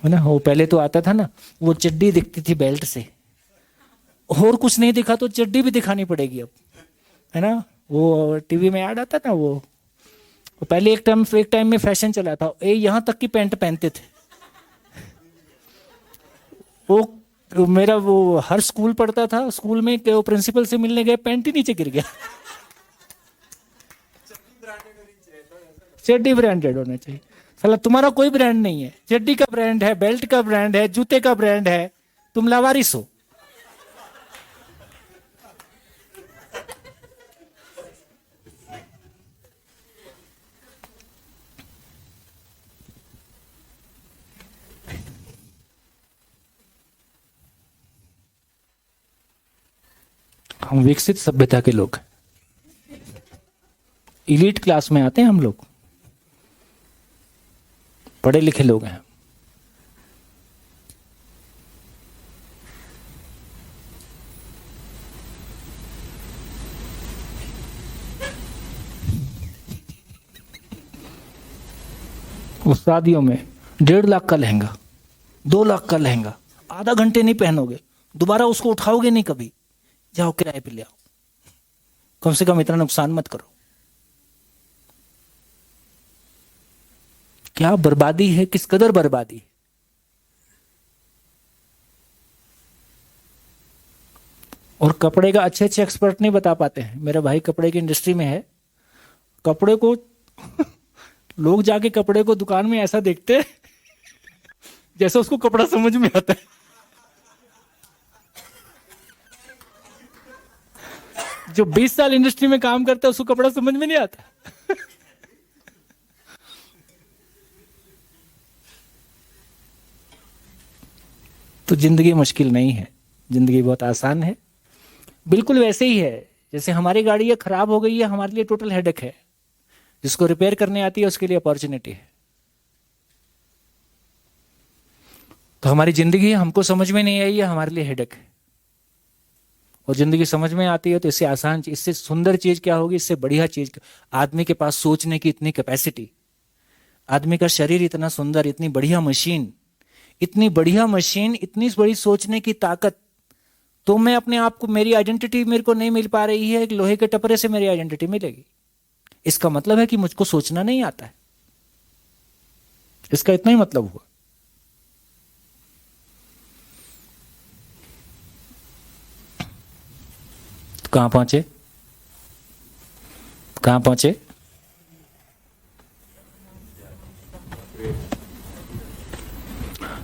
[SPEAKER 1] है ना। वो पहले तो आता था ना, वो चड्डी दिखती थी बेल्ट से, और कुछ नहीं दिखा तो चड्डी भी दिखानी पड़ेगी अब, है ना। वो टीवी में ऐड आता था, वो पहले एक टाइम में फैशन चला था, यहां तक की पैंट पहनते थे। मेरा वो हर स्कूल पढ़ता था, स्कूल में वो प्रिंसिपल से मिलने गए, पैंट ही नीचे गिर गया। चड्डी ब्रांडेड होना चाहिए। साला तुम्हारा कोई ब्रांड नहीं है, चड्डी का ब्रांड है, बेल्ट का ब्रांड है, जूते का ब्रांड है, तुम लावारिस हो। हम विकसित सभ्यता के लोग, इलीट क्लास में आते हैं हम लोग, पढ़े लिखे लोग हैं। उस शादियों में 1.5 लाख का लहंगा, 2 लाख का लहंगा, आधा घंटे नहीं पहनोगे, दोबारा उसको उठाओगे नहीं कभी, जाओ किराए पे ले आओ, कम से कम इतना नुकसान मत करो। क्या बर्बादी है, किस कदर बर्बादी है। और कपड़े का अच्छे अच्छे एक्सपर्ट नहीं बता पाते हैं। मेरा भाई कपड़े की इंडस्ट्री में है, कपड़े को लोग जाके कपड़े को दुकान में ऐसा देखते हैं जैसे उसको कपड़ा समझ में आता है। जो 20 साल इंडस्ट्री में काम करता है उसको कपड़ा समझ में नहीं आता। तो जिंदगी मुश्किल नहीं है, जिंदगी बहुत आसान है। बिल्कुल वैसे ही है जैसे हमारी गाड़ी ये खराब हो गई है, हमारे लिए टोटल हेडेक है, जिसको रिपेयर करने आती है उसके लिए अपॉर्चुनिटी है। तो हमारी जिंदगी हमको समझ में नहीं आई है, हमारे लिए हेडेक है। और जिंदगी समझ में आती है तो इससे आसान, इससे सुंदर चीज क्या होगी, इससे बढ़िया चीज। आदमी के पास सोचने की इतनी कैपेसिटी, आदमी का शरीर इतना सुंदर, इतनी बढ़िया मशीन, इतनी बढ़िया मशीन, इतनी बड़ी सोचने की ताकत। तो मैं अपने आप को, मेरी आइडेंटिटी मेरे को नहीं मिल पा रही है, एक लोहे के टपरे से मेरी आइडेंटिटी मिलेगी। इसका मतलब है कि मुझको सोचना नहीं आता है, इसका इतना ही मतलब हुआ। तो कहां पहुंचे, कहां पहुंचे?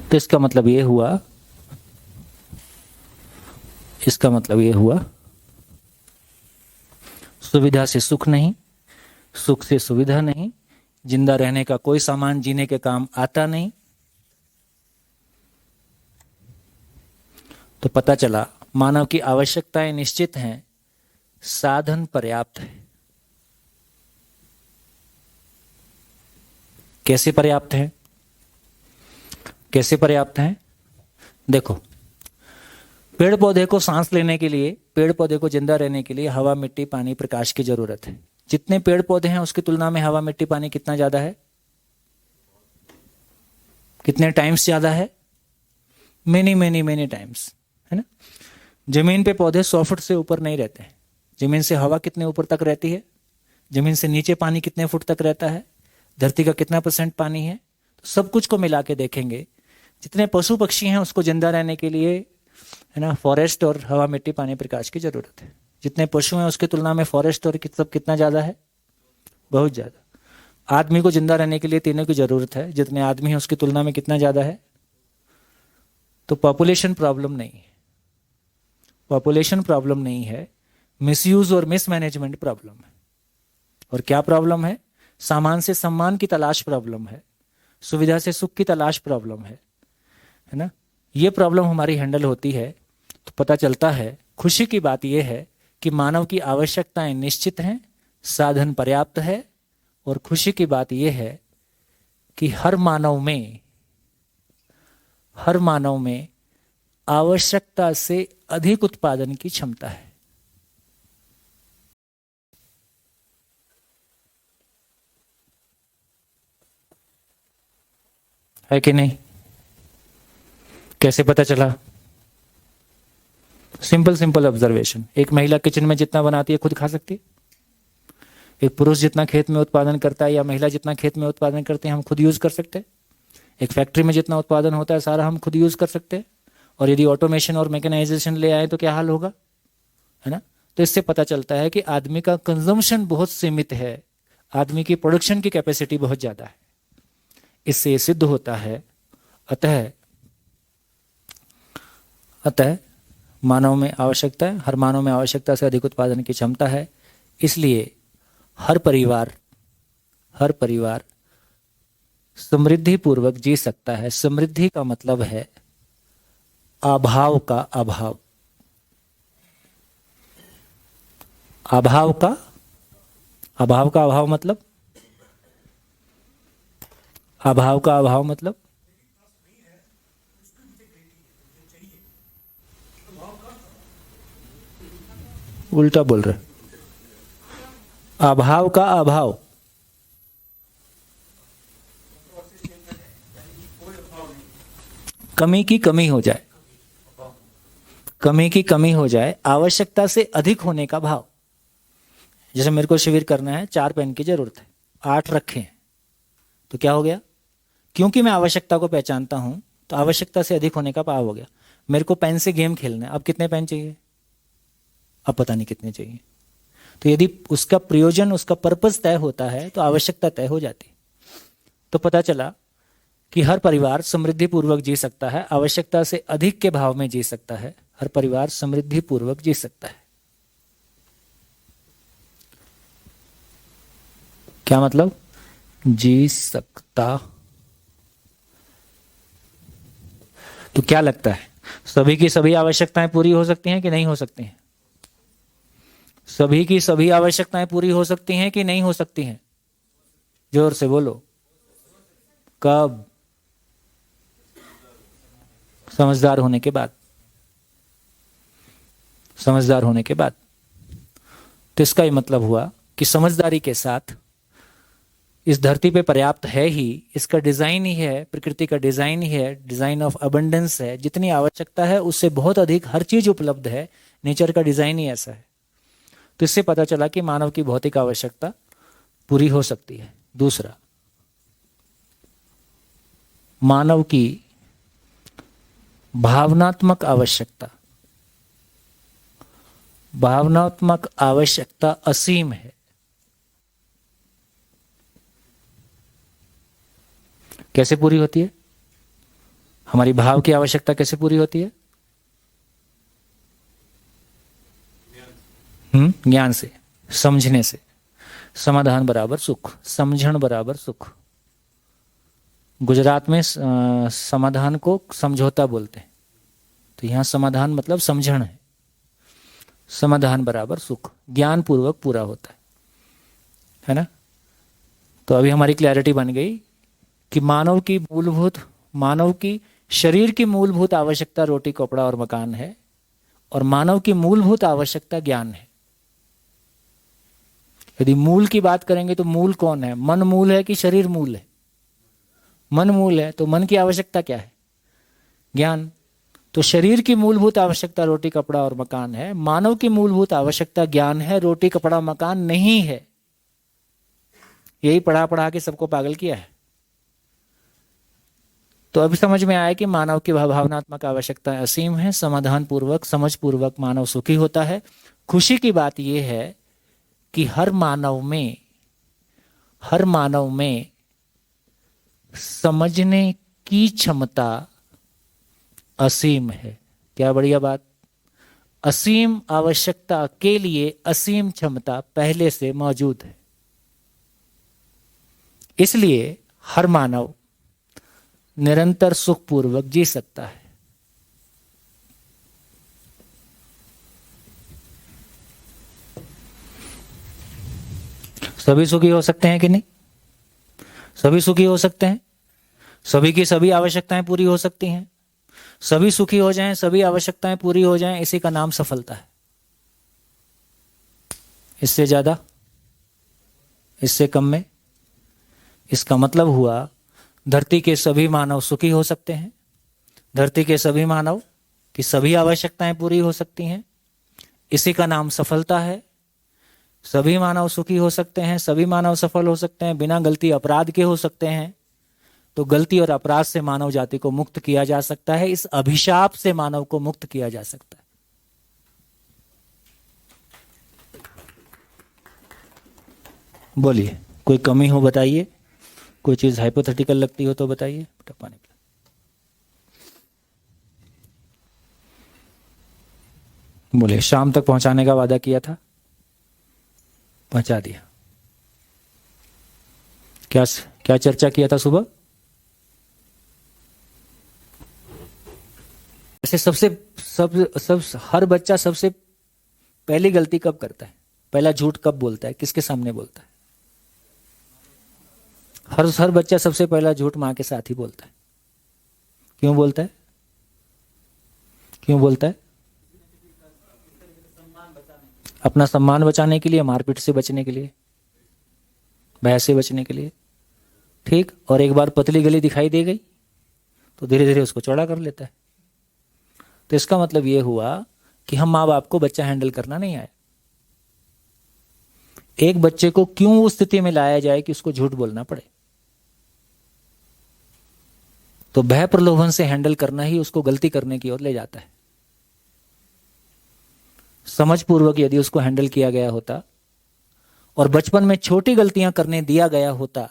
[SPEAKER 1] तो इसका मतलब ये हुआ, इसका मतलब ये हुआ, सुविधा से सुख नहीं, सुख से सुविधा नहीं, जिंदा रहने का कोई सामान जीने के काम आता नहीं। तो पता चला मानव की आवश्यकताएं निश्चित हैं, साधन पर्याप्त है। कैसे पर्याप्त है, कैसे पर्याप्त है? देखो, पेड़ पौधे को सांस लेने के लिए, पेड़ पौधे को जिंदा रहने के लिए हवा, मिट्टी, पानी, प्रकाश की जरूरत है। जितने पेड़ पौधे हैं उसकी तुलना में हवा, मिट्टी, पानी कितना ज्यादा है? कितने टाइम्स ज्यादा है? मेनी टाइम्स, है ना। जमीन पे पौधे 100 फुट से ऊपर नहीं रहते हैं। जमीन से हवा कितने ऊपर तक रहती है? जमीन से नीचे पानी कितने फुट तक रहता है? धरती का कितना % पानी है? तो सब कुछ को मिला के देखेंगे, जितने पशु पक्षी हैं उसको जिंदा रहने के लिए, है ना, फॉरेस्ट और हवा, मिट्टी, पानी, प्रकाश की जरूरत है। जितने पशु हैं उसकी तुलना में फॉरेस्ट और सब कितना ज्यादा है? बहुत ज्यादा। आदमी को जिंदा रहने के लिए तीनों की जरूरत है, जितने आदमी हैं उसकी तुलना में कितना ज्यादा है? तो पॉपुलेशन प्रॉब्लम नहीं है, पॉपुलेशन प्रॉब्लम नहीं है, मिसयूज और मिसमैनेजमेंट प्रॉब्लम है। और क्या प्रॉब्लम है? सामान से सम्मान की तलाश प्रॉब्लम है, सुविधा से सुख की तलाश प्रॉब्लम है ना। ये प्रॉब्लम हमारी हैंडल होती है तो पता चलता है, खुशी की बात यह है कि मानव की आवश्यकताएं निश्चित हैं, साधन पर्याप्त है। और खुशी की बात यह है कि हर मानव में आवश्यकता से अधिक उत्पादन की क्षमता है कि नहीं? कैसे पता चला? Simple observation. एक महिला किचन में जितना बनाती है खुद खा सकती है। एक पुरुष जितना खेत में उत्पादन करता है या महिला जितना खेत में उत्पादन करते हैं हम खुद यूज कर सकते हैं। एक फैक्ट्री में जितना उत्पादन होता है सारा हम खुद यूज कर सकते हैं। और यदि ऑटोमेशन और मैकेनाइजेशन ले आए तो क्या हाल होगा, है ना। तो इससे पता चलता है कि आदमी का कंजम्पशन बहुत सीमित है, आदमी की प्रोडक्शन की कैपेसिटी बहुत ज्यादा है। इससे ये सिद्ध होता है, अतः मानव में आवश्यकता है, हर मानव में आवश्यकता से अधिक उत्पादन की क्षमता है। इसलिए हर परिवार समृद्धि पूर्वक जी सकता है। समृद्धि का मतलब है अभाव का अभाव, अभाव का अभाव मतलब, अभाव का अभाव मतलब उल्टा बोल रहे। अभाव का अभाव, कमी की कमी हो जाए, कमी की कमी हो जाए, आवश्यकता से अधिक होने का भाव। जैसे मेरे को शिविर करना है, 4 पेन की जरूरत है, 8 रखे हैं, तो क्या हो गया? क्योंकि मैं आवश्यकता को पहचानता हूं तो आवश्यकता से अधिक होने का भाव हो गया। मेरे को पेन से गेम खेलना है, अब कितने पेन चाहिए? अब पता नहीं कितने चाहिए। तो यदि उसका प्रयोजन, उसका पर्पस तय होता है तो आवश्यकता तय हो जाती। तो पता चला कि हर परिवार समृद्धि पूर्वक जी सकता है, आवश्यकता से अधिक के भाव में जी सकता है। हर परिवार समृद्धि पूर्वक जी सकता है। क्या मतलब? जी सकता। तो क्या लगता है, सभी की सभी आवश्यकताएं पूरी हो सकती हैं कि नहीं हो सकती हैं? सभी की सभी आवश्यकताएं पूरी हो सकती हैं कि नहीं हो सकती हैं? जोर से बोलो। कब? समझदार होने के बाद। समझदार होने के बाद। तो इसका ये मतलब हुआ कि समझदारी के साथ इस धरती पे पर्याप्त है ही, इसका डिजाइन ही है, प्रकृति का डिजाइन ही है, डिजाइन ऑफ अबंडेंस है। जितनी आवश्यकता है उससे बहुत अधिक हर चीज उपलब्ध है। नेचर का डिजाइन ही ऐसा है। तो इससे पता चला कि मानव की भौतिक आवश्यकता पूरी हो सकती है। दूसरा, मानव की भावनात्मक आवश्यकता। भावनात्मक आवश्यकता असीम है। कैसे पूरी होती है? हमारी भाव की आवश्यकता कैसे पूरी होती है? ज्ञान से, समझने से। समाधान बराबर सुख, समझण बराबर सुख। गुजरात में समाधान को समझौता बोलते हैं, तो यहां समाधान मतलब समझण है। समाधान बराबर सुख, ज्ञान पूर्वक पूरा होता है ना? तो अभी हमारी क्लैरिटी बन गई कि मानव की शरीर की मूलभूत आवश्यकता रोटी, कपड़ा और मकान है, और मानव की मूलभूत आवश्यकता ज्ञान है। यदि मूल की बात करेंगे तो मूल कौन है? मन मूल है कि शरीर मूल है? मन मूल है, तो मन की आवश्यकता क्या है? ज्ञान। तो शरीर की मूलभूत आवश्यकता रोटी, कपड़ा और मकान है, मानव की मूलभूत आवश्यकता ज्ञान है, रोटी, कपड़ा, मकान नहीं है। यही पढ़ा पढ़ा के सबको पागल किया है। तो अभी समझ में आया कि मानव की भावनात्मक आवश्यकताएं असीम है। समाधान पूर्वक, समझ पूर्वक मानव सुखी होता है। खुशी की बात यह है कि हर मानव में समझने की क्षमता असीम है। क्या बढ़िया बात! असीम आवश्यकता के लिए असीम क्षमता पहले से मौजूद है। इसलिए हर मानव निरंतर सुखपूर्वक जी सकता है। सभी सुखी हो सकते हैं कि नहीं? सभी सुखी हो सकते हैं। सभी की सभी आवश्यकताएं पूरी हो सकती हैं। सभी सुखी हो जाएं, सभी आवश्यकताएं पूरी हो जाएं, इसी का नाम सफलता है। इससे ज्यादा, इससे कम में? इसका मतलब हुआ धरती के सभी मानव सुखी हो सकते हैं। धरती के सभी मानव की सभी आवश्यकताएं पूरी हो सकती हैं। इसी का नाम सफलता है। सभी मानव सुखी हो सकते हैं, सभी मानव सफल हो सकते हैं, बिना गलती अपराध के हो सकते हैं। तो गलती और अपराध से मानव जाति को मुक्त किया जा सकता है। इस अभिशाप से मानव को मुक्त किया जा सकता है। बोलिए, कोई कमी हो बताइए, कोई चीज हाइपोथेटिकल लगती हो तो बताइए। पानी पिला। बोलिए, शाम तक पहुंचाने का वादा किया था, पहुंचा दिया। क्या चर्चा किया था सुबह? ऐसे हर बच्चा सबसे पहली गलती कब करता है? पहला झूठ कब बोलता है? किसके सामने बोलता है? हर बच्चा सबसे पहला झूठ मां के साथ ही बोलता है। क्यों बोलता है? क्यों बोलता है? अपना सम्मान बचाने के लिए, मारपीट से बचने के लिए, बहस से बचने के लिए। ठीक। और एक बार पतली गली दिखाई दे गई तो धीरे धीरे उसको चौड़ा कर लेता है। तो इसका मतलब ये हुआ कि हम माँ बाप को बच्चा हैंडल करना नहीं आया। एक बच्चे को क्यों उस स्थिति में लाया जाए कि उसको झूठ बोलना पड़े? तो भय प्रलोभन से हैंडल करना ही उसको गलती करने की ओर ले जाता है। समझ पूर्वक यदि उसको हैंडल किया गया होता और बचपन में छोटी गलतियां करने दिया गया होता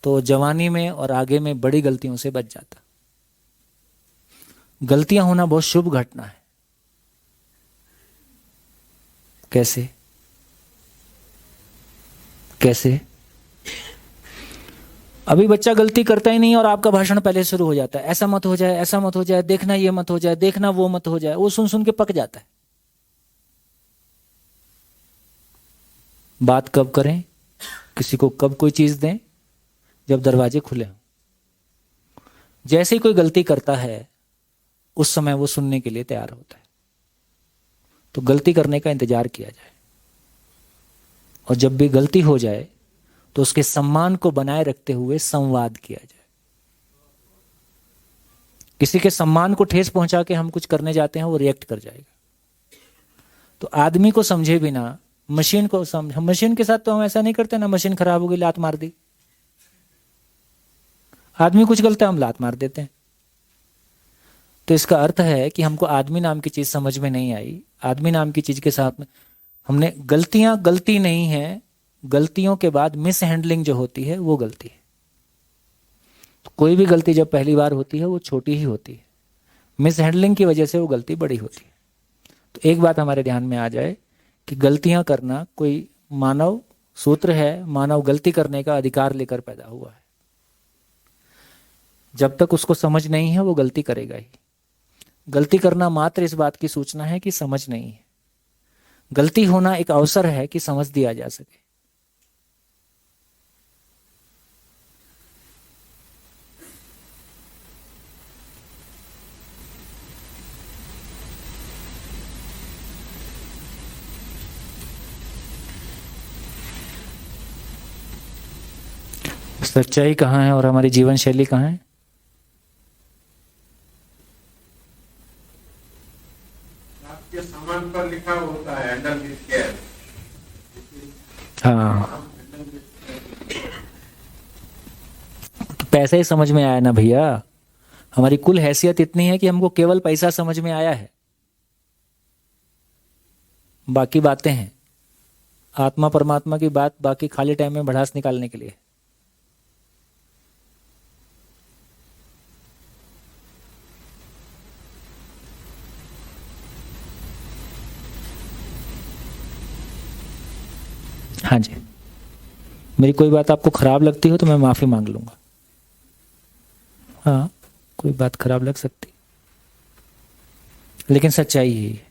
[SPEAKER 1] तो जवानी में और आगे में बड़ी गलतियों से बच जाता। गलतियां होना बहुत शुभ घटना है। कैसे कैसे? अभी बच्चा गलती करता ही नहीं और आपका भाषण पहले शुरू हो जाता है, ऐसा मत हो जाए, ऐसा मत हो जाए, देखना ये मत हो जाए, देखना वो मत हो जाए। वो सुन सुन के पक जाता है। बात कब करें, किसी को कब कोई चीज दें? जब दरवाजे खुले हों। जैसे ही कोई गलती करता है उस समय वो सुनने के लिए तैयार होता है। तो गलती करने का इंतजार किया जाए और जब भी गलती हो जाए तो उसके सम्मान को बनाए रखते हुए संवाद किया जाए। किसी के सम्मान को ठेस पहुंचा के हम कुछ करने जाते हैं, वो रिएक्ट कर जाएगा। तो आदमी को समझे बिना मशीन को समझ, मशीन के साथ तो हम ऐसा नहीं करते ना, मशीन खराब हो गई लात मार दी। आदमी कुछ गलत है हम लात मार देते हैं। तो इसका अर्थ है कि हमको आदमी नाम की चीज समझ में नहीं आई। आदमी नाम की चीज के साथ में हमने गलतियां, गलती नहीं है, गलतियों के बाद मिस हैंडलिंग जो होती है वो गलती है। तो कोई भी गलती जब पहली बार होती है वो छोटी ही होती है, मिस हैंडलिंग की वजह से वो गलती बड़ी होती है। तो एक बात हमारे ध्यान में आ जाए कि गलतियां करना कोई मानव सूत्र है, मानव गलती करने का अधिकार लेकर पैदा हुआ है। जब तक उसको समझ नहीं है वो गलती करेगा ही। गलती करना मात्र इस बात की सूचना है कि समझ नहीं है। गलती होना एक अवसर है कि समझ दिया जा सके। सच्चाई कहाँ है और हमारी जीवन शैली कहाँ है?
[SPEAKER 9] आपके सामान पर लिखा होता है हैंडल विद केयर।
[SPEAKER 1] हाँ, तो पैसा ही समझ में आया ना भैया। हमारी कुल हैसियत इतनी है कि हमको केवल पैसा समझ में आया है, बाकी बातें हैं आत्मा परमात्मा की बात, बाकी खाली टाइम में भड़ास निकालने के लिए। हाँ जी, मेरी कोई बात आपको खराब लगती हो तो मैं माफी मांग लूंगा। हाँ, कोई बात खराब लग सकती, लेकिन सच्चाई यही है।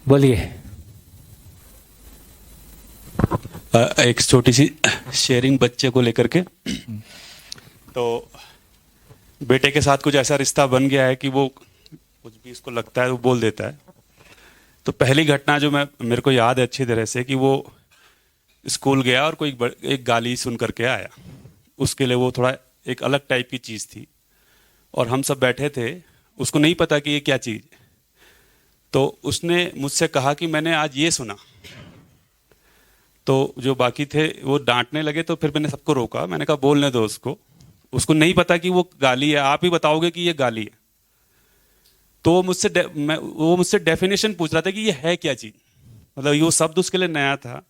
[SPEAKER 1] बोलिए।
[SPEAKER 4] एक छोटी सी शेयरिंग बच्चे को लेकर के। तो बेटे के साथ कुछ ऐसा रिश्ता बन गया है कि वो कुछ भी इसको लगता है वो बोल देता है। तो पहली घटना जो मेरे को याद है अच्छी तरह से कि वो स्कूल गया और कोई एक गाली सुन करके आया। उसके लिए वो थोड़ा एक अलग टाइप की चीज़ थी और हम सब बैठे थे, उसको नहीं पता कि ये क्या चीज़। तो उसने मुझसे कहा कि मैंने आज ये सुना। तो जो बाकी थे वो डांटने लगे, तो फिर मैंने सबको रोका, मैंने कहा बोलने दो उसको, उसको नहीं पता कि वो गाली है, आप ही बताओगे कि ये गाली है। तो वो मुझसे डेफिनेशन पूछ रहा था कि ये है क्या चीज़, मतलब ये शब्द उसके लिए नया था।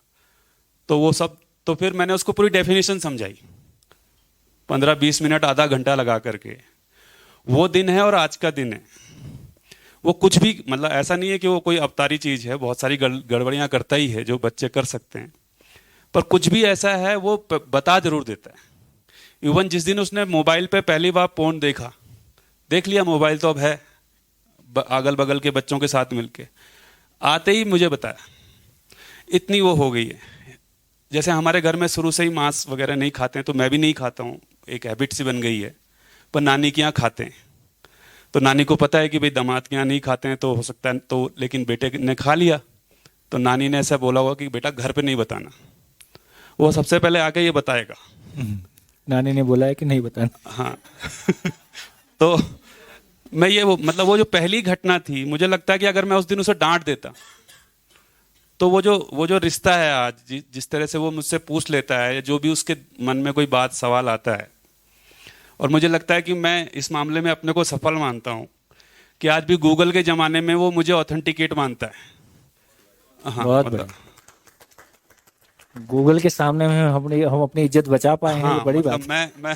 [SPEAKER 4] तो वो सब, तो फिर मैंने उसको पूरी डेफिनेशन समझाई 15-20 मिनट, आधा घंटा लगा करके। वो दिन है और आज का दिन है। वो कुछ भी, मतलब ऐसा नहीं है कि वो कोई अवतारी चीज़ है, बहुत सारी गड़बड़ियाँ करता ही है जो बच्चे कर सकते हैं, पर कुछ भी ऐसा है वो बता जरूर देता है। इवन जिस दिन उसने मोबाइल पे पहली बार पोर्न देखा, देख लिया मोबाइल तो अब है, अगल बगल के बच्चों के साथ मिलके आते ही मुझे बताया, इतनी वो हो गई है। जैसे हमारे घर में शुरू से ही मांस वगैरह नहीं खाते हैं, तो मैं भी नहीं खाता हूँ, एक हैबिट सी बन गई है। पर नानी के यहाँ खाते हैं, तो नानी को पता है कि भाई दामाद के यहाँ नहीं खाते हैं, तो हो सकता है तो, लेकिन बेटे ने खा लिया। तो नानी ने ऐसा बोला हुआ कि बेटा घर पे नहीं बताना, वो सबसे पहले आके ये बताएगा
[SPEAKER 1] नानी ने बोला है कि नहीं बताना।
[SPEAKER 4] हाँ तो मैं ये मतलब वो जो पहली घटना थी, मुझे लगता है कि अगर मैं उस दिन उसे डांट देता तो वो जो रिश्ता है आज, जिस तरह से वो मुझसे पूछ लेता है, या जो भी उसके मन में कोई बात सवाल आता है, और मुझे लगता है कि मैं इस मामले में अपने को सफल मानता हूँ कि आज भी गूगल के ज़माने में वो मुझे ऑथेंटिकेट मानता है। हाँ,
[SPEAKER 1] बहुत बढ़िया। गूगल के सामने में हम अपनी इज्जत बचा पाए हैं,
[SPEAKER 4] हाँ,
[SPEAKER 1] ये बड़ी
[SPEAKER 4] मतलब
[SPEAKER 1] बात।
[SPEAKER 4] मैं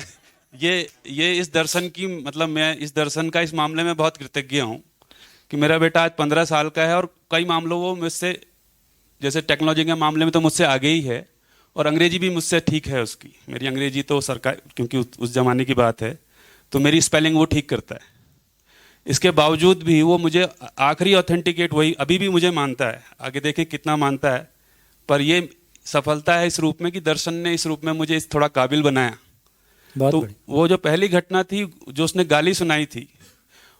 [SPEAKER 4] ये इस दर्शन की, मतलब मैं इस दर्शन का इस मामले में बहुत कृतज्ञ हूँ कि मेरा बेटा आज 15 साल का है और कई मामलों वो मुझसे, जैसे टेक्नोलॉजी के मामले में तो मुझसे आगे ही है, और अंग्रेजी भी मुझसे ठीक है उसकी। मेरी अंग्रेजी तो सरकार, क्योंकि उस जमाने की बात है, तो मेरी स्पेलिंग वो ठीक करता है। इसके बावजूद भी वो मुझे आखिरी ऑथेंटिकेट वही अभी भी मुझे मानता है। आगे देखें कितना मानता है, पर ये सफलता है इस रूप में कि दर्शन ने इस रूप में मुझे इस थोड़ा काबिल बनाया। तो वो जो पहली घटना थी, जो उसने गाली सुनाई थी,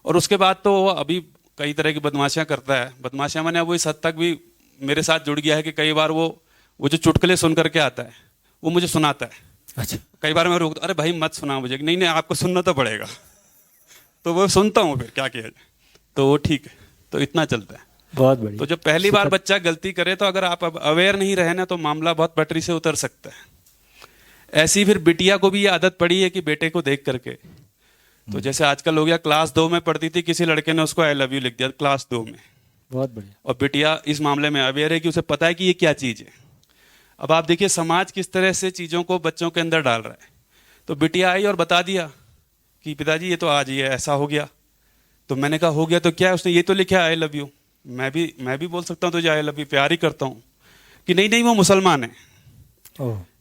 [SPEAKER 4] और उसके बाद तो वो अभी कई तरह की बदमाशियां करता है। बदमाशियां मैंने वो इस हद तक भी मेरे साथ जुड़ गया है कि कई बार वो जो चुटकुले सुन करके आता है वो मुझे सुनाता है।
[SPEAKER 1] अच्छा।
[SPEAKER 4] कई बार मैं रोकता, अरे भाई मत सुना मुझे, नहीं आपको सुनना तो पड़ेगा। तो वो सुनता हूँ, फिर क्या किया जाए, तो वो ठीक है। तो इतना चलता है।
[SPEAKER 1] बहुत बढ़िया।
[SPEAKER 4] तो जब पहली बार बच्चा गलती करे, तो अगर आप अवेयर नहीं रहे ना, तो मामला बहुत पटरी से उतर सकता है। ऐसी फिर बिटिया को भी ये आदत पड़ी है कि बेटे को देख करके, तो जैसे आजकल हो गया, क्लास 2 में पढ़ती थी, किसी लड़के ने उसको आई लव यू लिख दिया क्लास 2 में।
[SPEAKER 1] बहुत बढ़िया।
[SPEAKER 4] और बिटिया इस मामले में अवेयर है कि उसे पता है कि ये क्या चीज़ है। अब आप देखिए समाज किस तरह से चीज़ों को बच्चों के अंदर डाल रहा है। तो बिटिया आई और बता दिया कि पिताजी ये तो आज ये ऐसा हो गया। तो मैंने कहा हो गया तो क्या है, उसने ये तो लिखा आई लव यू। मैं भी बोल सकता हूँ तुझे आई लव यू, प्यार ही करता हूँ। कि नहीं वो मुसलमान है।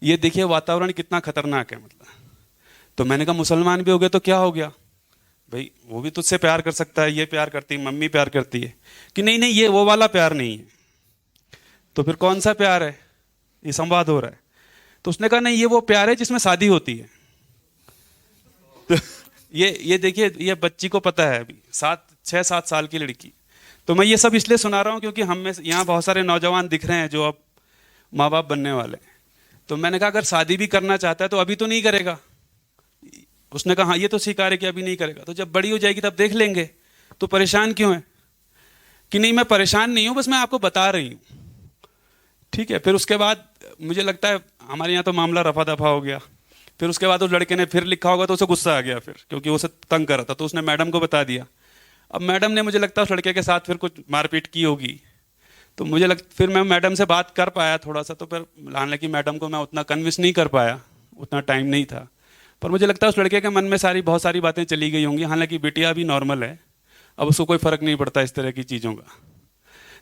[SPEAKER 4] ये देखिए वातावरण कितना खतरनाक है, मतलब। तो मैंने कहा मुसलमान भी हो गया तो क्या हो गया भाई, वो भी तुझसे प्यार कर सकता है, ये प्यार करती है, मम्मी प्यार करती है। कि नहीं ये वो वाला प्यार नहीं है। तो फिर कौन सा प्यार है, ये संवाद हो रहा है। तो उसने कहा नहीं ये वो प्यार है जिसमें शादी होती है। तो ये देखिए, ये बच्ची को पता है, अभी 6-7 साल की लड़की। तो मैं ये सब इसलिए सुना रहा हूँ क्योंकि हम में यहाँ बहुत सारे नौजवान दिख रहे हैं जो अब माँ बाप बनने वाले हैं। तो मैंने कहा अगर शादी भी करना चाहता है तो अभी तो नहीं करेगा। उसने कहा हाँ ये तो स्वीकार है कि अभी नहीं करेगा, तो जब बड़ी हो जाएगी तब देख लेंगे। तो परेशान क्यों है? कि नहीं मैं परेशान नहीं हूँ, बस मैं आपको बता रही हूँ। ठीक है। फिर उसके बाद मुझे लगता है हमारे यहाँ तो मामला रफा दफा हो गया। फिर उसके बाद उस लड़के ने फिर लिखा होगा तो उसे गुस्सा आ गया, फिर क्योंकि उसे तंग कर रहा था। तो उसने मैडम को बता दिया। अब मैडम ने मुझे लगता है उस लड़के के साथ फिर कुछ मारपीट की होगी। तो मुझे फिर मैं मैडम से बात कर पाया थोड़ा सा, तो फिर हालांकि मैडम को मैं उतना कन्विंस नहीं कर पाया, उतना टाइम नहीं था। पर मुझे लगता है उस लड़के के मन में बहुत सारी बातें चली गई होंगी। हालांकि बिटिया भी नॉर्मल है, अब उसको कोई फर्क नहीं पड़ता इस तरह की चीज़ों का।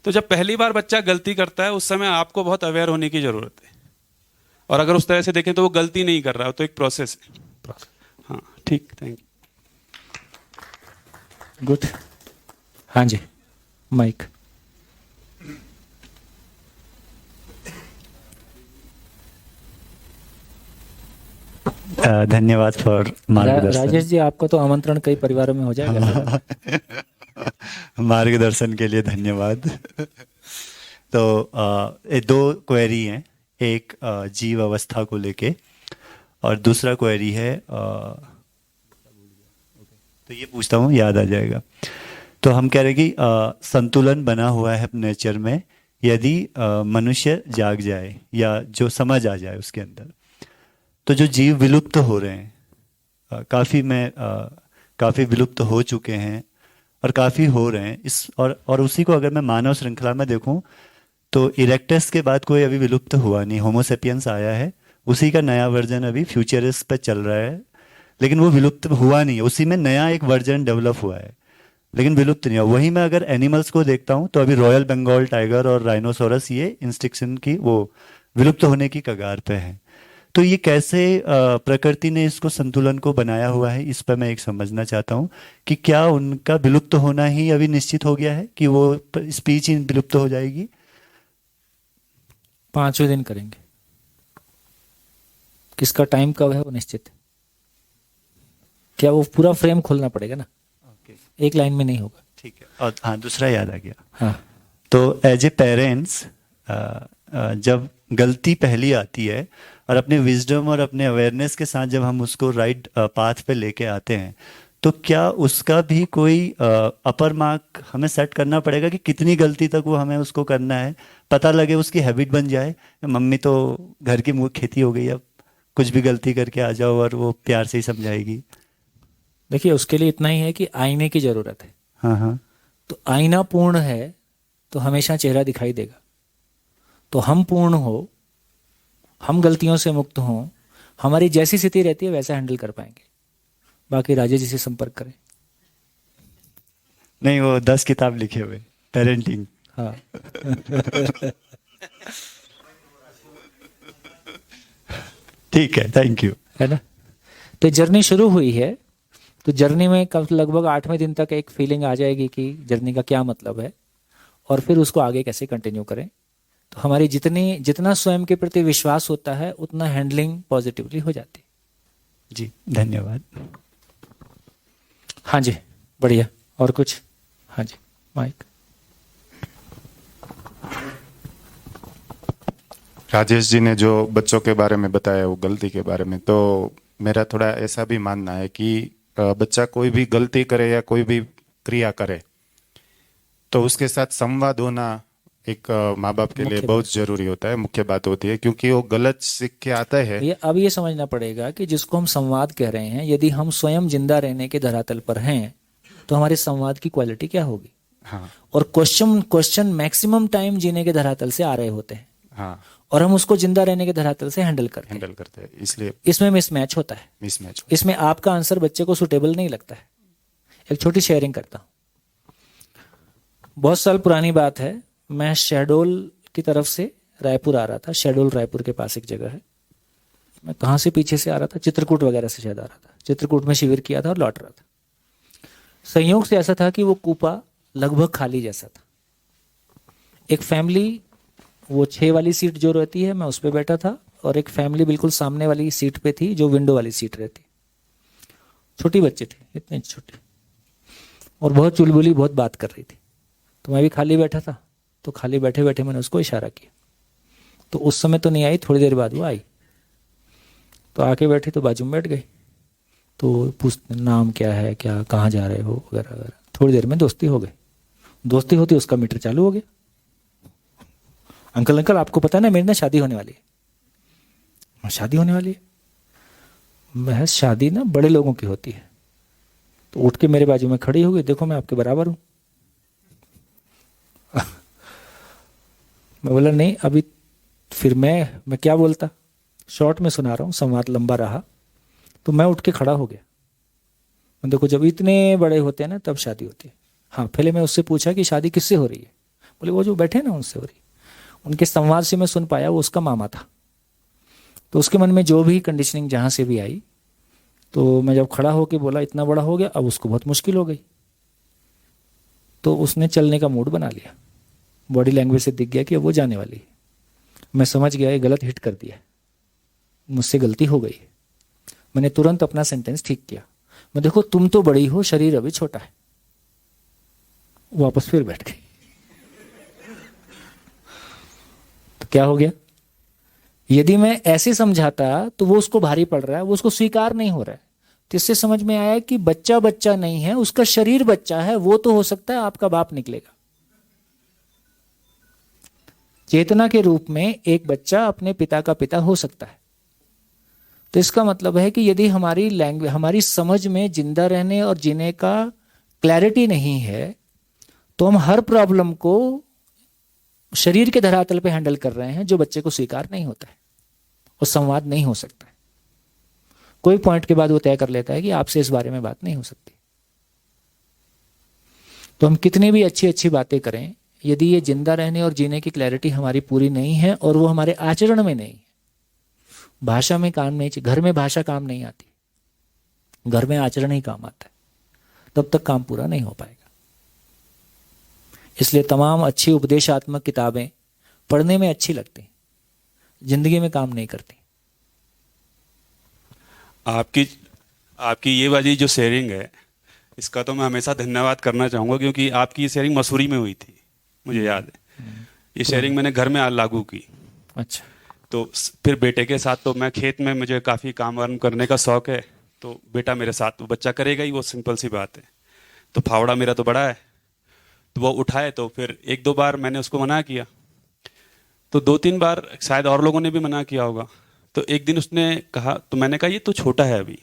[SPEAKER 4] तो जब पहली बार बच्चा गलती करता है उस समय आपको बहुत अवेयर होने की ज़रूरत है। और अगर उस तरह से देखें तो वो गलती नहीं कर रहा है, तो एक प्रोसेस है। हाँ ठीक, थैंक यू।
[SPEAKER 1] गुड। हाँ जी, माइक।
[SPEAKER 3] धन्यवाद फॉर मार्गदर्शन।
[SPEAKER 1] राजेश जी, आपका तो आमंत्रण कई परिवारों में हो जाएगा।
[SPEAKER 3] मार्गदर्शन के लिए धन्यवाद। तो ये 2 क्वेरी हैं, एक जीव अवस्था को लेके और दूसरा क्वेरी है तो ये पूछता हूँ, याद आ जाएगा। तो हम कह रहे हैं कि संतुलन बना हुआ है नेचर में, यदि मनुष्य जाग जाए या जो समझ आ जाए उसके अंदर, तो जो जीव विलुप्त हो रहे हैं, काफ़ी विलुप्त हो चुके हैं और काफ़ी हो रहे हैं इस और उसी को अगर मैं मानव श्रृंखला में देखूं तो इरेक्टस के बाद कोई अभी विलुप्त हुआ नहीं, होमोसेपियंस आया है, उसी का नया वर्जन अभी फ्यूचरिस्ट पे चल रहा है, लेकिन वो विलुप्त हुआ नहीं, उसी में नया एक वर्जन डेवलप हुआ है, लेकिन विलुप्त नहीं हुआ। वहीं मैं अगर एनिमल्स को देखता हूँ तो अभी रॉयल बंगाल टाइगर और राइनोसोरस ये इंस्टिक्शन की वो विलुप्त होने की कगार पे है। तो ये कैसे प्रकृति ने इसको संतुलन को बनाया हुआ है, इस पर मैं एक समझना चाहता हूँ कि क्या उनका विलुप्त होना ही अभी निश्चित हो गया है कि वो स्पीच ही विलुप्त हो जाएगी?
[SPEAKER 1] 5वें दिन करेंगे। किसका टाइम कब है वो निश्चित है। क्या वो पूरा फ्रेम खोलना पड़ेगा ना, एक लाइन में नहीं होगा।
[SPEAKER 3] ठीक है। और हाँ, दूसरा याद आ गया।
[SPEAKER 1] हाँ।
[SPEAKER 3] तो एज ए पेरेंट्स जब गलती पहली आती है, और अपने विजडम और अपने अवेयरनेस के साथ जब हम उसको राइट पाथ पे लेके आते हैं, तो क्या उसका भी कोई अपर मार्क हमें सेट करना पड़ेगा कि कितनी गलती तक वो हमें उसको करना है, पता लगे, उसकी हैबिट बन जाए? मम्मी तो घर की मुँह खेती हो गई, अब कुछ भी गलती करके आ जाओ और वो प्यार से ही समझाएगी।
[SPEAKER 1] देखिए, उसके लिए इतना ही है कि आईने की जरूरत है।
[SPEAKER 3] हाँ हाँ।
[SPEAKER 1] तो आईना पूर्ण है तो हमेशा चेहरा दिखाई देगा। तो हम पूर्ण हो, हम गलतियों से मुक्त हों, हमारी जैसी स्थिति रहती है वैसा हैंडल कर पाएंगे। बाकी राजेश जी से संपर्क करें।
[SPEAKER 3] नहीं, वो 10 किताब लिखे हुए पेरेंटिंग।
[SPEAKER 1] हाँ।
[SPEAKER 3] ठीक है, थैंक यू।
[SPEAKER 1] है ना। तो जर्नी शुरू हुई है, तो जर्नी में कब लगभग 8वें दिन तक एक फीलिंग आ जाएगी कि जर्नी का क्या मतलब है, और फिर उसको आगे कैसे कंटिन्यू करें। तो हमारी जितना स्वयं के प्रति विश्वास होता है उतना हैंडलिंग पॉजिटिवली हो जाती है।
[SPEAKER 3] जी, धन्यवाद।
[SPEAKER 1] हाँ जी, बढ़िया। और कुछ? हाँ जी, माइक।
[SPEAKER 10] राजेश जी ने जो बच्चों के बारे में बताया, वो गलती के बारे में, तो मेरा थोड़ा ऐसा भी मानना है कि बच्चा कोई भी गलती करे या कोई भी क्रिया करे तो उसके साथ संवाद होना एक माँ बाप के लिए बहुत जरूरी होता है, मुख्य बात होती है, क्योंकि वो गलत सीख के आता है।
[SPEAKER 1] अब ये समझना पड़ेगा कि जिसको हम संवाद कह रहे हैं, यदि हम स्वयं जिंदा रहने के धरातल पर हैं तो हमारे संवाद की क्वालिटी क्या होगी?
[SPEAKER 10] हाँ।
[SPEAKER 1] और क्वेश्चन मैक्सिमम टाइम जीने के धरातल से आ रहे होते हैं।
[SPEAKER 10] हाँ।
[SPEAKER 1] और हम उसको जिंदा रहने के धरातल से हैंडल करते
[SPEAKER 10] हैं। इसलिए
[SPEAKER 1] इसमें मिसमैच होता है। इसमें आपका आंसर बच्चे को सुटेबल नहीं लगता है। एक छोटी शेयरिंग करता हूं। बहुत साल पुरानी बात है, मैं शहडोल की तरफ से रायपुर आ रहा था। शहडोल रायपुर के पास एक जगह है। मैं कहाँ से पीछे से आ रहा था, चित्रकूट वगैरह से शायद आ रहा था। चित्रकूट में शिविर किया था और लौट रहा था। संयोग से ऐसा था कि वो कूपा लगभग खाली जैसा था। एक फैमिली, वो 6 वाली सीट जो रहती है, मैं उस पर बैठा था, और एक फैमिली बिल्कुल सामने वाली सीट पे थी जो विंडो वाली सीट रहती। छोटी बच्चे थे, इतने छोटे, और बहुत चुलबुली, बहुत बात कर रही थी। तो मैं भी खाली बैठा था, तो खाली बैठे बैठे मैंने उसको इशारा किया। तो उस समय तो नहीं आई, थोड़ी देर बाद वो आई। तो आके बैठी तो बाजू में बैठ गई। तो पूछते नाम क्या है, क्या, कहाँ जा रहे हो, वगैरह वगैरह। थोड़ी देर में दोस्ती हो गई। दोस्ती होती उसका मीटर चालू हो गया। अंकल अंकल आपको पता है ना, मेरी ना शादी होने वाली है। शादी होने वाली है? मैं, शादी ना बड़े लोगों की होती है। तो उठ के मेरे बाजू में खड़ी हो गई। देखो मैं आपके बराबर हूं। मैं बोला नहीं अभी। फिर मैं क्या बोलता, शॉर्ट में सुना रहा हूं, संवाद लंबा रहा। तो मैं उठ के खड़ा हो गया। देखो जब इतने बड़े होते हैं ना तब शादी होती है। हाँ, पहले मैं उससे पूछा कि शादी किससे हो रही है? बोले वो जो बैठे ना उनसे हो रही है। उनके संवाद से मैं सुन पाया वो उसका मामा था। तो उसके मन में जो भी कंडीशनिंग जहां से भी आई, तो मैं जब खड़ा होके बोला इतना बड़ा हो गया, अब उसको बहुत मुश्किल हो गई। तो उसने चलने का मूड बना लिया। बॉडी लैंग्वेज से दिख गया कि अब वो जाने वाली है। मैं समझ गया ये गलत हिट कर दिया, मुझसे गलती हो गई। मैंने तुरंत अपना सेंटेंस ठीक किया। मैं, देखो तुम तो बड़ी हो, शरीर अभी छोटा है। वापस फिर बैठ गई। तो क्या हो गया? यदि मैं ऐसे समझाता तो वो उसको भारी पड़ रहा है, वो उसको स्वीकार नहीं हो रहा है। तो इससे समझ में आया कि बच्चा बच्चा नहीं है, उसका शरीर बच्चा है। वो तो हो सकता है आपका बाप निकलेगा। चेतना के रूप में एक बच्चा अपने पिता का पिता हो सकता है। तो इसका मतलब है कि यदि हमारी लैंग्वेज, हमारी समझ में जिंदा रहने और जीने का क्लैरिटी नहीं है, तो हम हर प्रॉब्लम को शरीर के धरातल पे हैंडल कर रहे हैं, जो बच्चे को स्वीकार नहीं होता है और संवाद नहीं हो सकता है। कोई पॉइंट के बाद वो तय कर लेता है कि आपसे इस बारे में बात नहीं हो सकती। तो हम कितनी भी अच्छी अच्छी बातें करें, यदि ये जिंदा रहने और जीने की क्लैरिटी हमारी पूरी नहीं है और वो हमारे आचरण में नहीं है, भाषा में काम नहीं, घर में भाषा काम नहीं आती, घर में आचरण ही काम आता है, तब तक काम पूरा नहीं हो पाएगा। इसलिए तमाम अच्छी उपदेशात्मक किताबें पढ़ने में अच्छी लगती, जिंदगी में काम नहीं करती।
[SPEAKER 4] आपकी ये वाली जो शेयरिंग है, इसका तो मैं हमेशा धन्यवाद करना चाहूँगा, क्योंकि आपकी ये शेयरिंग मसूरी में हुई थी, मुझे याद है। ये शेयरिंग मैंने घर में लागू की।
[SPEAKER 1] अच्छा।
[SPEAKER 4] तो फिर बेटे के साथ तो मैं खेत में, मुझे काफ़ी काम वाम करने का शौक है, तो बेटा मेरे साथ, तो बच्चा करेगा ही, वो सिंपल सी बात है। तो फावड़ा मेरा तो बड़ा है, तो वो उठाए, तो फिर एक दो बार मैंने उसको मना किया, तो दो तीन बार शायद और लोगों ने भी मना किया होगा। तो एक दिन उसने कहा, तो मैंने कहा ये तो छोटा है अभी,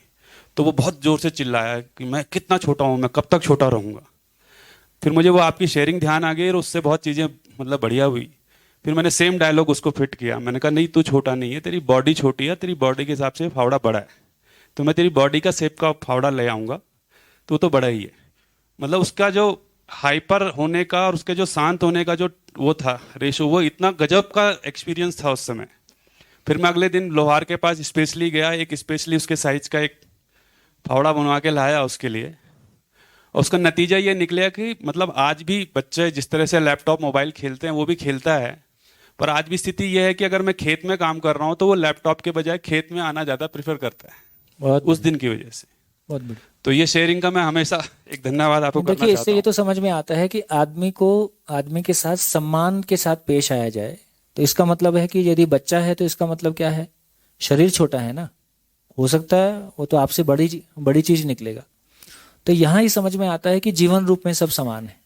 [SPEAKER 4] तो वो बहुत जोर से चिल्लाया कि मैं कितना छोटा हूँ, मैं कब तक छोटा रहूँगा। फिर मुझे वो आपकी शेयरिंग ध्यान आ गई और उससे बहुत चीज़ें मतलब बढ़िया हुई। फिर मैंने सेम डायलॉग उसको फिट किया, मैंने कहा नहीं तू छोटा नहीं है, तेरी बॉडी छोटी है, तेरी बॉडी के हिसाब से फावड़ा बड़ा है, तो मैं तेरी बॉडी का शेप का फावड़ा ले आऊँगा, तो बड़ा ही है। मतलब उसका जो हाइपर होने का और उसके जो शांत होने का जो वो था रेशो, वो इतना गजब का एक्सपीरियंस था उस समय। फिर मैं अगले दिन लोहार के पास स्पेशली गया, एक स्पेशली उसके साइज का एक फावड़ा बनवा के लाया उसके लिए, और उसका नतीजा ये निकला कि मतलब आज भी बच्चे जिस तरह से लैपटॉप मोबाइल खेलते हैं वो भी खेलता है, पर आज भी स्थिति यह है कि अगर मैं खेत में काम कर रहा हूँ तो वो लैपटॉप के बजाय खेत में आना ज़्यादा प्रेफर करता है उस दिन की वजह से।
[SPEAKER 1] बहुत बढ़िया।
[SPEAKER 4] तो ये शेयरिंग का मैं हमेशा एक धन्यवाद आपको करना
[SPEAKER 1] देखिए,
[SPEAKER 4] चाहता
[SPEAKER 1] इससे
[SPEAKER 4] हूं।
[SPEAKER 1] ये तो समझ में आता है कि आदमी के साथ सम्मान के साथ पेश आया जाए, तो इसका मतलब है कि यदि बच्चा है तो इसका मतलब क्या है, शरीर छोटा है ना, हो सकता है वो तो आपसे बड़ी चीज निकलेगा। तो यहाँ ही समझ में आता है कि जीवन रूप में सब समान है।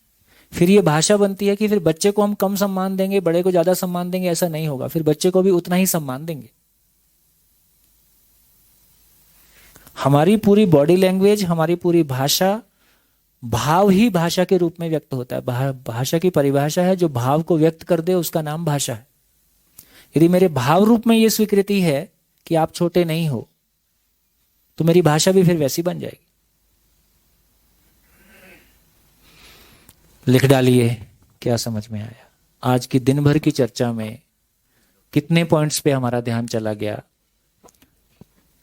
[SPEAKER 1] फिर ये भाषा बनती है कि फिर बच्चे को हम कम सम्मान देंगे, बड़े को ज्यादा सम्मान देंगे, ऐसा नहीं होगा, फिर बच्चे को भी उतना ही सम्मान देंगे। हमारी पूरी बॉडी लैंग्वेज, हमारी पूरी भाषा, भाव ही भाषा के रूप में व्यक्त होता है। भाषा की परिभाषा है, जो भाव को व्यक्त कर दे उसका नाम भाषा है। यदि मेरे भाव रूप में ये स्वीकृति है कि आप छोटे नहीं हो, तो मेरी भाषा भी फिर वैसी बन जाएगी। लिख डालिए क्या समझ में आया। आज की दिन भर की चर्चा में कितने पॉइंट्स पे हमारा ध्यान चला गया,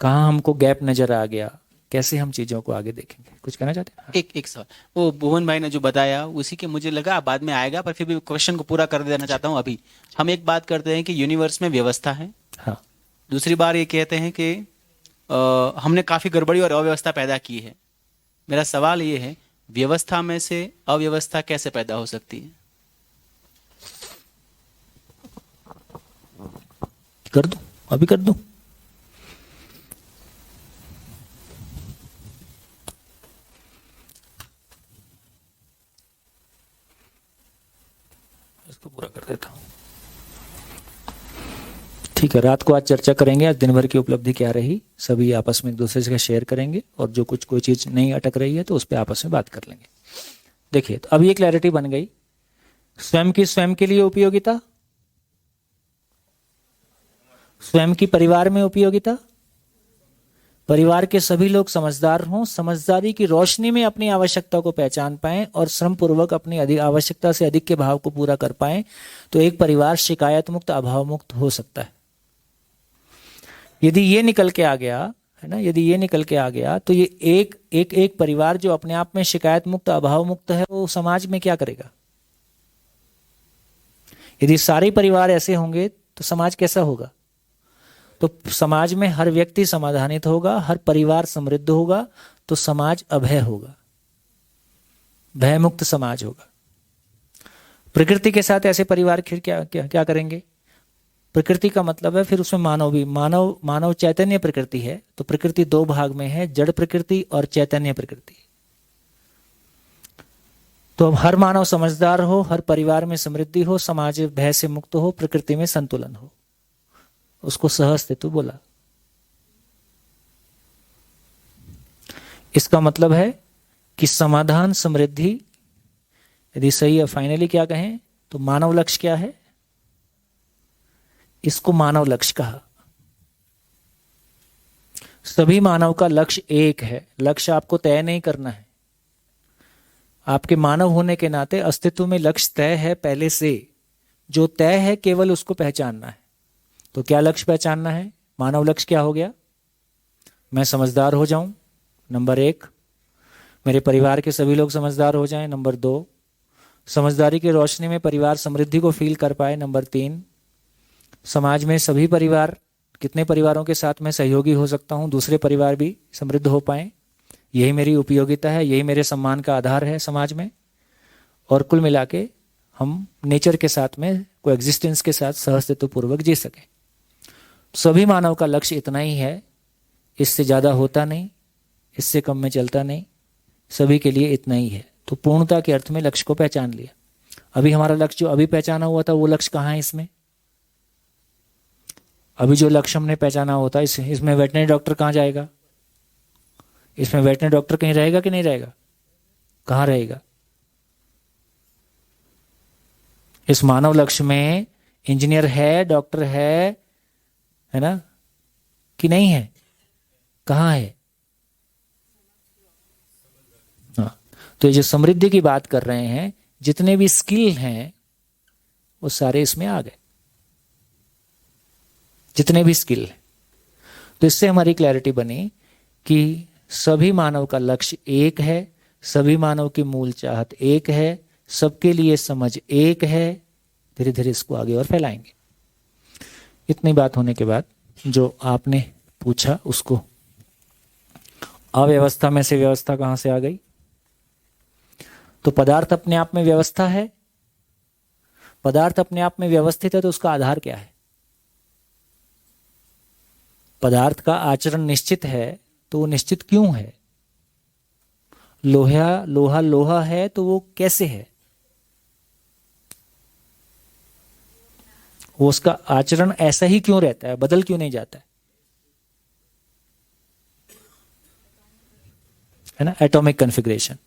[SPEAKER 1] कहाँ हमको गैप नजर आ गया, कैसे हम चीजों को आगे देखेंगे। कुछ कहना चाहते हैं?
[SPEAKER 2] एक सवाल, वो भुवन भाई ने जो बताया उसी के मुझे लगा बाद में आएगा, पर फिर भी क्वेश्चन को पूरा कर देना चाहता हूँ। अभी हम एक बात करते हैं कि यूनिवर्स में व्यवस्था है,
[SPEAKER 1] हाँ।
[SPEAKER 2] दूसरी बार ये कहते हैं कि हमने काफी गड़बड़ी और अव्यवस्था पैदा की है। मेरा सवाल ये है, व्यवस्था में से अव्यवस्था कैसे पैदा हो सकती है?
[SPEAKER 1] कर दूं, अभी कर दूं। इसको पूरा कर देता हूं। ठीक है, रात को आज चर्चा करेंगे, आज दिन भर की उपलब्धि क्या रही, सभी आपस में एक दूसरे से शेयर करेंगे, और जो कुछ कोई चीज नहीं अटक रही है तो उस पर आपस में बात कर लेंगे। देखिए, तो अब ये क्लैरिटी बन गई, स्वयं के लिए उपयोगिता, स्वयं की परिवार में उपयोगिता, परिवार के सभी लोग समझदार हों, समझदारी की रोशनी में अपनी आवश्यकता को पहचान पाएं और श्रम पूर्वक अपनी आवश्यकता से अधिक के भाव को पूरा कर पाएं, तो एक परिवार शिकायत मुक्त, अभाव मुक्त हो सकता है। यदि ये निकल के आ गया है ना, यदि ये निकल के आ गया, तो ये एक परिवार जो अपने आप में शिकायत मुक्त, अभाव मुक्त है, वो समाज में क्या करेगा? यदि सारे परिवार ऐसे होंगे तो समाज कैसा होगा? तो समाज में हर व्यक्ति समाधानित होगा, हर परिवार समृद्ध होगा, तो समाज अभय होगा, भयमुक्त समाज होगा। प्रकृति के साथ ऐसे परिवार फिर क्या करेंगे? प्रकृति का मतलब है फिर उसमें मानव भी, मानव चैतन्य प्रकृति है, तो प्रकृति दो भाग में है, जड़ प्रकृति और चैतन्य प्रकृति। तो अब हर मानव समझदार हो, हर परिवार में समृद्धि हो, समाज भय से मुक्त हो, प्रकृति में संतुलन हो, उसको सहअस्तित्व बोला। इसका मतलब है कि समाधान, समृद्धि, यदि सही है, फाइनली क्या कहें तो मानव लक्ष्य क्या है? इसको मानव लक्ष्य कहा। सभी मानव का लक्ष्य एक है। लक्ष्य आपको तय नहीं करना है, आपके मानव होने के नाते अस्तित्व में लक्ष्य तय है पहले से। जो तय है केवल उसको पहचानना है। तो क्या लक्ष्य पहचानना है? मानव लक्ष्य क्या हो गया? मैं समझदार हो जाऊं, नंबर 1। मेरे परिवार के सभी लोग समझदार हो जाएं, नंबर 2। समझदारी की रोशनी में परिवार समृद्धि को फील कर पाए, नंबर 3। समाज में सभी परिवार, कितने परिवारों के साथ मैं सहयोगी हो सकता हूं, दूसरे परिवार भी समृद्ध हो पाए, यही मेरी उपयोगिता है, यही मेरे सम्मान का आधार है समाज में। और कुल मिला के हम नेचर के साथ में कोएग्जिस्टेंस के साथ सहअस्तित्व पूर्वक जी सकें। सभी मानव का लक्ष्य इतना ही है, इससे ज्यादा होता नहीं, इससे कम में चलता नहीं, सभी के लिए इतना ही है। तो पूर्णता के अर्थ में लक्ष्य को पहचान लिया। अभी हमारा लक्ष्य जो अभी पहचाना हुआ था वो लक्ष्य कहाँ है इसमें? अभी जो लक्ष्य हमने पहचाना होता है इसमें वेटनरी डॉक्टर कहाँ जाएगा? इसमें वेटनरी डॉक्टर कहीं रहेगा कि नहीं रहेगा? कहाँ रहेगा? इस मानव लक्ष्य में इंजीनियर है, डॉक्टर है ना, कि नहीं है? कहाँ है? हाँ, तो ये जो समृद्धि की बात कर रहे हैं, जितने भी स्किल हैं वो सारे इसमें आ गए, जितने भी स्किल हैं। तो इससे हमारी क्लैरिटी बनी कि सभी मानव का लक्ष्य एक है, सभी मानव की मूल चाहत एक है, सबके लिए समझ एक है। धीरे धीरे इसको आगे और फैलाएंगे। इतनी बात होने के बाद जो आपने पूछा उसको, अव्यवस्था में से व्यवस्था कहां से आ गई? तो पदार्थ अपने आप में व्यवस्था है, पदार्थ अपने आप में व्यवस्थित है, तो उसका आधार क्या है? पदार्थ का आचरण निश्चित है, तो वो निश्चित क्यों है? लोहा लोहा है, तो वो कैसे है? वो उसका आचरण ऐसा ही क्यों रहता है, बदल क्यों नहीं जाता है ना? Atomic configuration.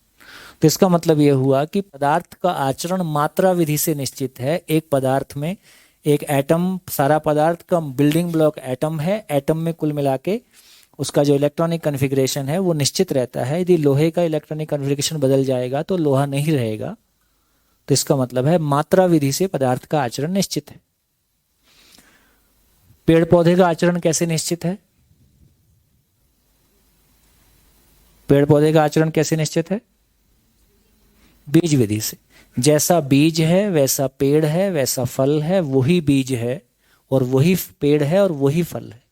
[SPEAKER 1] तो इसका मतलब यह हुआ कि पदार्थ का आचरण मात्रा विधि से निश्चित है। एक पदार्थ में एक एटम, सारा पदार्थ का बिल्डिंग ब्लॉक एटम है। एटम में कुल मिला के उसका जो इलेक्ट्रॉनिक कॉन्फ़िगरेशन है वो निश्चित रहता है। यदि लोहे का इलेक्ट्रॉनिक कॉन्फ़िगरेशन बदल जाएगा तो लोहा नहीं रहेगा। तो इसका मतलब है मात्रा विधि से पदार्थ का आचरण निश्चित है। पेड़ पौधे का आचरण कैसे निश्चित है? पेड़ पौधे का आचरण कैसे निश्चित है? बीज विधि से। जैसा बीज है वैसा पेड़ है, वैसा फल है, वही बीज है और वही पेड़ है और वही फल है।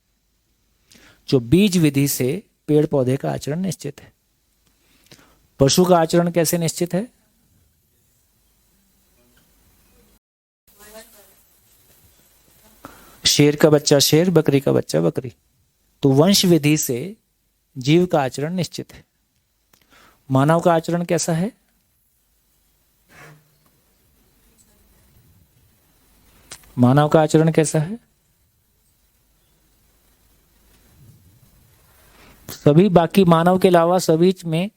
[SPEAKER 1] जो बीज विधि से पेड़ पौधे का आचरण निश्चित है। पशु का आचरण कैसे निश्चित है? शेर का बच्चा शेर, बकरी का बच्चा बकरी। तो वंश विधि से जीव का आचरण निश्चित है। मानव का आचरण कैसा है? मानव का आचरण कैसा है? सभी बाकी मानव के अलावा सभी में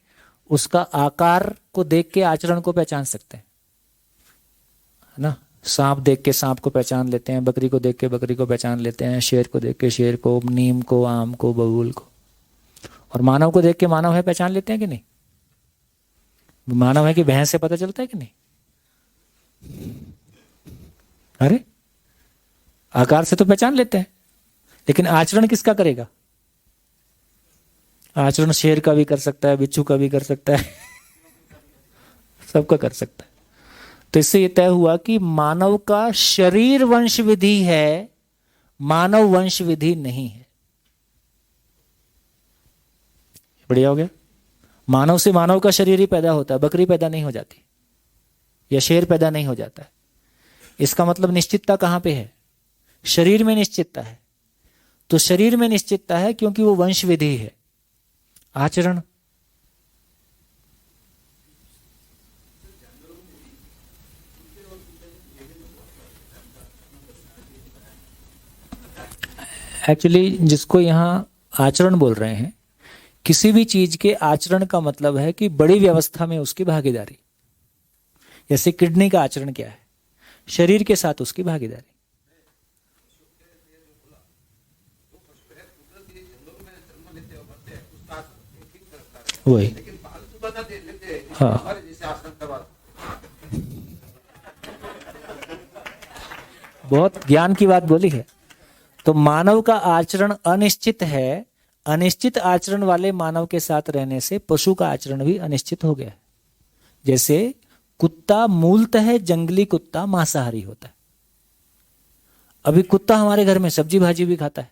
[SPEAKER 1] उसका आकार को देख के आचरण को पहचान सकते हैं, है ना? सांप देख के सांप को पहचान लेते हैं, बकरी को देख के बकरी को पहचान लेते हैं, शेर को देख के शेर को, नीम को, आम को, बबूल को। और मानव को देख के मानव है पहचान लेते हैं कि नहीं? मानव है कि भैंस से पता चलता है कि नहीं? अरे आकार से तो पहचान लेते हैं, लेकिन आचरण किसका करेगा? आचरण शेर का भी कर सकता है, बिच्छू का भी कर सकता है, सबका कर सकता है। तो इससे यह तय हुआ कि मानव का शरीर वंश विधि है, मानव वंश विधि नहीं है। बढ़िया हो गया। मानव से मानव का शरीर ही पैदा होता है, बकरी पैदा नहीं हो जाती या शेर पैदा नहीं हो जाता है। इसका मतलब निश्चितता कहां पे है? शरीर में निश्चितता है। तो शरीर में निश्चितता है क्योंकि वो वंश विधि है। आचरण एक्चुअली जिसको यहां आचरण बोल रहे हैं, किसी भी चीज के आचरण का मतलब है कि बड़ी व्यवस्था में उसकी भागीदारी। जैसे किडनी का आचरण क्या है? शरीर के साथ उसकी भागीदारी। वही, हाँ। बहुत ज्ञान की बात बोली है। तो मानव का आचरण अनिश्चित है। अनिश्चित आचरण वाले मानव के साथ रहने से पशु का आचरण भी अनिश्चित हो गया। जैसे कुत्ता मूलतः जंगली कुत्ता मांसाहारी होता है। अभी कुत्ता हमारे घर में सब्जी भाजी भी खाता है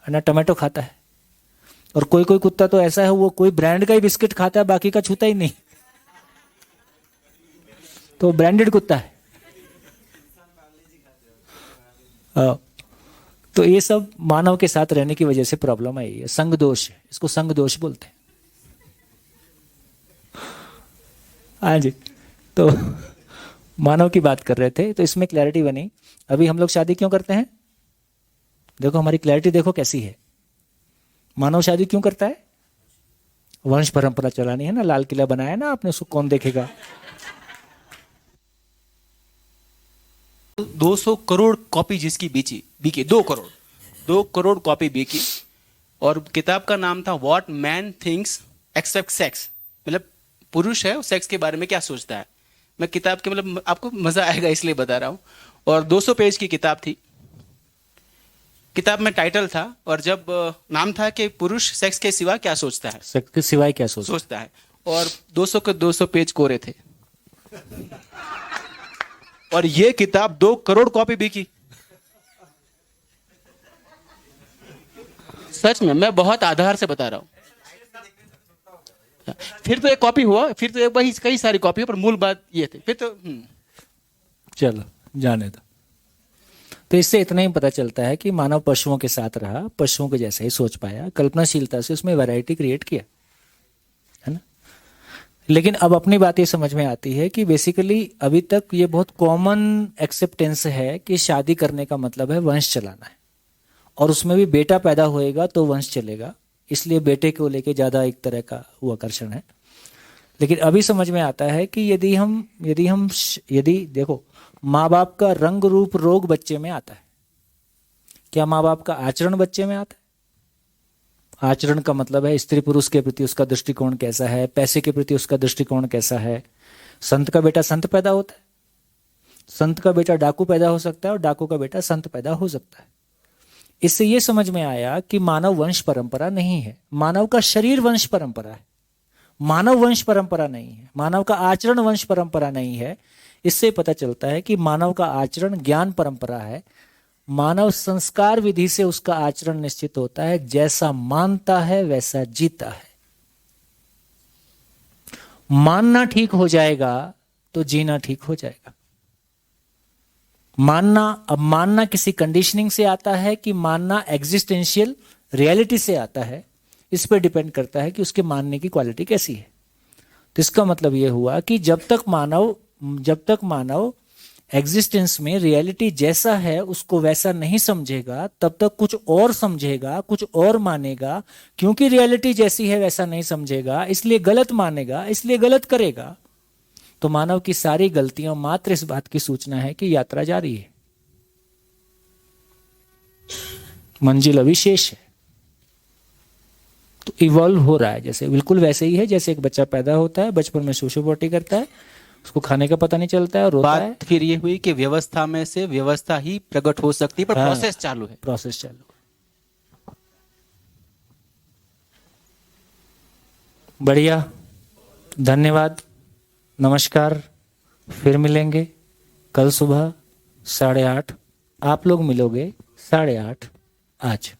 [SPEAKER 1] ना, टमाटो खाता है। और कोई कोई कुत्ता तो ऐसा है वो कोई ब्रांड का ही बिस्किट खाता है, बाकी का छूता ही नहीं, तो ब्रांडेड कुत्ता है। तो ये सब मानव के साथ रहने की वजह से प्रॉब्लम आई है। संग दोष है, इसको संग दोष बोलते हैं। हाँ जी, तो मानव की बात कर रहे थे, तो इसमें क्लैरिटी बनी। अभी हम लोग शादी क्यों करते हैं? देखो हमारी क्लैरिटी देखो कैसी है। मानव शादी क्यों करता है? वंश परंपरा चलानी है ना, लाल किला बनाया ना आपने, उसको कौन देखेगा?
[SPEAKER 2] 200 करोड़ कॉपी जिसकी बिकी 2 करोड़ कॉपी बिकी। और किताब का नाम था what man thinks except sex, मतलब पुरुष है सेक्स के बारे में क्या सोचता है। मैं किताब के मतलब आपको मजा आएगा इसलिए बता रहा हूं। और 200 पेज की किताब थी। किताब में टाइटल था और जब नाम था कि पुरुष सेक्स के सिवा क्या सोचता है,
[SPEAKER 1] सेक्स के सिवाय क्या सोचता
[SPEAKER 2] है। और 200 के 200 पेज कोरे थे। और ये किताब 2 करोड़ कॉपी बिकी। सच में, मैं बहुत आधार से बता रहा हूं। फिर तो एक कॉपी हुआ, फिर तो एक वही कई सारी कॉपी, पर मूल बात ये थी। फिर तो
[SPEAKER 1] चलो जाने दो। तो इससे इतना ही पता चलता है कि मानव पशुओं के साथ रहा, पशुओं के जैसे ही सोच पाया, कल्पनाशीलता से उसमें वैरायटी क्रिएट किया, है ना। लेकिन अब अपनी बात ये समझ में आती है कि बेसिकली अभी तक ये बहुत कॉमन एक्सेप्टेंस है कि शादी करने का मतलब है वंश चलाना है, और उसमें भी बेटा पैदा होएगा तो वंश चलेगा, इसलिए बेटे को लेके ज्यादा एक तरह का वो आकर्षण है। लेकिन अभी समझ में आता है कि यदि देखो, माँ बाप का रंग रूप रोग बच्चे में आता है, क्या माँ बाप का आचरण बच्चे में आता है? आचरण का मतलब है स्त्री पुरुष के प्रति उसका दृष्टिकोण कैसा है, पैसे के प्रति उसका दृष्टिकोण कैसा है। संत का बेटा संत पैदा होता है, संत का बेटा डाकू पैदा हो सकता है, और डाकू का बेटा संत पैदा हो सकता है। इससे यह समझ में आया कि मानव वंश परंपरा नहीं है, मानव का शरीर वंश परंपरा है, मानव वंश परंपरा नहीं है, मानव का आचरण वंश परंपरा नहीं है। इससे पता चलता है कि मानव का आचरण ज्ञान परंपरा है। मानव संस्कार विधि से उसका आचरण निश्चित होता है, जैसा मानता है वैसा जीता है। मानना ठीक हो जाएगा तो जीना ठीक हो जाएगा। मानना किसी कंडीशनिंग से आता है कि मानना एग्जिस्टेंशियल रियलिटी से आता है, इस पर डिपेंड करता है कि उसके मानने की क्वालिटी कैसी है। तो इसका मतलब यह हुआ कि जब तक मानव एग्जिस्टेंस में रियलिटी जैसा है उसको वैसा नहीं समझेगा, तब तक कुछ और समझेगा, कुछ और मानेगा। क्योंकि रियलिटी जैसी है वैसा नहीं समझेगा, इसलिए गलत मानेगा, इसलिए गलत करेगा। तो मानव की सारी गलतियां मात्र इस बात की सूचना है कि यात्रा जारी है, मंजिल अभी शेष है। तो इवॉल्व हो रहा है, जैसे बिल्कुल वैसे ही है जैसे एक बच्चा पैदा होता है, बचपन में शूशु पोटी करता है, उसको खाने का पता नहीं चलता है और रोता है।
[SPEAKER 2] बात फिर ये हुई कि व्यवस्था में से व्यवस्था ही प्रकट हो सकती है, पर प्रोसेस चालू है।
[SPEAKER 1] प्रोसेस चालू है। बढ़िया, धन्यवाद, नमस्कार। फिर मिलेंगे कल सुबह 8:30। आप लोग मिलोगे 8:30 आज।